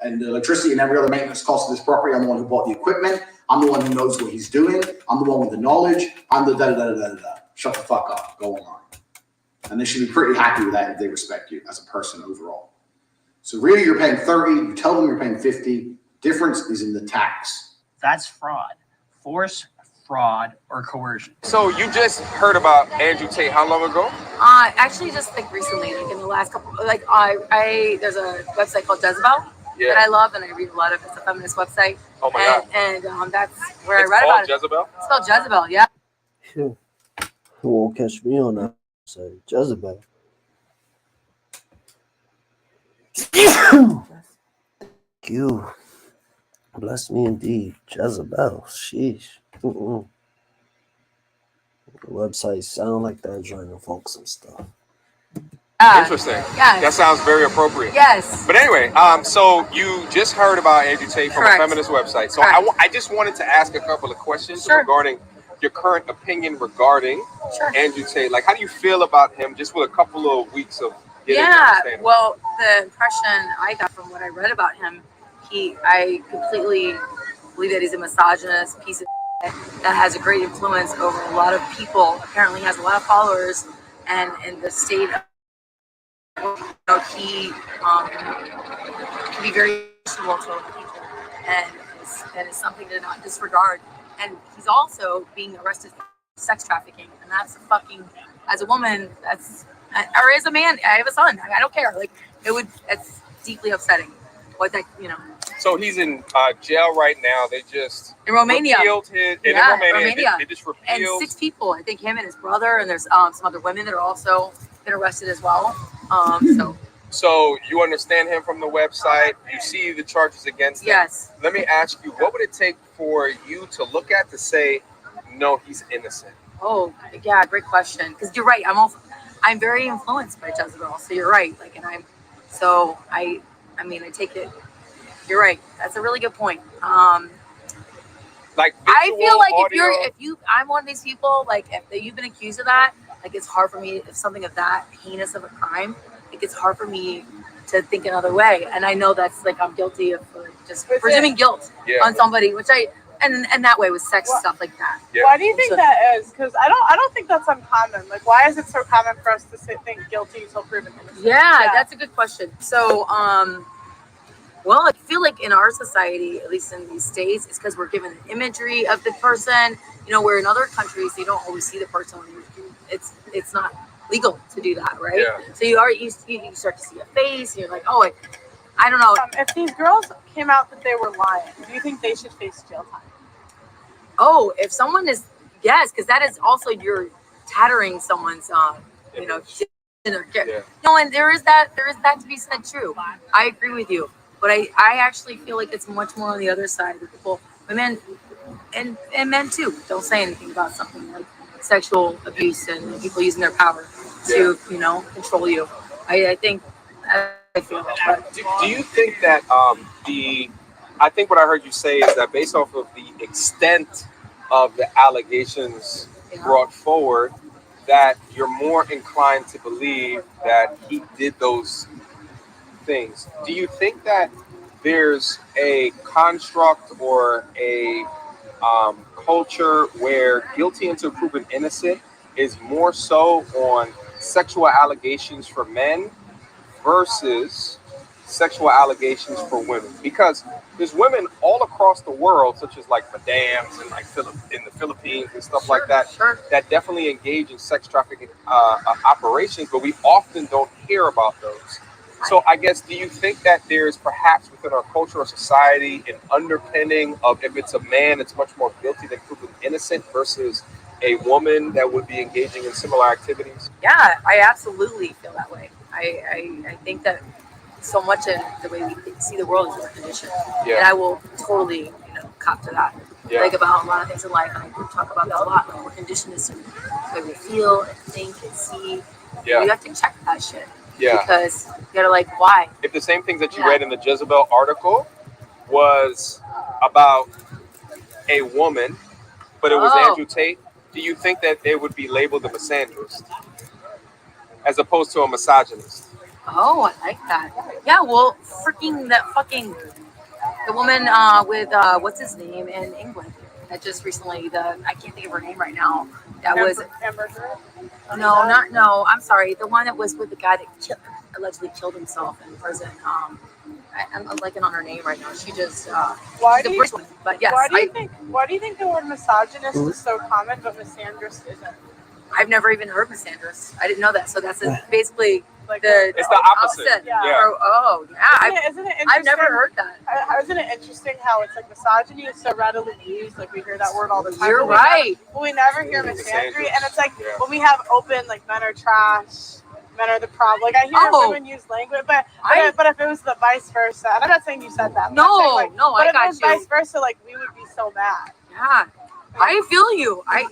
and the electricity and every other maintenance cost of this property. I'm the one who bought the equipment. I'm the one who knows what he's doing. I'm the one with the knowledge. I'm the da-da-da-da-da-da. Shut the fuck up. Go online. And they should be pretty happy with that if they respect you as a person overall. So really, you're paying 30. You tell them you're paying 50. Difference is in the tax. That's fraud. Force, fraud, or coercion. So you just heard about Andrew Tate how long ago? actually just like recently, like in the last couple, like there's a website called Jezebel that I love, and I read a lot of. It's a feminist website. Oh my God. And that's where I read about it. Jezebel? It's called Jezebel, yeah. Who won't catch me on that? Say Jezebel. You bless me indeed, Jezebel. Sheesh. The website sound like they're trying to folks and stuff. Interesting. Yes. That sounds very appropriate. Yes. But anyway, so you just heard about Andrew Tate from a feminist website. So I just wanted to ask a couple of questions regarding your current opinion regarding Andrew Tate. Like, how do you feel about him just with a couple of weeks of getting to understand him? Well, the impression I got from what I read about him, I completely believe that he's a misogynist piece of that has a great influence over a lot of people. Apparently has a lot of followers, and in the state of, he can be very personable to other people, and it's something to not disregard. And he's also being arrested for sex trafficking, and that's fucking, as a woman, or as a man, I have a son, I don't care. Like, it's deeply upsetting. What that, So he's in jail right now. They just in Romania. Repealed his, in Romania. They just repealed. And 6 people, I think him and his brother, and there's some other women that are also been arrested as well. So you understand him from the website. You see the charges against him. Yes. Let me ask you, what would it take for you to look at to say, no, he's innocent? Oh, yeah, great question. Because you're right. I'm very influenced by Jezebel. So you're right. Like, and I take it. You're right. That's a really good point. Like, I feel like audio, I'm one of these people. Like, if you've been accused of that, like, it's hard for me. If something of that heinous of a crime, like, it's hard for me to think another way. And I know that's like I'm guilty of just presuming guilt on somebody, which I and that way with sex stuff like that. Yeah. Why do you think that is? Because I don't think that's uncommon. Like, why is it so common for us to think guilty until proven innocent? Yeah, that's a good question. So, well, I feel like in our society, at least in these states, it's because we're given imagery of the person. You know, where in other countries you don't always see the person. It's not legal to do that, right? Yeah. So you start to see a face, and you're like, oh, I don't know. If these girls came out that they were lying, do you think they should face jail time? Oh, if someone is, yes, because that is also you're tattering someone's, No, and there is that to be said true. I agree with you, but I actually feel like it's much more on the other side with people, women, and men too. Don't say anything about something like sexual abuse and people using their power to control you. I think. I feel that. Do you think that I think what I heard you say is that based off of the extent of the allegations brought forward, that you're more inclined to believe that he did those things. Do you think that there's a construct or a culture where guilty until proven innocent is more so on sexual allegations for men versus sexual allegations for women? Because there's women all across the world, such as like madams and like in the Philippines and stuff like that, that definitely engage in sex trafficking operations, but we often don't hear about those. So I guess, do you think that there's perhaps within our culture or society an underpinning of if it's a man, it's much more guilty than proven innocent versus a woman that would be engaging in similar activities? Yeah, I absolutely feel that way. I think that so much of the way we see the world is our condition. Yeah. And I will totally, cop to that. Yeah. Like about a lot of things in life, and I talk about that a lot. Like we're conditioned to the way we feel and think and see. Yeah. You have to check that shit. Yeah. Because you gotta why? If the same things that you read in the Jezebel article was about a woman, but it was Andrew Tate, do you think that it would be labeled a misandrist as opposed to a misogynist? Oh, I like that. Yeah, well, the woman with what's his name in England that just recently I can't think of her name right now. That was Amber. No, I'm sorry. The one that was with the guy that allegedly killed himself in prison. I'm blanking on her name right now. She just why do you think the word misogynist is so common but misandrist isn't? I've never even heard misandrist. I didn't know that. So that's basically it's the opposite. Yeah. Isn't it interesting? I've never heard that. Isn't it interesting how it's like misogyny is so readily used? Like we hear that word all the time. You're right. We never hear misandry, and it's like when we have open like men are trash, men are the problem. Like I hear women use language, but if it was the vice versa, and I'm not saying you said that. No, but if it was vice versa, like we would be so mad. Yeah. I feel you. I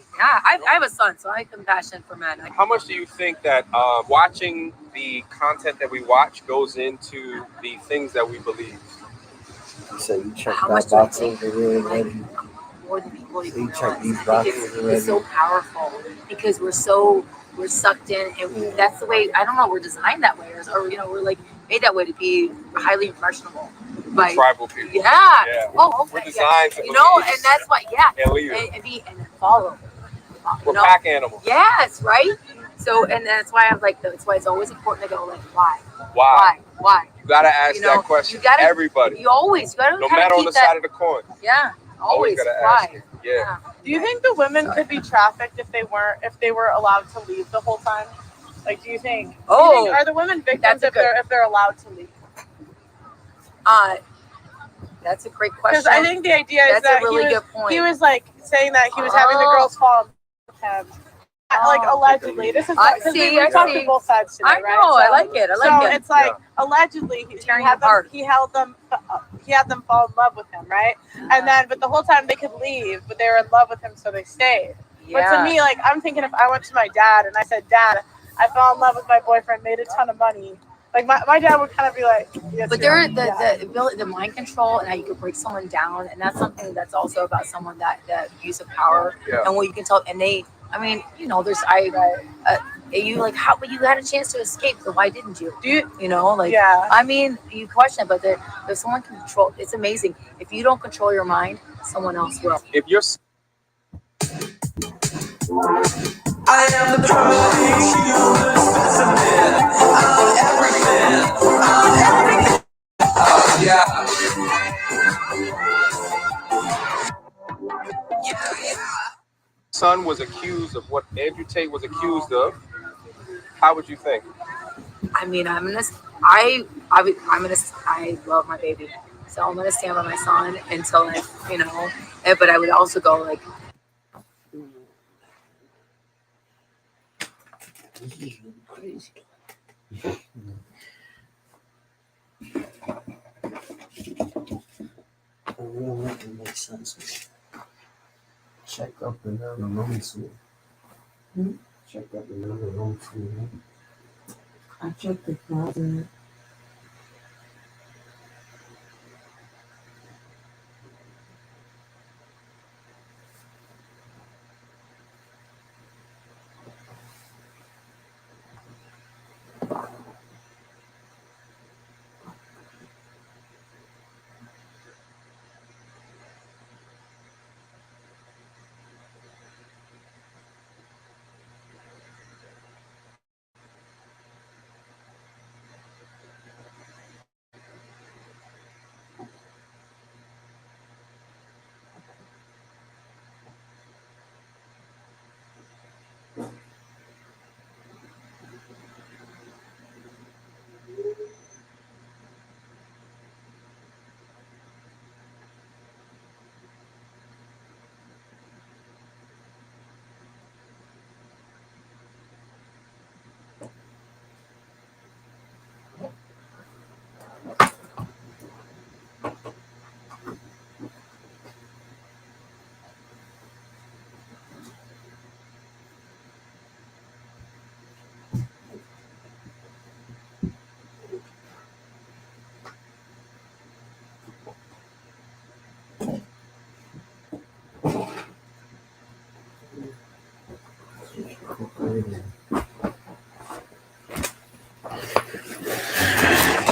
have a son, so I have compassion for men. How much do you think that watching the content that we watch goes into the things that we believe? So you check that box over there already? More than people even realize. Check these boxes already? It's so powerful because we're sucked in, and that's the way. I don't know. We're designed that way, or we're like made that way to be highly impressionable. By tribal people. Yeah. Oh, okay. We're designed to and that's why, and follow. We're pack animals. Yes, right? So, and that's why that's why it's always important to go why? You gotta ask that question. Everybody. You gotta no matter on the side of the coin. Yeah. Always gotta why? Ask it. Yeah. Do you think the women could be trafficked if they were allowed to leave the whole time? Like, do you think? Are the women victims if they're allowed to leave? That's a great question. Because I think the idea is that he was like saying that he was having the girls fall with him, like allegedly. This is because we talked to both sides today, right? I know. I like it. So it's like allegedly he had them fall in love with him, right? And then, but the whole time they could leave, but they were in love with him, so they stayed. But to me, like I'm thinking, if I went to my dad and I said, "Dad, I fell in love with my boyfriend, made a ton of money." Like my dad would kind of be like, yes, but there the mind control and how you can break someone down, and that's something that's also about someone that use of power and what you can tell. And there's You like how, but you had a chance to escape. So why didn't you? You know, like Yeah. I mean, you question it, but if someone can control, it's amazing. If you don't control your mind, someone else will. If you're I am the perfect human specimen. I'm everything. Oh, yeah. son was accused of what Andrew Tate was accused of, how would you think? I mean, I love my baby, so I'm gonna stand by my son until but I would also go like. This is really crazy. It really doesn't make sense. Check up another room soon. Check up another room for me. I checked the closet.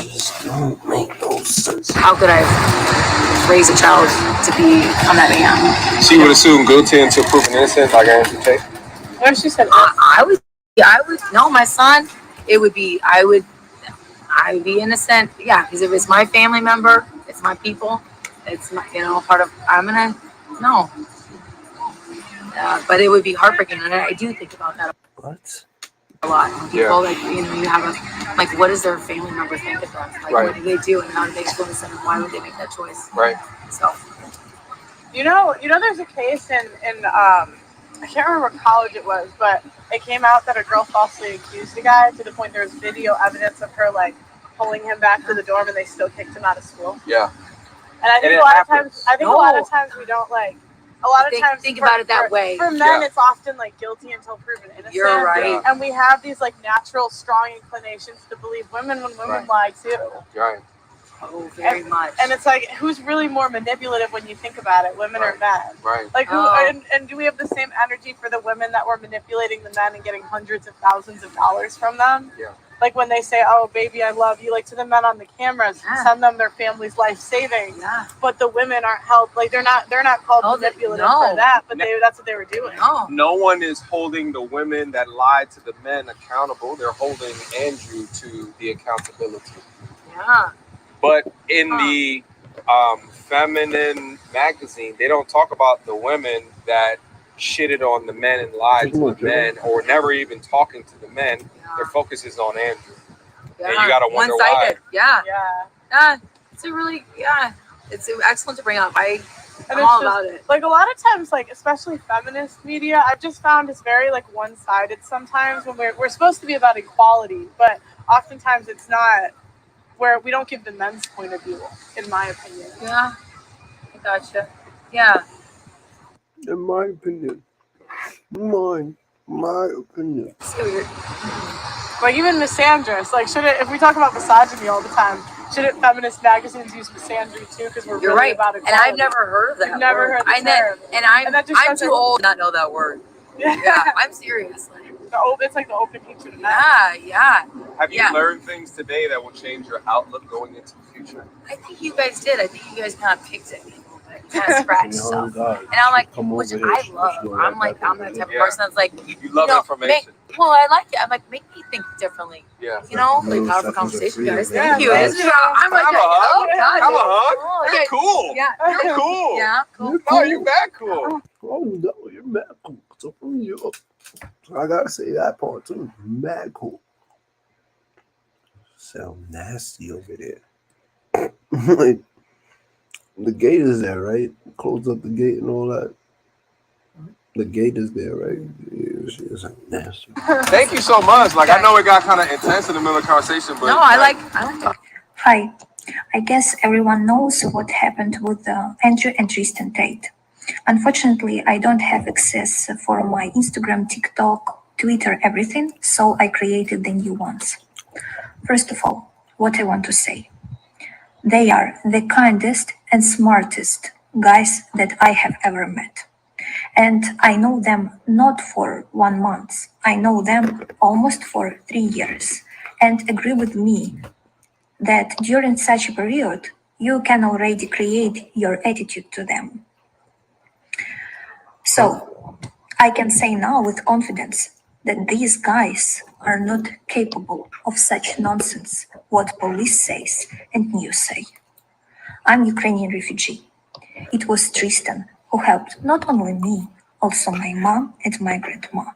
Just don't make no sense. How could I raise a child to be on that man? She would assume guilty until proven innocent, like Andrew Tate. What if she said I would no, my son. It would be I would be innocent. Yeah, because if it's my family member, it's my people. It's my part of. I'm gonna no. But it would be heartbreaking, and I do think about that What? a lot. When people you have what does their family member think of them? Like what do they do, and how do they influence them, and why would they make that choice? Right. So. There's a case in I can't remember what college it was, but it came out that a girl falsely accused a guy to the point there was video evidence of her like pulling him back to the dorm, and they still kicked him out of school. Yeah. And I think a lot of times we don't like. A lot of times think about it that way. For men, it's often like guilty until proven innocent. You're right. Yeah. And we have these like natural, strong inclinations to believe women when women lie too. Right. Oh, very much. And it's like, who's really more manipulative when you think about it, women or men? Right. Like, and do we have the same energy for the women that were manipulating the men and getting hundreds of thousands of dollars from them? Yeah. Like when they say, "Oh, baby, I love you," like to the men on the cameras, send them their family's life savings. Yeah. But the women aren't held. Like they're not called manipulative for that. But that's what they were doing. No one is holding the women that lied to the men accountable. They're holding Andrew to the accountability. Yeah. But in the feminine magazine, they don't talk about the women that shitted on the men and lied to the men, or never even talking to the men. Yeah. Their focus is on Andrew. Yeah. And you gotta wonder why. Yeah. It's it's excellent to bring up. I'm all about it. Like a lot of times, like especially feminist media, I've just found it's very like one-sided sometimes when we're supposed to be about equality, but oftentimes it's not. Where we don't give the men's point of view, in my opinion. Yeah, I gotcha. Yeah. In my opinion. My opinion. Like even misandrous. Like if we talk about misogyny all the time, shouldn't feminist magazines use misandry too? Because we're really about equality. And I've never heard of that. You've never heard the term. And I'm too old to not know that word. Yeah, I'm serious. It's like the open teacher. Yeah. Have you learned things today that will change your outlook going into the future? I think you guys did. I think you guys kind of picked at me a little bit, kind of scratched stuff. And I'm like, which I love. I'm the type of person that's like, you love information. I like it. I'm like, make me think differently. Yeah. You know, like powerful conversation, guys. Thank you. Yeah. I'm like, oh God. Have a hug. Oh, You're cool. Yeah. You're cool. Yeah. Cool. No, you're mad cool. Oh no, you're mad cool. So I gotta say that part too. Mad cool. Sound nasty over there. Like the gate is there, right? Close up the gate and all that. The gate is there, right? Yeah, she's nasty. Thank you so much. Like I know it got kind of intense in the middle of the conversation, but no, I like it. Hi. I guess everyone knows what happened with Andrew and TRisten TAte. Unfortunately, I don't have access for my Instagram, TikTok, Twitter, everything, so I created the new ones. First of all, what I want to say. They are the kindest and smartest guys that I have ever met. And I know them not for 1 month. I know them almost for 3 years. And agree with me that during such a period, you can already create your attitude to them. So, I can say now with confidence that these guys are not capable of such nonsense, what police says and news say. I'm Ukrainian refugee. It was TRisten who helped not only me, also my mom and my grandma.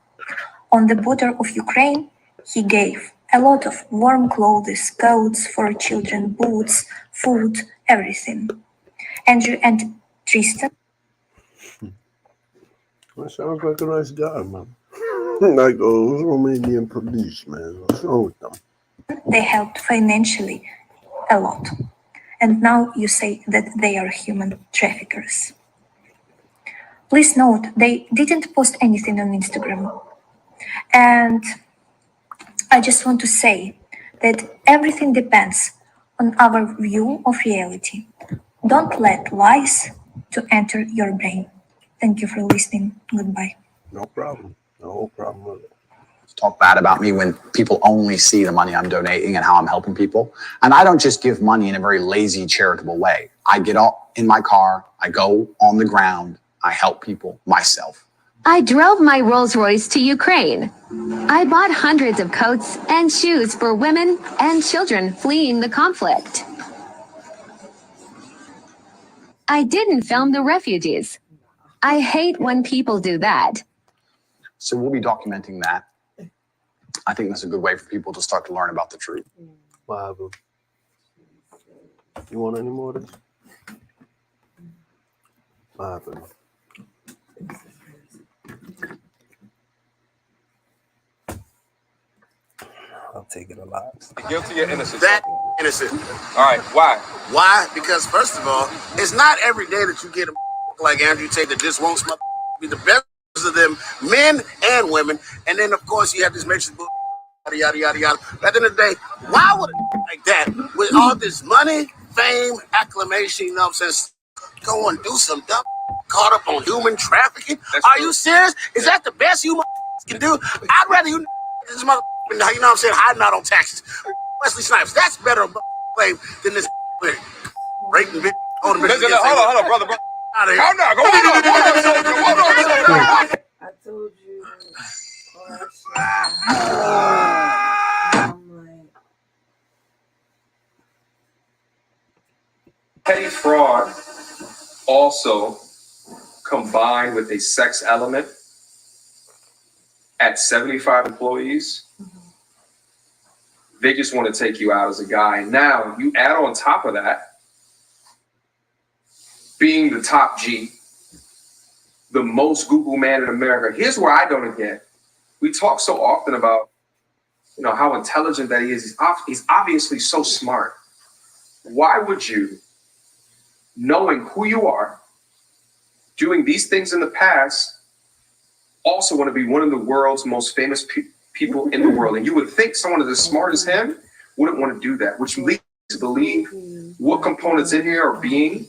On the border of Ukraine, he gave a lot of warm clothes, coats for children, boots, food, everything. Andrew and TRisten. That sounds like a nice guy, man. Like Romanian police, man. What's wrong with them? They helped financially a lot. And now you say that they are human traffickers. Please note, they didn't post anything on Instagram. And I just want to say that everything depends on our view of reality. Don't let lies to enter your brain. Thank you for listening. Goodbye. No problem. No problem with it. Talk bad about me when people only see the money I'm donating and how I'm helping people. And I don't just give money in a very lazy, charitable way. I get out in my car, I go on the ground, I help people myself. I drove my Rolls Royce to Ukraine. I bought hundreds of coats and shoes for women and children fleeing the conflict. I didn't film the refugees. I hate when people do that. So we'll be documenting that. I think that's a good way for people to start to learn about the truth. What happened? You want any more of this? What happened? I'll take it a lot. Guilty or innocent? That innocent. All right, why? Why? Because first of all, it's not every day that you get a like Andrew Tate that just wants be the best of them, men and women. And then of course you have this mixed yada yada yada yada. At the end of the day, why would it like that with all this money, fame, acclamation, you know what I'm saying? Go and do some dumb caught up on human trafficking? Are you serious? Is that the best you can do? I'd rather you this mother, you know what I'm saying, hiding out on taxes. Wesley Snipes, that's better claim than this raping bitch. Hold on, brother. Out of here. Calm down. Go on. I told you. Petty fraud also combined with a sex element at 75 employees. They just want to take you out as a guy. Now you add on top of that being the top G, the most Google man in America. Here's where I don't get. We talk so often about, you know, how intelligent that he is. He's obviously so smart. Why would you, knowing who you are, doing these things in the past, also want to be one of the world's most famous people in the world? And you would think someone as smart as him wouldn't want to do that, which leads to believe what components in here are being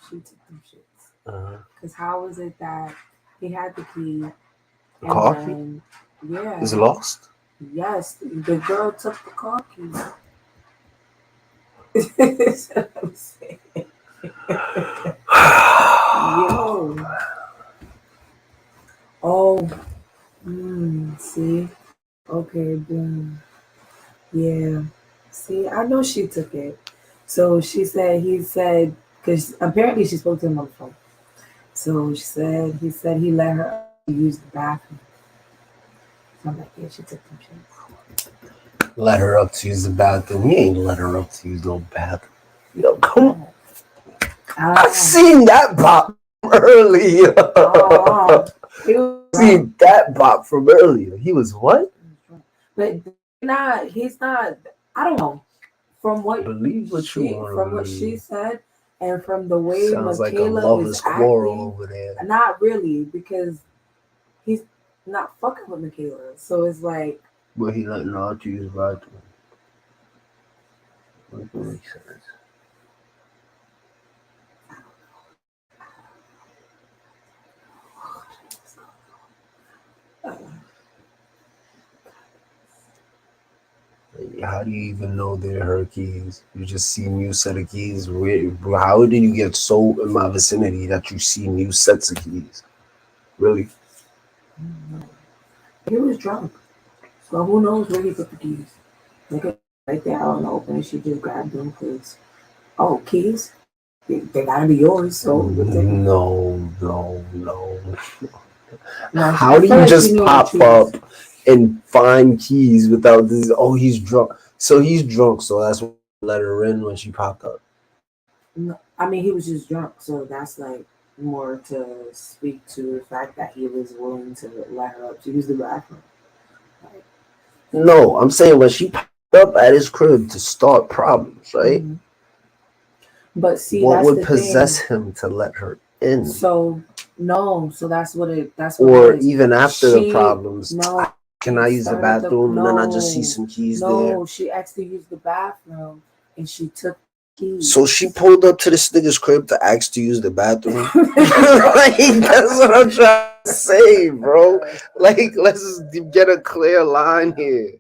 She took them shits. Because how is it that he had the key? The car key? Then, yeah. Is it lost? Yes, the girl took the car key. That's what I'm saying. Yo. Oh. See? Okay, boom. Yeah. See, I know she took it. So he said, because apparently she spoke to him on the phone. So he said he let her use the bathroom. So I'm like, yeah, she took them shit. Let her up to use the bathroom. He ain't let her up to use no bathroom. Yo, come on. I seen that bop earlier. Seen that bop from earlier. He was what? But he's not, I don't know. From what she said, and from the way sounds Michaela like a lover's is quarrel acting, over there. not really, because he's not fucking with Michaela. So it's like, but he letting her out to use the bathroom. That makes sense. How do you even know they're her keys? You just see new set of keys. How did you get so in my vicinity that you see new sets of keys? Really? he was drunk. So who knows where he put the keys? Like right there out in the open, she just grabbed them because, oh, keys? They gotta be yours. So no. How do you just pop up and find keys without this? Oh, he's drunk. So he's drunk. So that's why I let her in when she popped up. No, I mean, he was just drunk. So that's like more to speak to the fact that he was willing to let her up to use the bathroom. No, I'm saying when she popped up at his crib to start problems, right? Mm-hmm. But see, what that's would the possess thing. him to let her in? So no, so that's what or it is. Even after the problems. No, can I use the bathroom? And then I just see some keys there. No, she asked to use the bathroom, and she took keys. So she pulled up to this nigga's crib to ask to use the bathroom. Like, that's what I'm trying to say, bro. Like, let's just get a clear line here.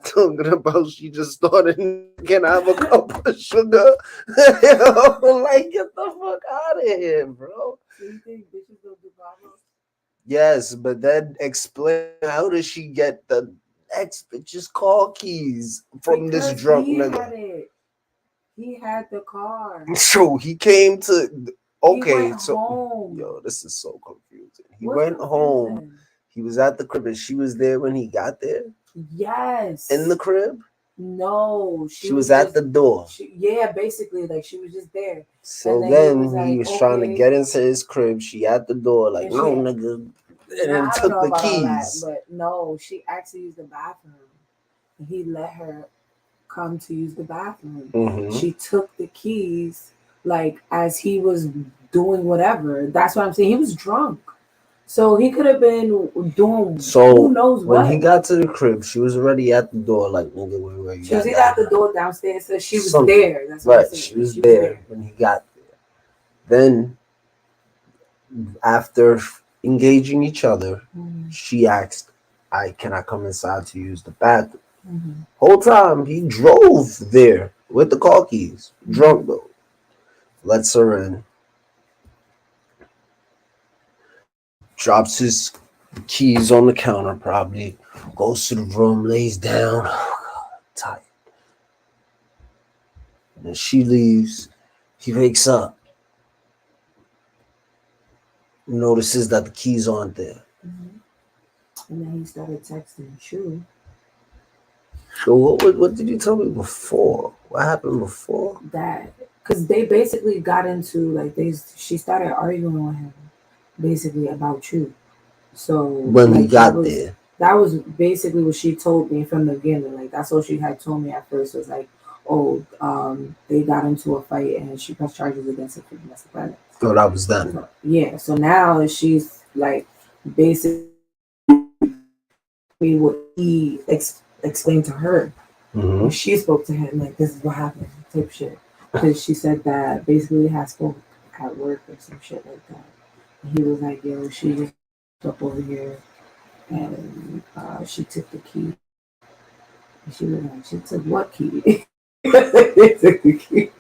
Talking about she just started, can I have a cup of sugar? Like, get the fuck out of here, bro. So you think bitches don't do problems? Yes, but then explain, how does she get the ex bitch's car keys from Because this drunk he nigga? had it. He had the car. So he came to He went home. Yo, this is so confusing. He What's went home. confusing? He was at the crib and she was there when he got there. Yes. In the crib? No, she was at the door. Yeah, basically, like she was just there. So then he was trying to get into his crib. She at the door, like, no, nigga. And then took the keys. But no, she actually used the bathroom. He let her come to use the bathroom. Mm-hmm. She took the keys, like, as he was doing whatever. That's what I'm saying. He was drunk. So he could have been doing who knows what. When he got to the crib, she was already at the door, like, nigga, where you She was either at the door downstairs, so she was there. That's right, what I'm saying. she was there when he got there. Then, after engaging each other, she asked, can I come inside to use the bathroom? Mm-hmm. Whole time, he drove there with the car keys. Drunk, though. Lets her in. Drops his keys on the counter, probably. Goes to the room, lays down. Tired. And then she leaves. He wakes up. Notices that the keys aren't there. Mm-hmm. And then he started texting Chu. So what did you tell me before? What happened before? That, because they basically got into, like, she started arguing with him, basically about you. So when he got there, that was basically what she told me from the beginning. Like, that's what she had told me at first. Was like, they got into a fight and she pressed charges against him for domestic violence. So that was done. So, yeah. So now she's like basically what he explained to her. Mm-hmm. When she spoke to him, like, this is what happened, type shit. Because she said that basically at work or some shit like that. And he was like, yo, she just up over here and she took the key. And she was like, she took what key? They took the key.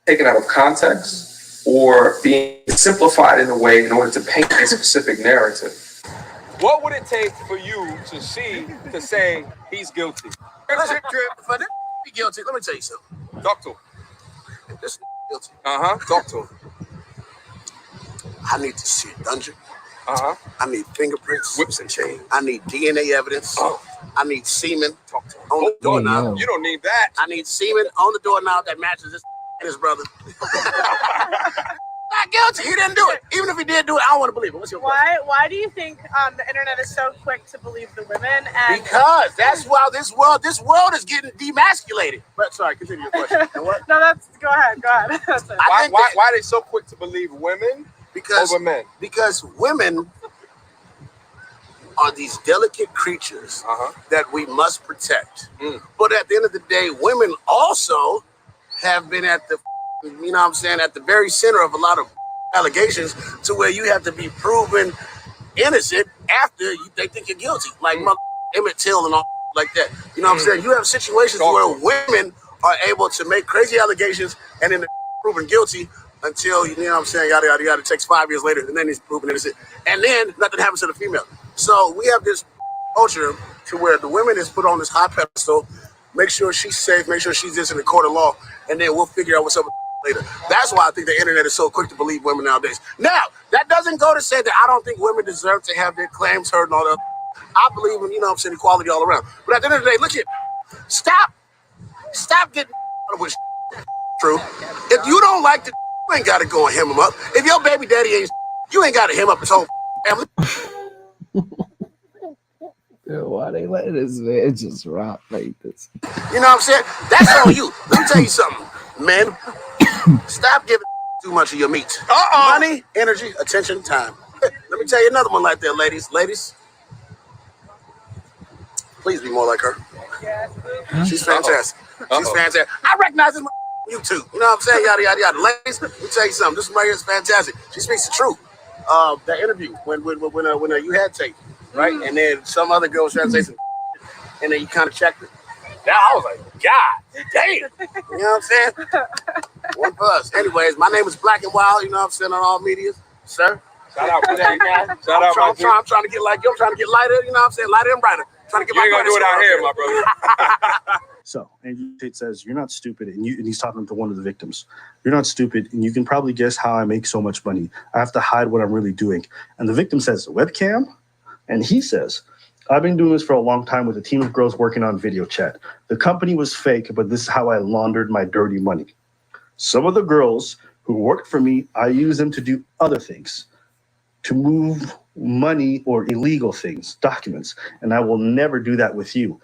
taken out of context or being simplified in a way in order to paint a specific narrative. What would it take for you to say he's guilty? Listen, for this be guilty, let me tell you something. Talk to him. If this guilty, Talk to him. I need to see a dungeon. I need fingerprints, whips and chains. I need DNA evidence. I need semen on the doorknob. You don't need that. I need semen on the doorknob that matches his brother. Not guilty. He didn't do it. Even if he did do it, I don't want to believe it. What's your question? Why do you think the internet is so quick to believe the women? And Because that's why this world is getting demasculated. But sorry, continue your question. What? No, go ahead. That's it. Why are they so quick to believe women over men? Because women are these delicate creatures that we must protect. But at the end of the day, women also have been at the, you know what I'm saying, at the very center of a lot of allegations to where you have to be proven innocent after they think you're guilty. Like Emmett Till and all like that. You know what I'm saying? You have situations where women are able to make crazy allegations and then they're proven guilty until, you know what I'm saying, yada, yada, yada. It takes 5 years later and then he's proven innocent. And then nothing happens to the female. So we have this culture to where the women is put on this high pedestal, make sure she's safe, make sure she's this in the court of law, and then we'll figure out what's up later. That's why I think the internet is so quick to believe women nowadays. Now, that doesn't go to say that I don't think women deserve to have their claims heard and all that. I believe in, you know what I'm saying, equality all around. But at the end of the day, look at, stop getting with true. If you don't like the, you ain't got to go and hem him up. If your baby daddy ain't, you ain't got to hem up his whole family. Yo, why they letting this man just rock like this? You know what I'm saying? That's on you. Let me tell you something, man. Stop giving too much of your meat. Money, energy, attention, time. Let me tell you another one like that, ladies. Ladies, please be more like her. She's fantastic. She's fantastic. I recognize this you too. You know what I'm saying? Yada, yada, yada. Ladies, let me tell you something. This one right here is fantastic. She speaks the truth. That interview when you had TAte, right? And then some other girl was trying to say some and then you kind of checked it. I was like, God damn. You know what I'm saying? One for us. Anyways, my name is Black and Wild, you know what I'm saying, on all medias. Sir. Shout out, Shout out, I'm trying to get like you. I'm trying to get lighter, you know what I'm saying? Lighter and brighter. Trying to get you ain't gonna do it out here, my brother. So Andrew Tate says, you're not stupid, and he's talking to one of the victims. You're not stupid, and you can probably guess how I make so much money. I have to hide what I'm really doing. And the victim says, webcam? And he says, I've been doing this for a long time with a team of girls working on video chat. The company was fake, but this is how I laundered my dirty money. Some of the girls who worked for me, I use them to do other things, to move money or illegal things, documents, and I will never do that with you.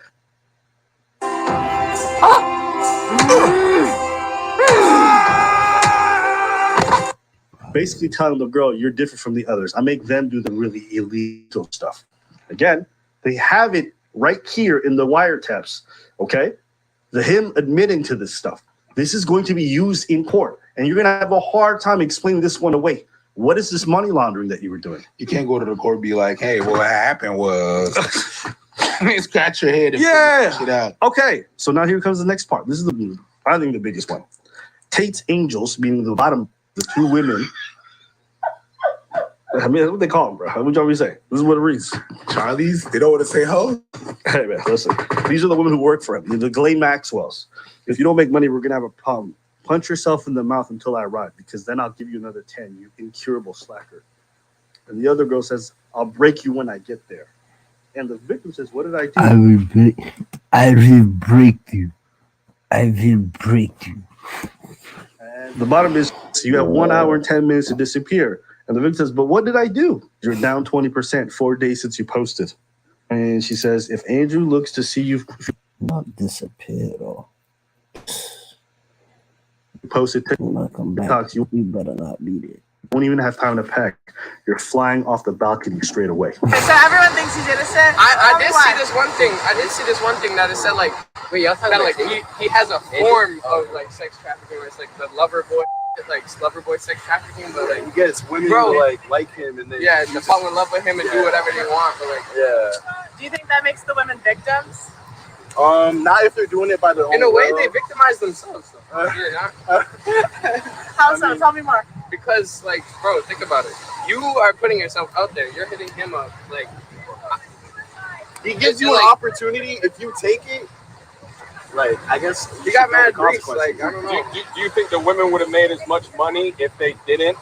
Basically telling the girl, you're different from the others. I make them do the really illegal stuff. Again, they have it right here in the wiretaps, okay? Him admitting to this stuff. This is going to be used in court, and you're going to have a hard time explaining this one away. What is this money laundering that you were doing? You can't go to the court and be like, hey, what happened was... Scratch your head and figure it out. Okay, so now here comes the next part. This is I think the biggest one. Tate's angels, meaning the bottom, the two women. I mean, that's what they call them, bro. What y'all say? This is what it reads. Charlie's? They don't want to say ho? Hey, man, listen. These are the women who work for him. The Ghislaine Maxwells. If you don't make money, we're going to have a problem. Punch yourself in the mouth until I arrive, because then I'll give you another 10, you incurable slacker. And the other girl says, I'll break you when I get there. And the victim says, what did I do? I will break you. I will break you. And the bottom is, so you have 1 hour and 10 minutes to disappear. And the victim says, but what did I do? You're down 20%, 4 days since you posted. And she says, if Andrew looks to see you... Not disappear at all. You posted TikToks, you better not be there. Won't even have time to pack. You're flying off the balcony straight away. Okay, so everyone thinks he's innocent. I did see this one thing. That it said like, that like he has a form of like sex trafficking, where it's like the lover boy sex trafficking, but like he gets women who like him and then to fall in love with him and do whatever they want. But like do you think that makes the women victims? Not if they're doing it by their own In a way, will. they victimize themselves. Though. How so? Tell me more. Because, like, bro, think about it. You are putting yourself out there. You're hitting him up. Like, he gives you an opportunity. If you take it, like, I guess you got mad grease. Like, I don't know. Do you think the women would have made as much money if they didn't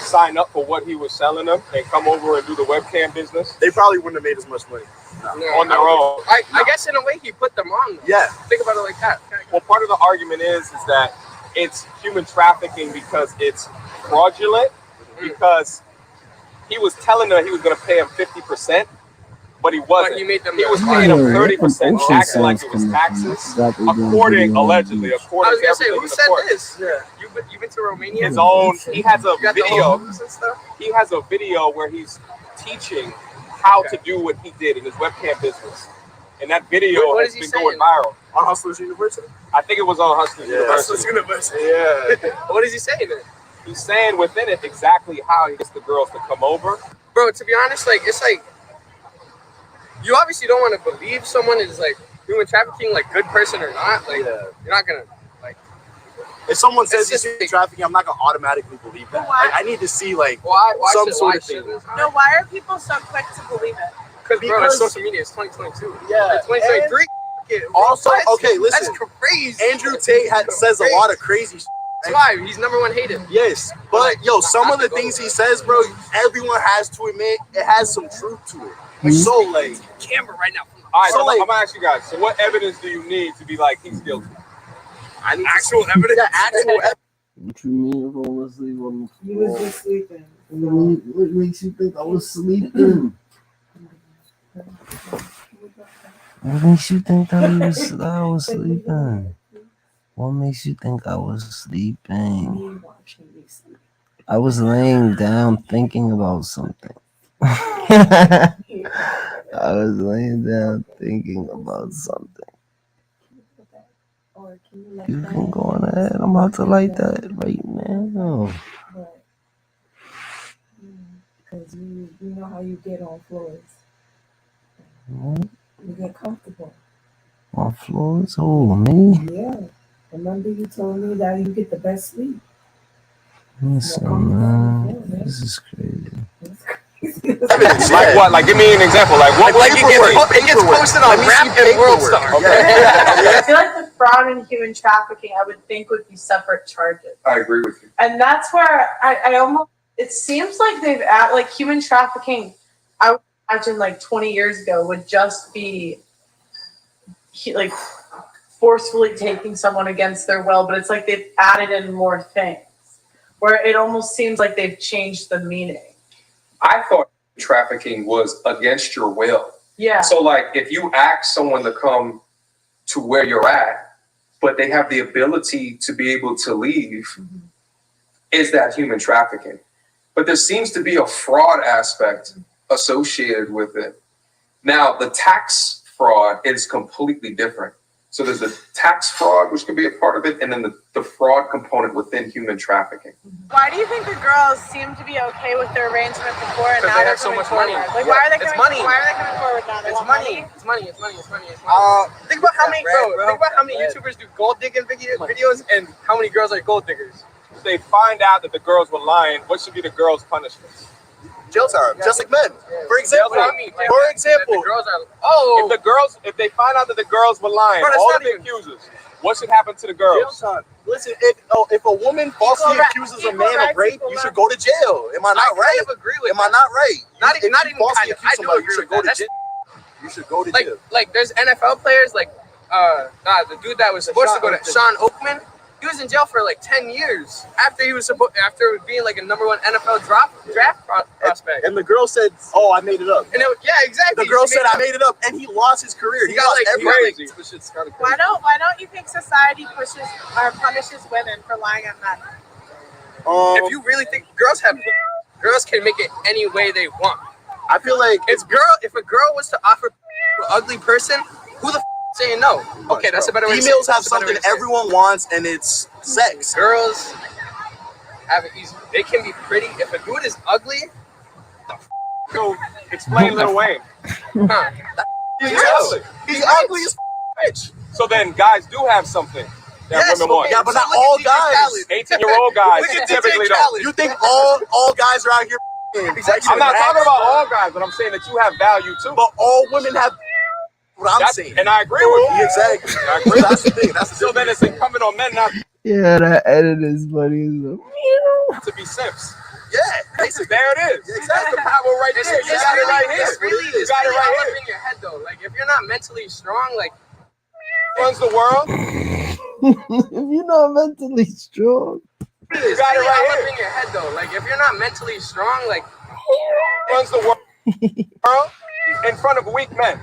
sign up for what he was selling them and come over and do the webcam business? They probably wouldn't have made as much money. No, on their own. I guess in a way he put them on. Though. Yeah. Think about it like that. Well, part of the argument is that it's human trafficking because it's fraudulent, because he was telling them he was going to pay him 50%, but he wasn't. But he made them. He was paying them 30%, acting like it was taxes, allegedly. According I was to gonna say, everything who in the said court. this? Yeah. You've been to Romania? His own. He has a You got the video. homes and stuff? He has a video where he's teaching how to do what he did in his webcam business. And that video What has is he been saying? going viral. On Hustlers University? I think it was on Hustlers University. Hustlers University. Yeah. What is he saying then? He's saying within it exactly how he gets the girls to come over. Bro, to be honest, like, it's like, you obviously don't want to believe someone is, like, human trafficking, like, good person or not. Like, you're not going to, like. If someone says It's it's just- human trafficking, I'm not gonna automatically believe that. Why? Like, I need to see like Why some sort of thing. No, why are people so quick to believe it? Bro, it's social media. It's 2022. Yeah. It's 2023. Also, What? okay, listen. That's crazy. Andrew Tate says a lot of crazy shit. That's why he's #1 hated. Yes, but yo, some of the things he says, bro, everyone has to admit it has some truth to it. Like, so like, Camera right now. All right, So, so like- I'm gonna ask you guys. So, what evidence do you need to be like he's guilty? I need Actual evidence. Yeah, actual evidence. What you mean if I was asleep on the You floor? was just sleeping. What makes you think I was sleeping? What makes you think that I was sleeping? What makes you think I was sleeping? I was laying down thinking about something. I was laying down thinking about something. You can go on ahead. I'm about to light that right now. Because you know how you get on floors. What? You get comfortable. On floors? Oh, me? Yeah. Remember you told me that you get the best sleep. Listen, man. This is crazy. Like what? Like, give me an example. Like, what? Like, it gets posted on Rap and World Star. I feel like the fraud and human trafficking, I would think, would be separate charges. I agree with you. And that's where I almost, it seems like they've like human trafficking, I would imagine like 20 years ago would just be like forcefully taking someone against their will, but it's like they've added in more things where it almost seems like they've changed the meaning. I thought trafficking was against your will. Yeah. So, like, if you ask someone to come to where you're at, but they have the ability to be able to leave, is that human trafficking? But there seems to be a fraud aspect associated with it. Now, the tax fraud is completely different. So there's the tax fraud, which could be a part of it, and then the fraud component within human trafficking. Why do you think the girls seem to be okay with their arrangement before and now they they're have so coming much forward? money. Like, Yeah, why are they it's coming? money. Why are they coming forward now? They It's want money. money. It's money. It's money. It's money. It's money. Think about how many Think about how many YouTubers do gold digging videos and how many girls are gold diggers. If they find out that the girls were lying, what should be the girls' punishments? Jail time, just like men. For example, The girls are. If they find out that the girls were lying, Bro, that's all not of the even- accusers, what should happen to the girls? Jail time. Listen, if a woman falsely accuses a man of rape, you should go to jail. Am I not right? kind of agree with Am I not right? Not If even you falsely kind of. accuse I do somebody, you agree should with go that. to That's jail. You should go to jail. like there's NFL players like the dude that was supposed to go to Sean Oakman. He was in jail for like 10 years after he was after being like a #1 NFL draft prospect. And the girl said, "Oh, I made it up." And yeah, exactly. The girl She said, made "I made it up," and he lost his career. He got lost like everything. crazy. Kind of Why don't you think society pushes or punishes women for lying on men? If you really think girls can make it any way they want. I feel like if a girl was to offer an ugly person, who the saying no? Okay, that's a better way. Females have something everyone wants, and it's sex. Girls have it easy. They can be pretty. If a dude is ugly, Go explain Lil Wayne. huh? He's ugly. He's ugly as rich. So then guys do have something that women want. Yeah, but not all guys. 18-year-old guys Look at typically DJ don't. Khaled. You think all guys are out here? I'm not talking about all guys, but I'm saying that you have value too. But all women have what I'm saying. And I agree with you. Exactly. I agree. That's the thing. That's the So then it's incumbent on men not Yeah, that edit is funny. to be simps. Yeah, basically. There it is. Exactly. The power right there. You got it right here. You got it right here. In your head though, like if you're not mentally strong, like runs the world. If you're not mentally strong. You got it right here. In your head though, like if you're not mentally strong, like runs the world in front of weak men.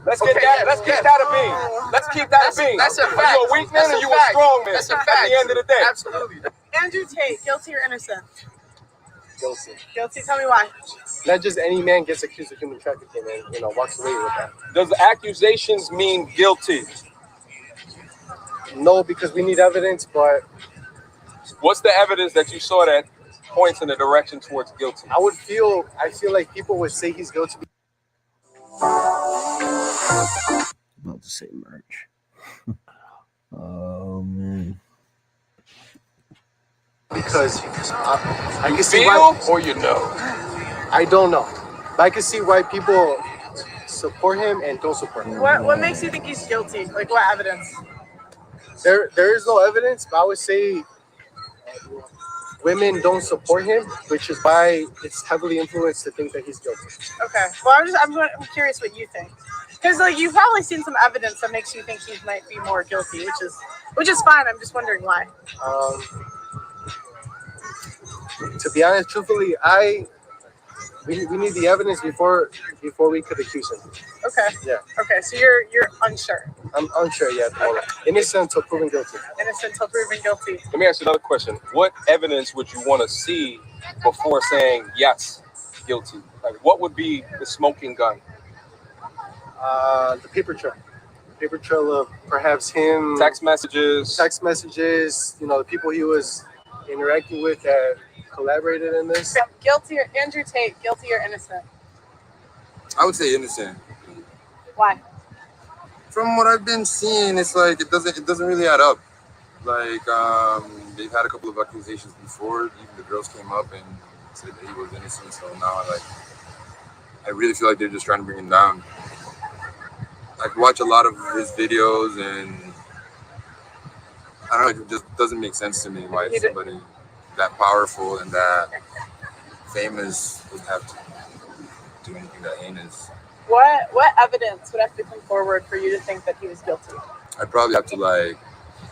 Let's get that. Let's keep that a beam. Let's keep that a beam. That's a fact. Are you a weak man or you a strong man? That's a fact. At the end of the day, absolutely. Andrew Tate, guilty or innocent? Guilty. Guilty. Tell me why. Not just any man gets accused of human trafficking and walks away with that. Does the accusations mean guilty? No, because we need evidence. But what's the evidence that you saw that points in the direction towards guilty? I feel like people would say he's guilty. About to say merch. Oh man. Because I can see feel why, or you know. I don't know, but I can see why people support him and don't support him. What makes you think he's guilty? Like what evidence? There is no evidence, but I would say women don't support him, which is why it's heavily influenced to think that he's guilty. Okay. Well, I'm curious what you think, because like you've probably seen some evidence that makes you think he might be more guilty, which is fine. I'm just wondering why. To be honest, truthfully, we need the evidence before we could accuse him. Okay. Yeah. Okay. So you're unsure. I'm unsure yet. Okay. Innocent until proven guilty. Innocent until proven guilty. Let me ask you another question. What evidence would you want to see before saying yes, guilty? Like, what would be the smoking gun? The paper trail. Paper trail of perhaps him. Text messages. You know, the people he was interacting with that collaborated in this. Guilty or Andrew Tate? Guilty or innocent? I would say innocent. Why? From what I've been seeing, it's like it doesn't really add up. Like they've had a couple of accusations before. Even the girls came up and said that he was innocent. So now, like, I really feel like they're just trying to bring him down. I watch a lot of his videos, and I don't know. It just doesn't make sense to me why somebody that powerful and that famous would have to do anything that heinous. What evidence would have to come forward for you to think that he was guilty? I'd probably have to like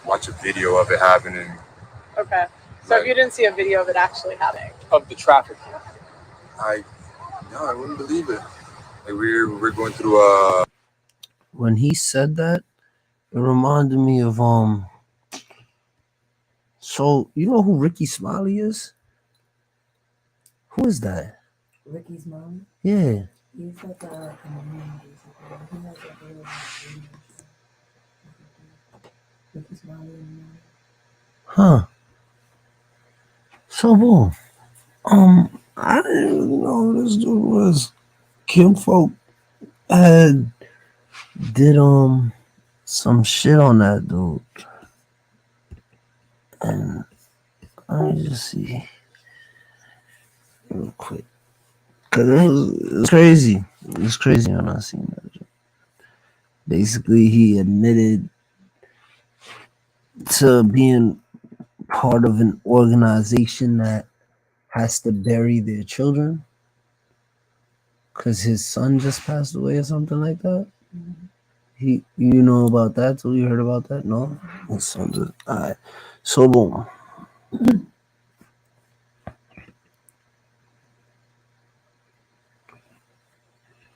watch a video of it happening. Okay. So if you didn't see a video of it actually happening. Of the trafficking. I wouldn't believe it. Like we're going through When he said that, it reminded me of so you know who Ricky Smiley is? Who is that? Ricky's mom? Yeah. He's like a Ricky's mom. Huh. So boom. I didn't even know who this dude was. Kim Folk did some shit on that dude. And let me just see real quick. Cause it's crazy. It's crazy when I seen that. Basically, he admitted to being part of an organization that has to bury their children because his son just passed away or something like that. You know about that too? You heard about that? No? His son just, all right. So boom.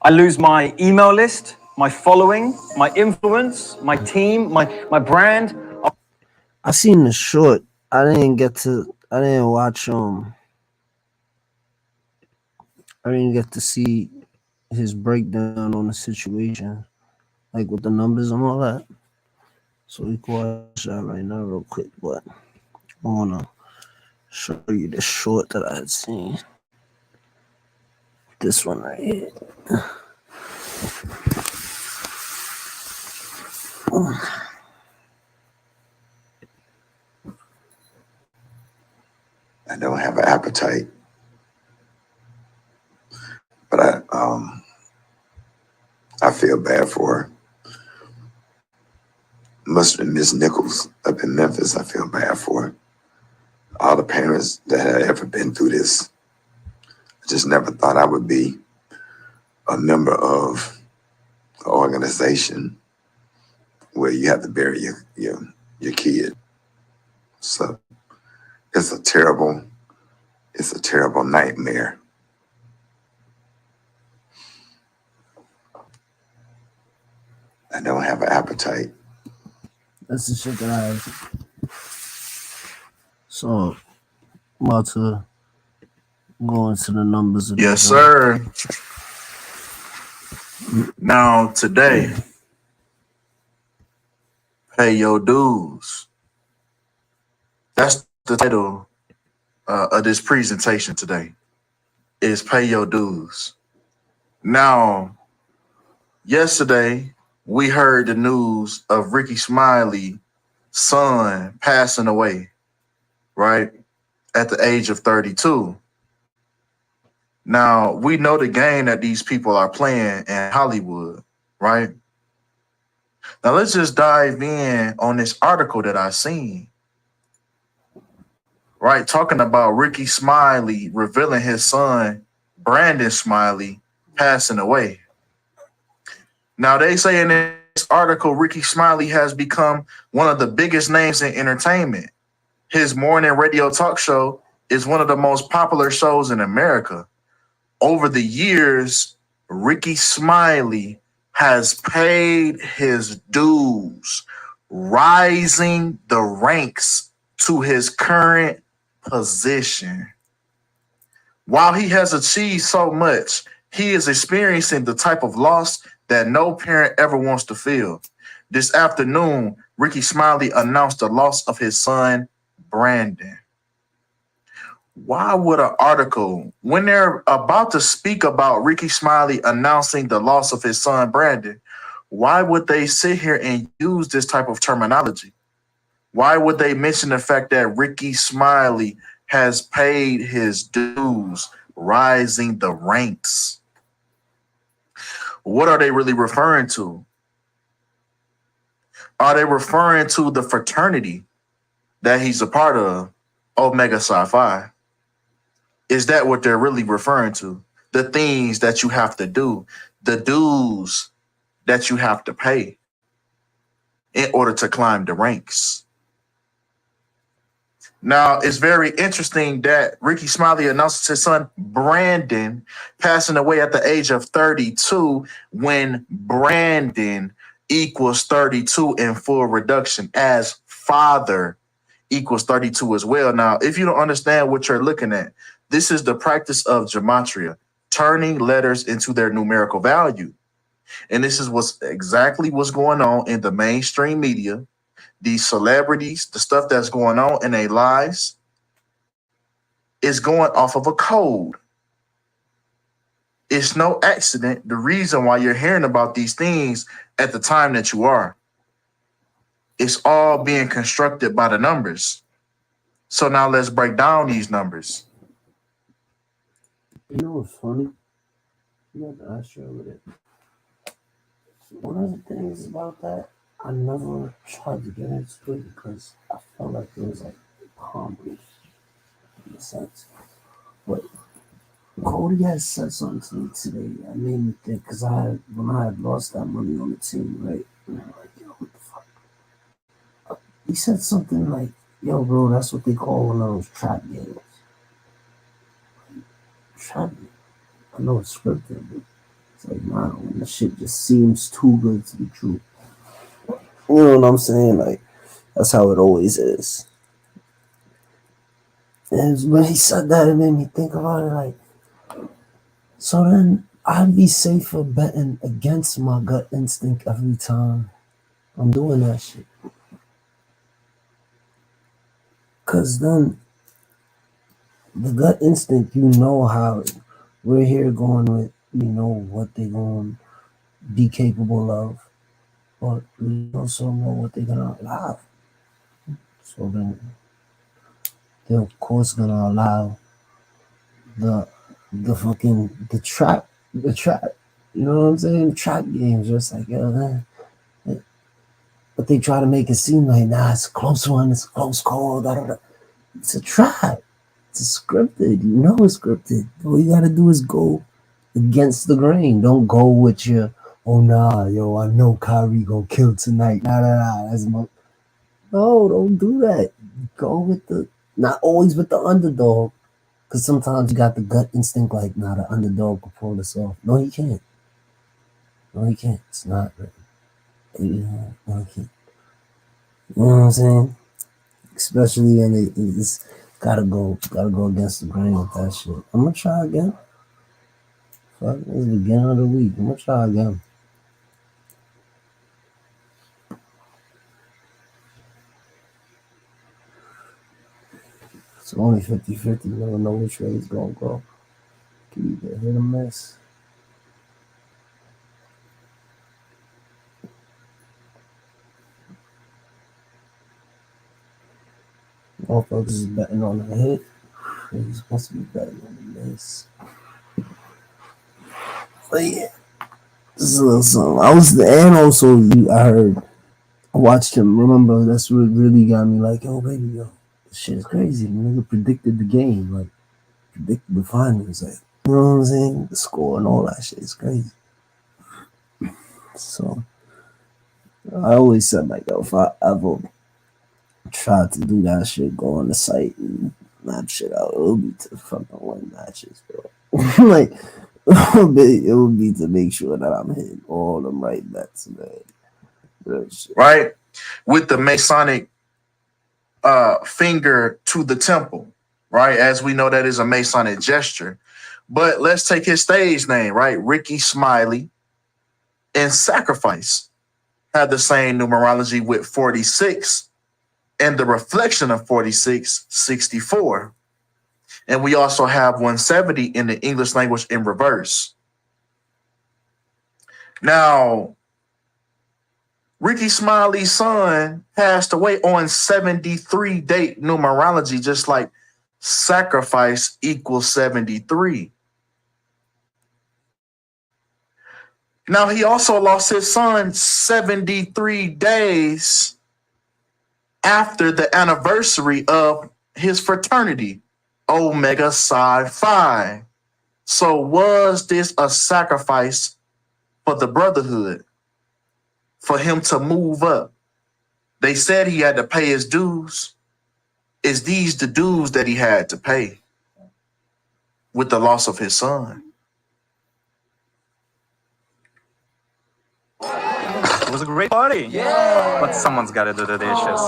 I lose my email list, my following, my influence, my team, my brand. I seen the short. I didn't watch I didn't get to see his breakdown on the situation, like with the numbers and all that. So we can watch that right now real quick, but I wanna show you the short that I had seen. This one right here. appetite. But I feel bad for her. Must have been Miss Nichols up in Memphis. I feel bad for her. All the parents that had ever been through this. I just never thought I would be a member of an organization where you have to bury your kid. So it's a terrible nightmare. I don't have an appetite. That's the shit that I have. So I'm about to go into the numbers of Yes, sir. Now today, pay your dues. That's the title of this presentation today. Is pay your dues. Now, yesterday we heard the news of Ricky Smiley's son passing away, right, at the age of 32. Now, we know the game that these people are playing in Hollywood, right? Now, let's just dive in on this article that I seen, right? Talking about Ricky Smiley revealing his son, Brandon Smiley, passing away. Now, they say in this article, Ricky Smiley has become one of the biggest names in entertainment. His morning radio talk show is one of the most popular shows in America. Over the years, Ricky Smiley has paid his dues, rising the ranks to his current position. While he has achieved so much, he is experiencing the type of loss that no parent ever wants to feel. This afternoon, Ricky Smiley announced the loss of his son, Brandon. Why would an article, when they're about to speak about Ricky Smiley announcing the loss of his son, Brandon, why would they sit here and use this type of terminology? Why would they mention the fact that Ricky Smiley has paid his dues, rising the ranks? What are they really referring to? Are they referring to the fraternity that he's a part of, Omega Psi Phi? Is that what they're really referring to? The things that you have to do, the dues that you have to pay in order to climb the ranks. Now, it's very interesting that Ricky Smiley announces his son, Brandon, passing away at the age of 32 when Brandon equals 32 in full reduction, as father equals 32 as well. Now, if you don't understand what you're looking at, this is the practice of gematria, turning letters into their numerical value. And this is what's going on in the mainstream media. These celebrities, the stuff that's going on in their lives is going off of a code. It's no accident the reason why you're hearing about these things at the time that you are. It's all being constructed by the numbers. So now let's break down these numbers. You know what's funny? You have to ask you with it. One of the things about that, I never tried to get into it because I felt like it was like pompous in a sense. But Cody has said something to me today that made me think, because when I had lost that money on the team, right? And I'm like, yo, what the fuck? He said something like, yo, bro, that's what they call one of those trap games. Trap game. I know it's scripted, but it's like, nah, when the shit just seems too good to be true. You know what I'm saying? Like, that's how it always is. And when he said that, it made me think about it like, so then I'd be safer betting against my gut instinct every time I'm doing that shit. Because then the gut instinct, you know how we're here going with, you know, what they're going to be capable of. But we also know what they're going to allow. So then they're, of course, going to allow the trap, you know what I'm saying? Trap games, just like, yo, man. But they try to make it seem like, nah, it's a close one, it's a close call, da, da, da. It's a trap. It's scripted. You know it's scripted. All you gotta do is go against the grain. Don't go with your, oh nah, yo, I know Kyrie gonna kill tonight. Nah, nah, nah. No, don't do that. Go with not always with the underdog. Because sometimes you got the gut instinct like, nah, the underdog can pull this off. No, he can't. No, he can't. It's not. No, he can't. You know what I'm saying? Especially in it's gotta go against the grain with that shit. I'm gonna try again. Fuck, it's the beginning of the week. I'm gonna try again. It's only 50-50. You never know which way it's gonna go. Can either hit or miss. Motherfuckers is betting on the hit. He's supposed to be betting on the miss. But yeah, this is a little something. I heard, I watched him. Remember, that's what really got me like, yo, baby, yo, this shit is crazy. The nigga predicted the game, like, predicted the finals, like, you know what I'm saying? The score and all that shit is crazy. So, I always said, like, yo, if I ever tried to do that shit, go on the site and map shit out, it would be to fucking win matches, bro. Like, it would be to make sure that I'm hitting all them right bets, man. Real shit. Right? With the Masonic finger to the temple, right? As we know, that is a Masonic gesture. But let's take his stage name, right? Ricky Smiley and Sacrifice have the same numerology with 46 and the reflection of 46, 64. And we also have 170 in the English language in reverse. Now, Ricky Smiley's son passed away on 73 date numerology, just like Sacrifice equals 73. Now, he also lost his son 73 days after the anniversary of his fraternity, Omega Psi Phi. So was this a sacrifice for the brotherhood, for him to move up? They said he had to pay his dues. Is these the dues that he had to pay with the loss of his son? It was a great party. Yeah. But someone's got to do the dishes.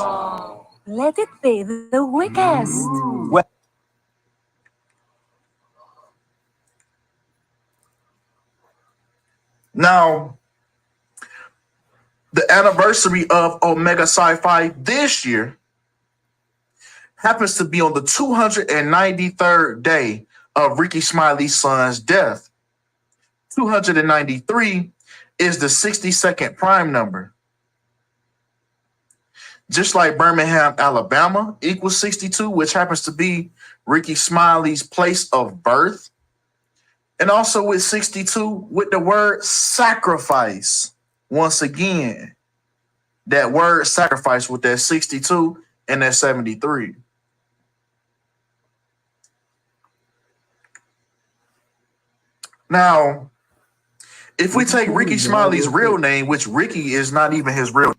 Let it be the weakest. Well, now, the anniversary of Omega Psi Phi this year happens to be on the 293rd day of Ricky Smiley's son's death. 293 is the 62nd prime number. Just like Birmingham, Alabama equals 62, which happens to be Ricky Smiley's place of birth. And also with 62, with the word sacrifice. Once again, that word sacrifice with that 62 and that 73. Now, if we take Ricky Smiley's real name, which Ricky is not even his real name.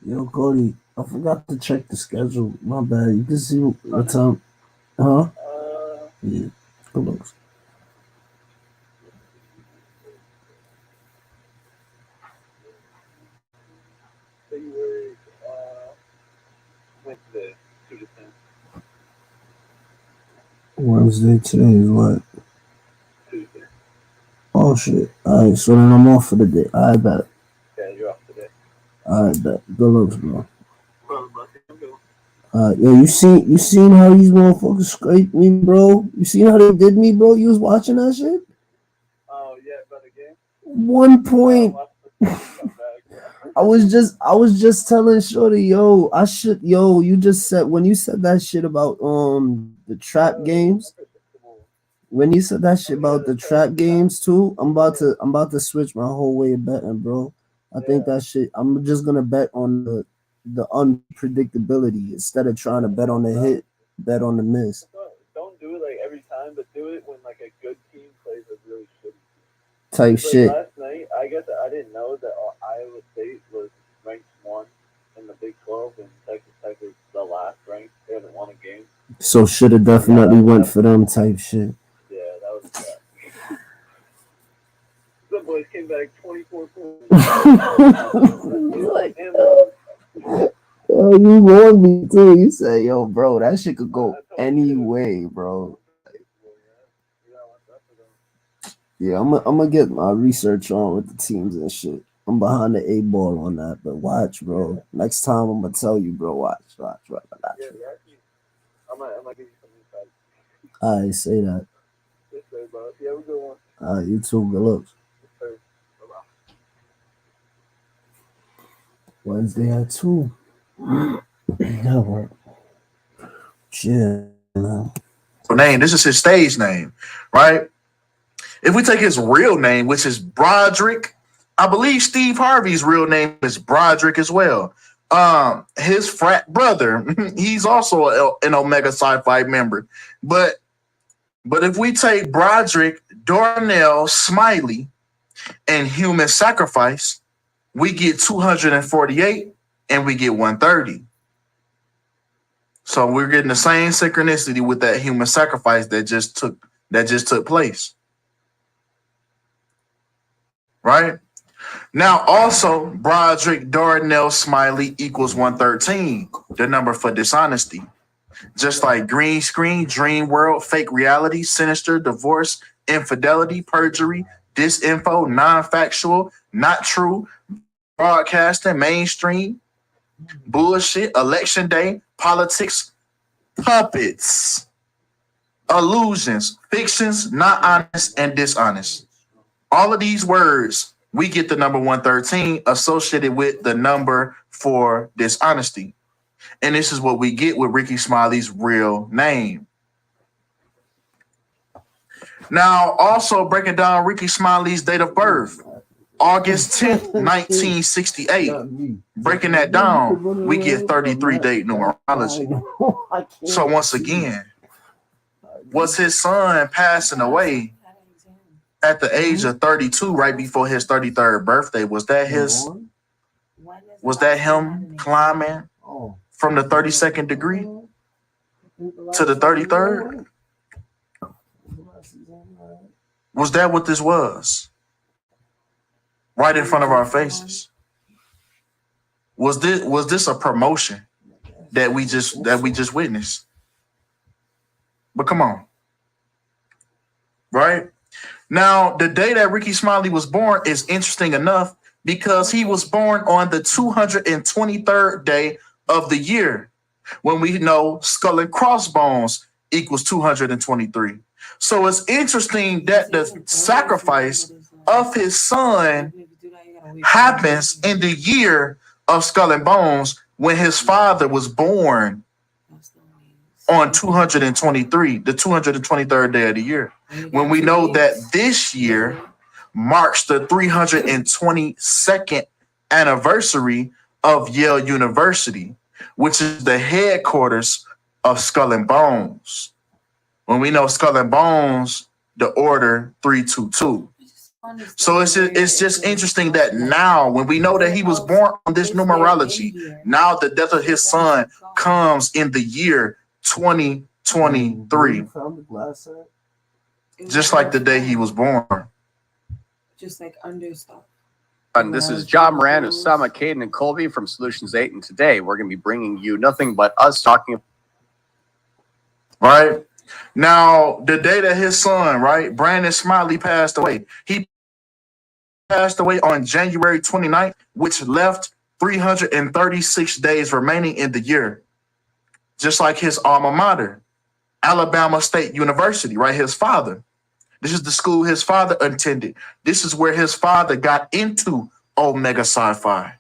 Yo, Cody, I forgot to check the schedule. My bad. You can see what time. Huh? Yeah. Hold on. Wednesday, today is what? Tuesday. Oh shit. Alright, so then I'm off for the day. I bet. Yeah, you're off today. All right, good looks, bro. Yo, you seen how these motherfuckers scraped me, bro? You seen how they did me, bro? You was watching that shit? 1 point. I was just telling Shorty, you just said when you said that shit about the trap games. When you said that shit about the trap games too, I'm about to switch my whole way of betting, bro. I think that shit. I'm just gonna bet on the unpredictability instead of trying to bet on the hit, bet on the miss. Don't do it like every time, but do it when like a good team plays a really shitty team. Type Like shit. last night, I guess I didn't know that Iowa State was ranked 1 in the Big 12, and Texas Tech was the last ranked. They haven't won a game. So should have definitely went for them type shit. Yeah, that was bad. The boys came back 24 points. Yo, you warned me too. You said, yo, bro, that shit could go any way, bro. Yeah, I'm gonna get my research on with the teams and shit. I'm behind the 8 ball on that, but watch, bro. Next time I'm gonna tell you, bro. Watch. Yeah, I might give you some insight. I say that. Yes, sir, bro. You have a good one. You too. Good looks. Yes, sir. Bye-bye. Wednesday at 2. That work. Yeah. Name. This is his stage name, right? If we take his real name, which is Broderick, I believe Steve Harvey's real name is Broderick as well. His frat brother, he's also an Omega Sci-Fi member. But if we take Broderick, Darnell, Smiley, and Human Sacrifice, we get 248 and we get 130. So we're getting the same synchronicity with that Human Sacrifice that just took place. Right? Now, also, Broderick, Darnell, Smiley equals 113, the number for dishonesty. Just like green screen, dream world, fake reality, sinister, divorce, infidelity, perjury, disinfo, non-factual, not true, broadcasting, mainstream, bullshit, election day, politics, puppets, illusions, fictions, not honest, and dishonest. All of these words, we get the number 113 associated with the number for dishonesty. And this is what we get with Ricky Smiley's real name. Now, also breaking down Ricky Smiley's date of birth, August 10th, 1968. Breaking that down, we get 33 date numerology. So once again, was his son passing away at the age of 32, right before his 33rd birthday? Was that him climbing from the 32nd degree to the 33rd? Was that what this was? Right in front of our faces. Was this a promotion that we just witnessed? But come on. Right? Now, the day that Ricky Smiley was born is interesting enough because he was born on the 223rd day of the year, when we know skull and crossbones equals 223. So it's interesting that the sacrifice of his son happens in the year of skull and bones when his father was born on 223, the 223rd day of the year. When we know that this year marks the 322nd anniversary of Yale University, which is the headquarters of Skull and Bones. When we know Skull and Bones, the order 322. So it's just interesting that now, when we know that he was born on this numerology, now the death of his son comes in the year 2023. Just like the day he was born. Just like under stuff. And this is John Moran, Osama, Caden, and Colby from Solutions 8. And today we're going to be bringing you nothing but us talking. Right? Now, the day that his son, right, Brandon Smiley passed away, he passed away on January 29th, which left 336 days remaining in the year, just like his alma mater, Alabama State University, right? His father. This is the school his father attended. This is where his father got into Omega Psi Phi.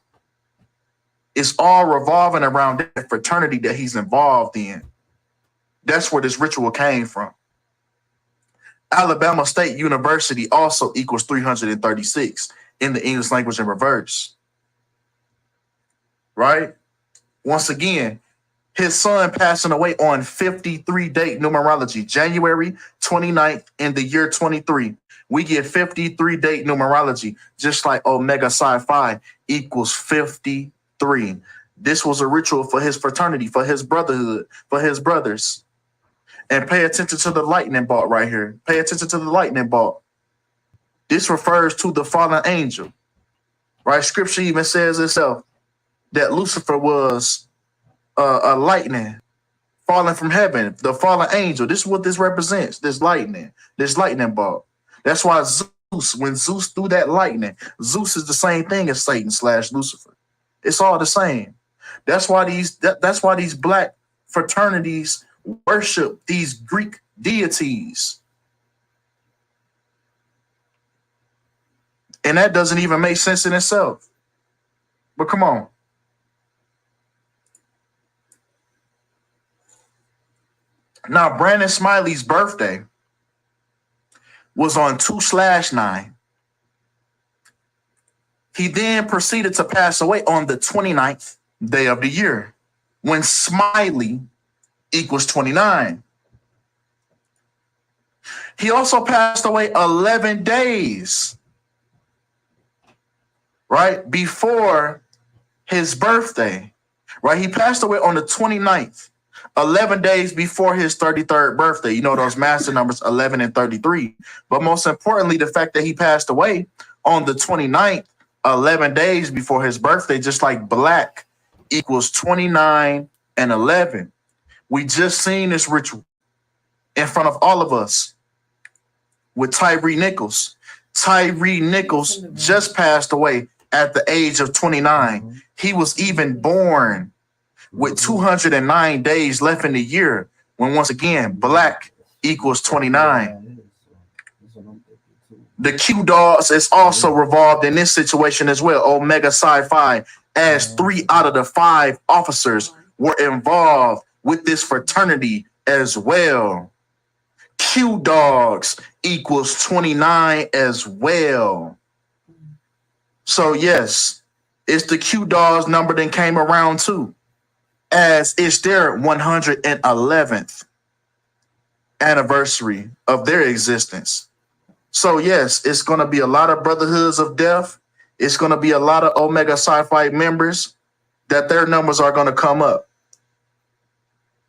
It's all revolving around that fraternity that he's involved in. That's where this ritual came from. Alabama State University also equals 336 in the English language in reverse. Right? Once again, his son passing away on 53 date numerology, January 29th in the year 23. We get 53 date numerology, just like Omega Psi Phi equals 53. This was a ritual for his fraternity, for his brotherhood, for his brothers. And pay attention to the lightning bolt right here. Pay attention to the lightning bolt. This refers to the fallen angel, right? Scripture even says itself that Lucifer was a lightning falling from heaven, the fallen angel. This is what this represents, this lightning bolt. That's why Zeus, when Zeus threw that lightning, Zeus is the same thing as Satan / Lucifer. It's all the same. That's why these black fraternities worship these Greek deities. And that doesn't even make sense in itself. But come on. Now, Brandon Smiley's birthday was on 2/9. He then proceeded to pass away on the 29th day of the year, when Smiley equals 29. He also passed away 11 days, right, before his birthday, right? He passed away on the 29th, 11 days before his 33rd birthday. You know those master numbers, 11 and 33. But most importantly, the fact that he passed away on the 29th, 11 days before his birthday, just like black equals 29 and 11. We just seen this ritual in front of all of us with Tyree Nichols. Tyree Nichols just passed away at the age of 29. He was even born with 209 days left in the year, when once again, black equals 29. The Q Dogs is also revolved in this situation as well, Omega Psi Phi, as 3 out of the 5 officers were involved with this fraternity as well. Q Dogs equals 29 as well. So yes, it's the Q Dogs number that came around too, as it's their 111th anniversary of their existence. So yes, it's going to be a lot of Brotherhoods of Death. It's going to be a lot of Omega Psi Phi members that their numbers are going to come up.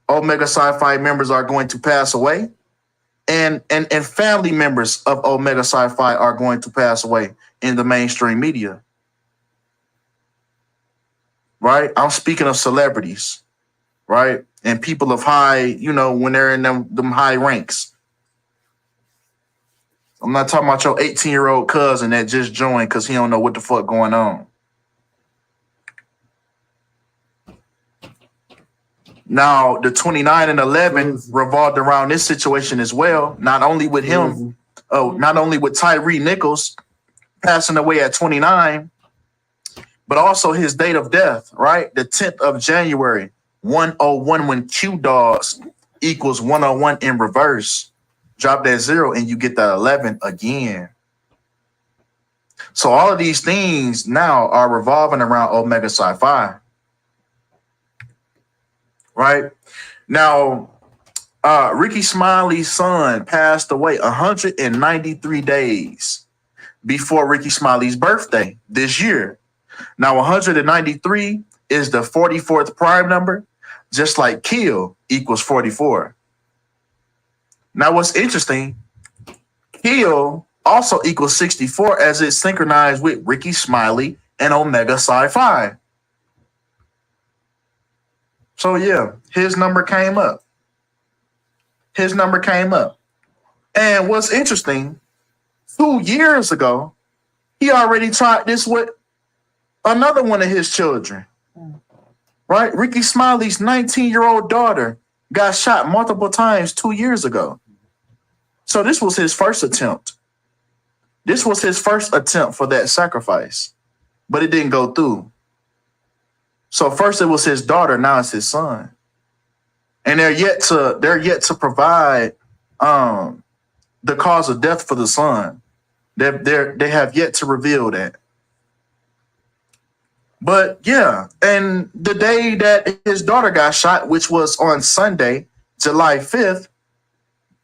Omega Psi Phi members are going to pass away, and family members of Omega Psi Phi are going to pass away in the mainstream media. Right? I'm speaking of celebrities, right? And people of high, when they're in them high ranks. I'm not talking about your 18-year-old cousin that just joined because he don't know what the fuck going on. Now, the 29 and 11 revolved around this situation as well. Not only with him, not only with Tyree Nichols passing away at 29, but also his date of death, right? The 10th of January, 101, when Q Dogs equals 101 in reverse. Drop that 0 and you get that 11 again. So all of these things now are revolving around Omega Psi Phi. Right? Now, Ricky Smiley's son passed away 193 days before Ricky Smiley's birthday this year. Now, 193 is the 44th prime number, just like kill equals 44. Now, what's interesting, kill also equals 64 as it's synchronized with Ricky Smiley and Omega Psi Phi. So yeah, his number came up. And what's interesting, 2 years ago, he already tried this with another one of his children, right? Ricky Smiley's 19-year-old daughter got shot multiple times 2 years ago. So this was his first attempt. This was his first attempt for that sacrifice, but it didn't go through. So first it was his daughter, now it's his son, and they're yet to provide the cause of death for the son. They have yet to reveal that. But yeah, and the day that his daughter got shot, which was on Sunday, July 5th,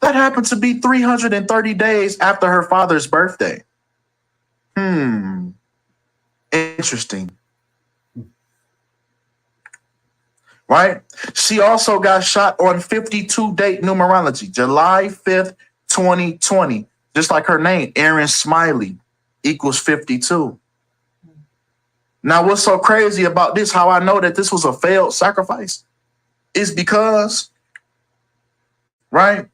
that happened to be 330 days after her father's birthday. Interesting. Right? She also got shot on 52 date numerology, July 5th, 2020. Just like her name, Erin Smiley equals 52. Now, what's so crazy about this, how I know that this was a failed sacrifice, is because, right?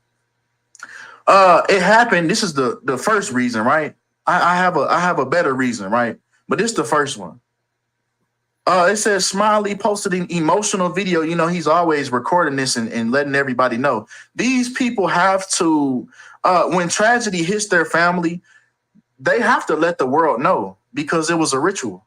It happened. This is the first reason, right? I have a better reason, right? But this is the first one. It says Smiley posted an emotional video. You know, he's always recording this and letting everybody know. These people have to, when tragedy hits their family, they have to let the world know because it was a ritual.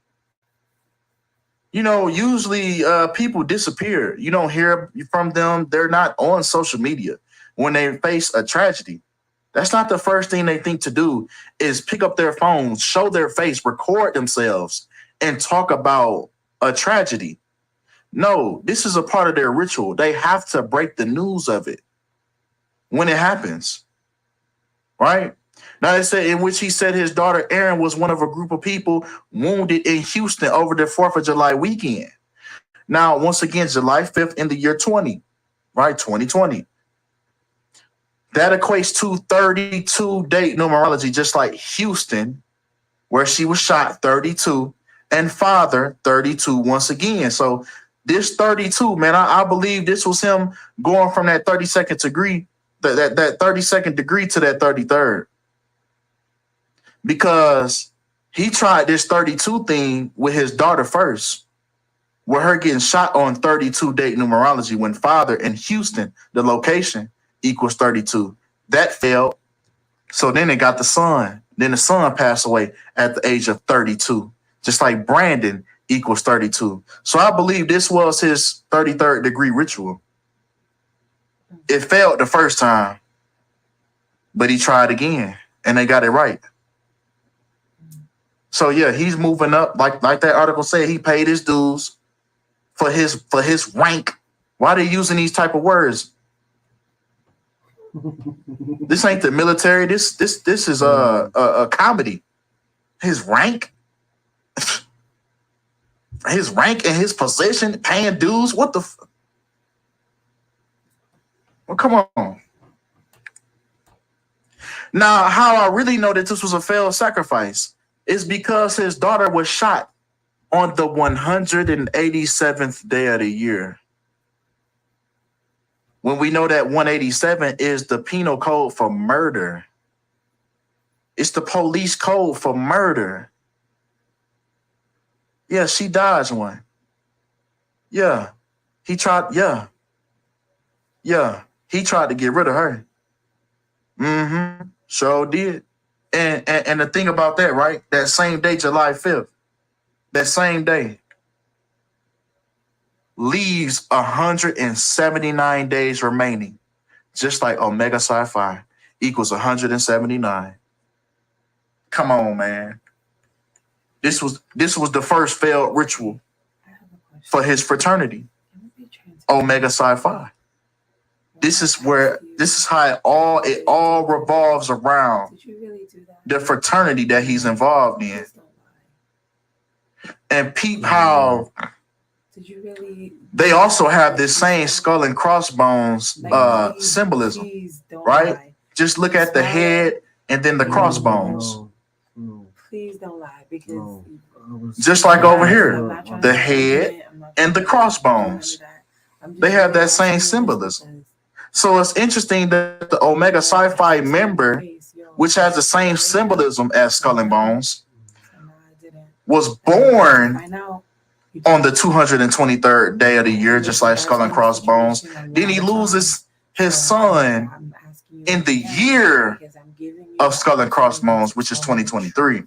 You know, usually people disappear. You don't hear from them. They're not on social media when they face a tragedy. That's not the first thing they think to do is pick up their phones, show their face, record themselves, and talk about a tragedy. No, this is a part of their ritual. They have to break the news of it when it happens, right? Now they said in which he said his daughter Erin was one of a group of people wounded in Houston over the 4th of July weekend. Now, once again, July 5th in the year 20, right? 2020. That equates to 32 date numerology, just like Houston, where she was shot 32, and father 32 once again. So this 32, man, I believe this was him going from that 32nd degree, that 32nd degree to that 33rd. Because he tried this 32 thing with his daughter first, with her getting shot on 32 date numerology when father in Houston, the location, equals 32. That failed. So then they got the son. Then the son passed away at the age of 32, just like Brandon equals 32. So I believe this was his 33rd degree ritual. It failed the first time, but he tried again and they got it right. So yeah, he's moving up. Like that article said, he paid his dues for his rank. Why are they using these type of words? This ain't the military. This is a comedy. His rank, his rank and his position, paying dues. What the? Well, come on. Now, how I really know that this was a failed sacrifice is because his daughter was shot on the 187th day of the year. When we know that 187 is the penal code for murder. It's the police code for murder. Yeah, she dodged one. Yeah. He tried to get rid of her. Sure did. And the thing about that, right? That same day, July 5th, that same day, leaves 179 days remaining, just like Omega Psi Phi equals 179. Come on, man. This was the first failed ritual for his fraternity, Omega Psi Phi. This is how it all revolves around the fraternity that he's involved in. And peep how they also have this same skull and crossbones symbolism, right? Just look at the head and then the crossbones. Please don't lie, because just like over here, the head and the crossbones, they have that same symbolism. So it's interesting that the Omega Psi Phi member, which has the same symbolism as skull and bones, was born I know. on the 223rd day of the year, just like Skull and Crossbones. Then he loses his son in the year of Skull and Crossbones, which is 2023.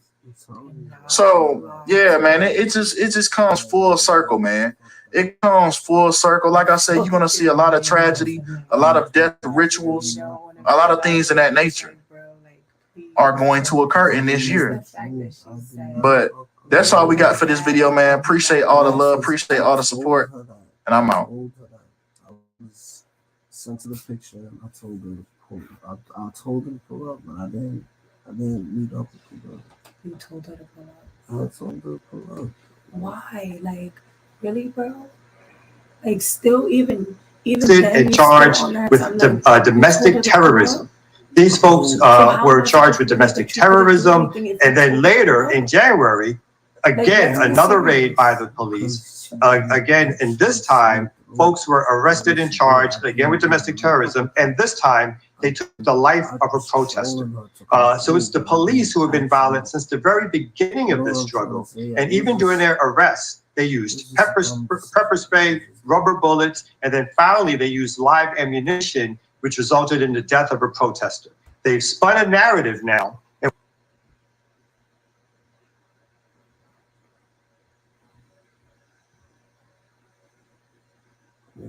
So yeah, man, it just comes full circle, man. It comes full circle. Like I said, you're gonna see a lot of tragedy, a lot of death rituals, a lot of things of that nature are going to occur in this year. But that's all we got for this video, man. Appreciate all the love, appreciate all the support, and I'm out. I was sent to the picture, and I told her to pull. I told her to pull up, but I didn't meet up with her. You told her to pull up. I told her to pull up. Why? Like, really, bro? Like, still, even and charged with domestic terrorism. These folks were charged with domestic terrorism, and then later in January, again another raid by the police. Again, and this time, folks were arrested and charged again with domestic terrorism, and this time they took the life of a protester. So it's the police who have been violent since the very beginning of this struggle, and even during their arrests, they used pepper spray, rubber bullets, and then finally they used live ammunition, which resulted in the death of a protester. They've spun a narrative now. I'm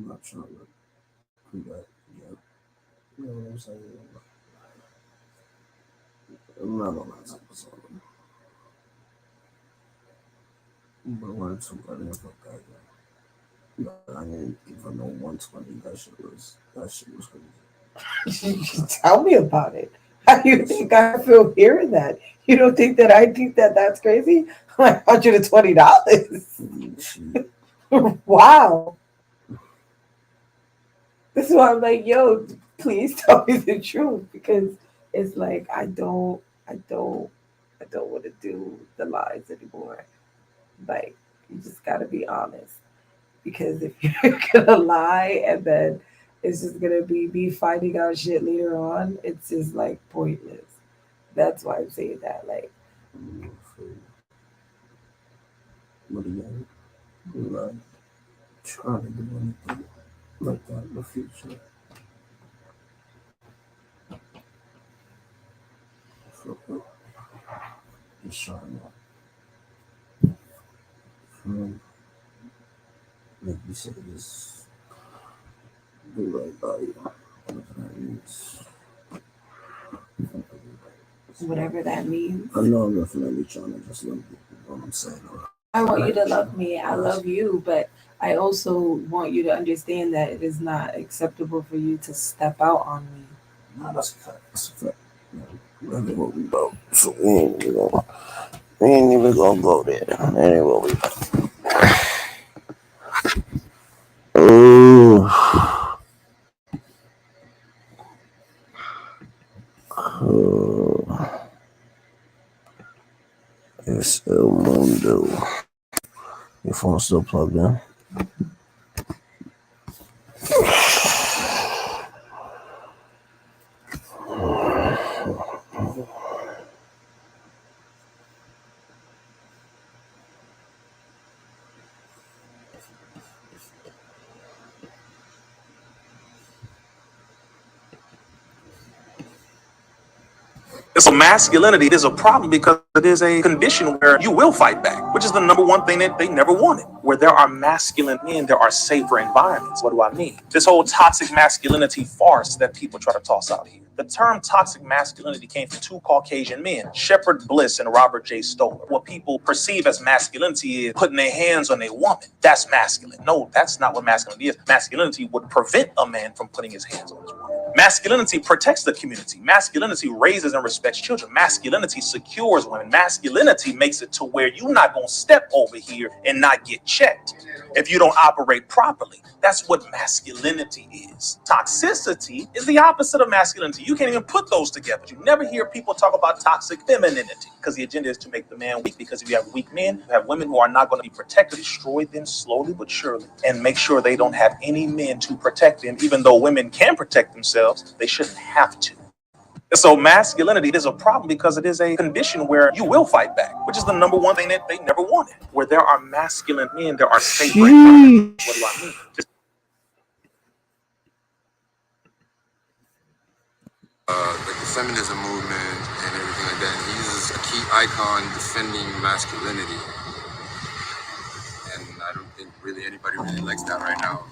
not trying to do that yet. You know what I'm saying? I'm not on that type of song. But when somebody else like that, I didn't give her no 120. That shit was crazy. Tell me about it. How do you think I feel hearing that? You don't think that I think that that's crazy? Like $120. Wow. This is why I'm like, yo, please tell me the truth, because it's like I don't want to do the lies anymore. Like, you just gotta be honest, because if you're gonna lie and then it's just gonna be me finding out shit later on, it's just like pointless. That's why I'm saying that. Like, But again, I'm not trying to do anything like that in the future. Just trying to make you say this, do right by you. whatever that means. I know I'm definitely trying to just love you. You know what I'm saying? I want you to love me. I love you, but I also want you to understand that it is not acceptable for you to step out on me. No, that's a fact. That's a fact. That's what we about. So we ain't even gonna go there. That ain't what we about. It's El Mundo. Your phone's still plugged in. So masculinity is a problem because it is a condition where you will fight back, which is the number one thing that they never wanted. Where there are masculine men, there are safer environments. What do I mean? This whole toxic masculinity farce that people try to toss out here. The term toxic masculinity came from two Caucasian men, Shepard Bliss and Robert J. Stoller. What people perceive as masculinity is putting their hands on a woman. That's masculine. No, that's not what masculinity is. Masculinity would prevent a man from putting his hands on his woman. Masculinity protects the community. Masculinity raises and respects children. Masculinity secures women. Masculinity makes it to where you're not going to step over here and not get checked if you don't operate properly. That's what masculinity is. Toxicity is the opposite of masculinity. You can't even put those together. You never hear people talk about toxic femininity because the agenda is to make the man weak. Because if you have weak men, you have women who are not going to be protected, destroy them slowly but surely, and make sure they don't have any men to protect them. Even though women can protect themselves, they shouldn't have to. So masculinity is a problem because it is a condition where you will fight back, which is the number one thing that they never wanted. Where there are masculine men, there are safer environments. What do I mean? Like the feminism movement and everything like that. He's a key icon defending masculinity. And I don't think really anybody really likes that right now.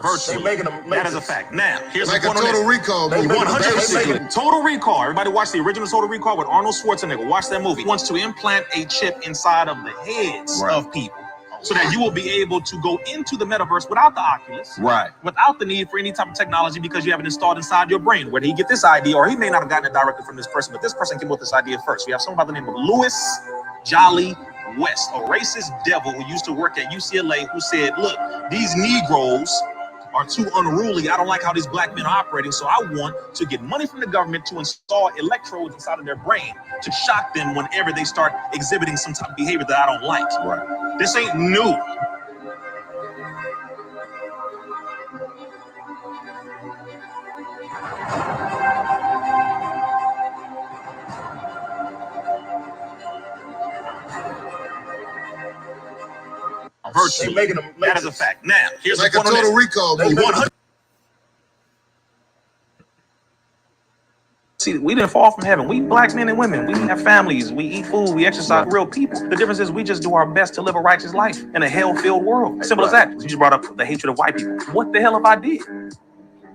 Virtue. That is a fact. Now, here's like the a point on Total this. Recall. 100%. Total Recall. Everybody watch the original Total Recall with Arnold Schwarzenegger. Watch that movie. He wants to implant a chip inside of the heads of people so that you will be able to go into the metaverse without the Oculus. Right. Without the need for any type of technology because you have it installed inside your brain. Where did he get this idea? Or he may not have gotten it directly from this person, but this person came up with this idea first. We have someone by the name of Louis Jolly West, a racist devil who used to work at UCLA who said, look, these Negroes are too unruly. I don't like how these black men are operating, so I want to get money from the government to install electrodes inside of their brain to shock them whenever they start exhibiting some type of behavior that I don't like. Right. This ain't new. Virtue. That is a fact. Now, here's like the a point on Total this. Recall. 100. See, we didn't fall from heaven. We black men and women. We have families. We eat food. We exercise real people. The difference is we just do our best to live a righteous life in a hell-filled world. Simple as that. You just brought up the hatred of white people. What the hell if I did?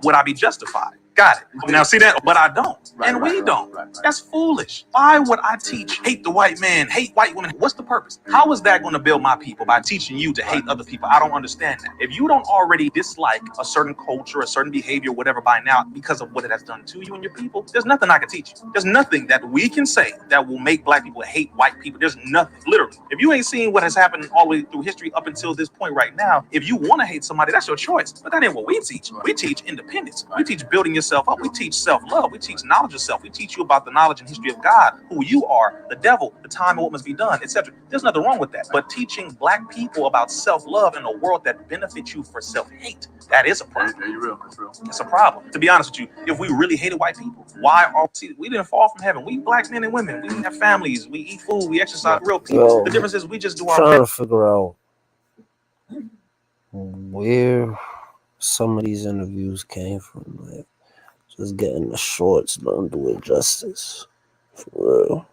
Would I be justified? Got it. Now see that? But I don't. And we don't. That's foolish. Why would I teach hate the white man, hate white women? What's the purpose? How is that going to build my people by teaching you to hate other people? I don't understand that. If you don't already dislike a certain culture, a certain behavior, whatever by now, because of what it has done to you and your people, there's nothing I can teach you. There's nothing that we can say that will make black people hate white people. There's nothing. Literally. If you ain't seen what has happened all the way through history up until this point right now, if you want to hate somebody, that's your choice. But that ain't what we teach. We teach independence. We teach building yourself up. We teach self-love. We teach knowledge of self. We teach you about the knowledge and history of God, who you are, the devil, the time and what must be done, etc. There's nothing wrong with that. But teaching black people about self-love in a world that benefits you for self-hate, that is a problem. Yeah, you're real. That's real. It's a problem. To be honest with you, if we really hated white people, why are we didn't fall from heaven? We black men and women. We have families. We eat food. We exercise real people. The difference is we just do our trying best. to figure out where some of these interviews came from. Like, just getting the shorts don't do it justice. For real.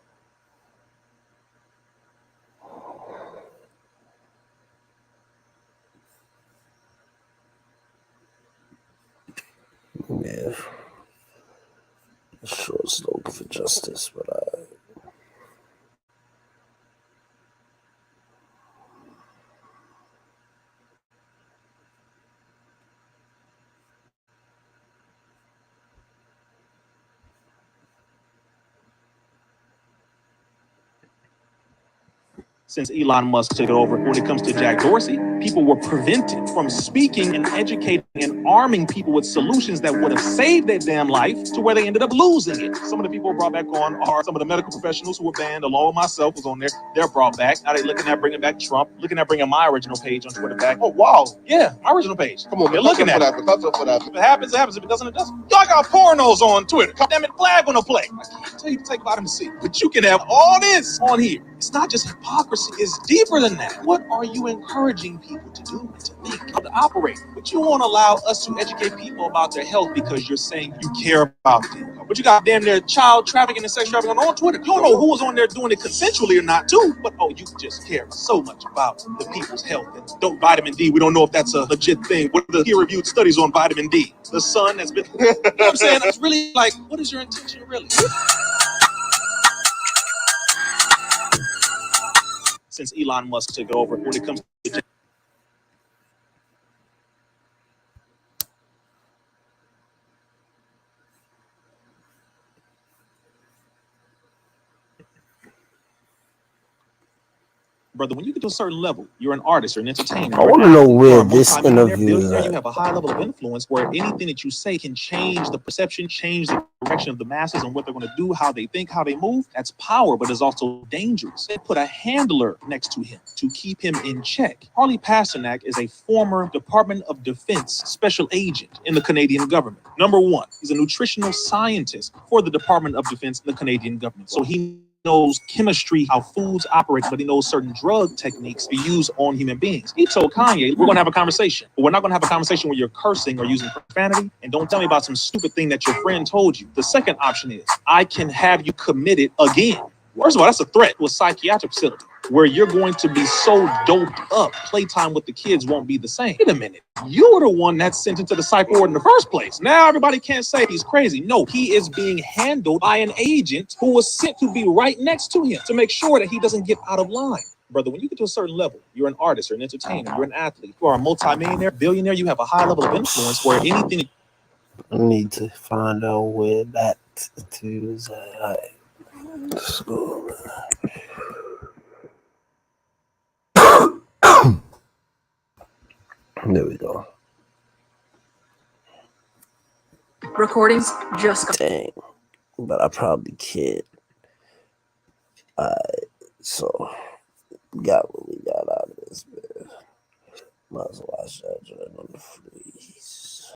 Yeah. The shorts don't give it justice, but Since Elon Musk took it over, when it comes to Jack Dorsey, people were prevented from speaking and educating and arming people with solutions that would have saved their damn life to where they ended up losing it. Some of the people brought back on are some of the medical professionals who were banned, along with myself was on there. They're brought back. Now they're looking at bringing back Trump, looking at bringing my original page on Twitter back. Oh, wow. Yeah, my original page. Come on, they're looking at it. If it happens, it happens. If it doesn't, it doesn't. Y'all got pornos on Twitter. Damn it, flag on the play. I can't tell you to take vitamin C, but you can have all this on here. It's not just hypocrisy. controversy is deeper than that. What are you encouraging people to do, to think, to operate? But you won't allow us to educate people about their health because you're saying you care about them. But you got damn near child trafficking and sex trafficking on Twitter. You don't know who was on there doing it consensually or not, too. But oh, you just care so much about the people's health. And don't vitamin D. We don't know if that's a legit thing. What are the peer-reviewed studies on vitamin D? The sun has been. You know what I'm saying? It's really like, what is your intention really? Since Elon Musk took over, when it comes to brother, when you get to a certain level, you're an artist or an entertainer. I want to know where this interview is at. You have a high level of influence where anything that you say can change the perception, change the direction of the masses and what they're going to do, how they think, how they move. That's power, but it's also dangerous. They put a handler next to him to keep him in check. Harley Pasternak is a former Department of Defense special agent in the Canadian government. Number one, he's a nutritional scientist for the Department of Defense in the Canadian government. So he knows chemistry, how foods operate, but he knows certain drug techniques to use on human beings. He told Kanye, we're going to have a conversation, but we're not going to have a conversation where you're cursing or using profanity, and don't tell me about some stupid thing that your friend told you. The second option is, I can have you committed again. First of all, that's a threat to a psychiatric facility where you're going to be so doped up, playtime with the kids won't be the same. Wait a minute. You were the one that sent him to the psych ward in the first place. Now everybody can't say he's crazy. No, he is being handled by an agent who was sent to be right next to him to make sure that he doesn't get out of line. Brother, when you get to a certain level, you're an artist, you're an entertainer, you're an athlete, you are a multimillionaire, billionaire, you have a high level of influence where anything... I need to find out where that is at. Let's go. There we go. Recordings just dang, but I probably can't. So got what we got out of this, man. Might as well watch that joint on the freeze.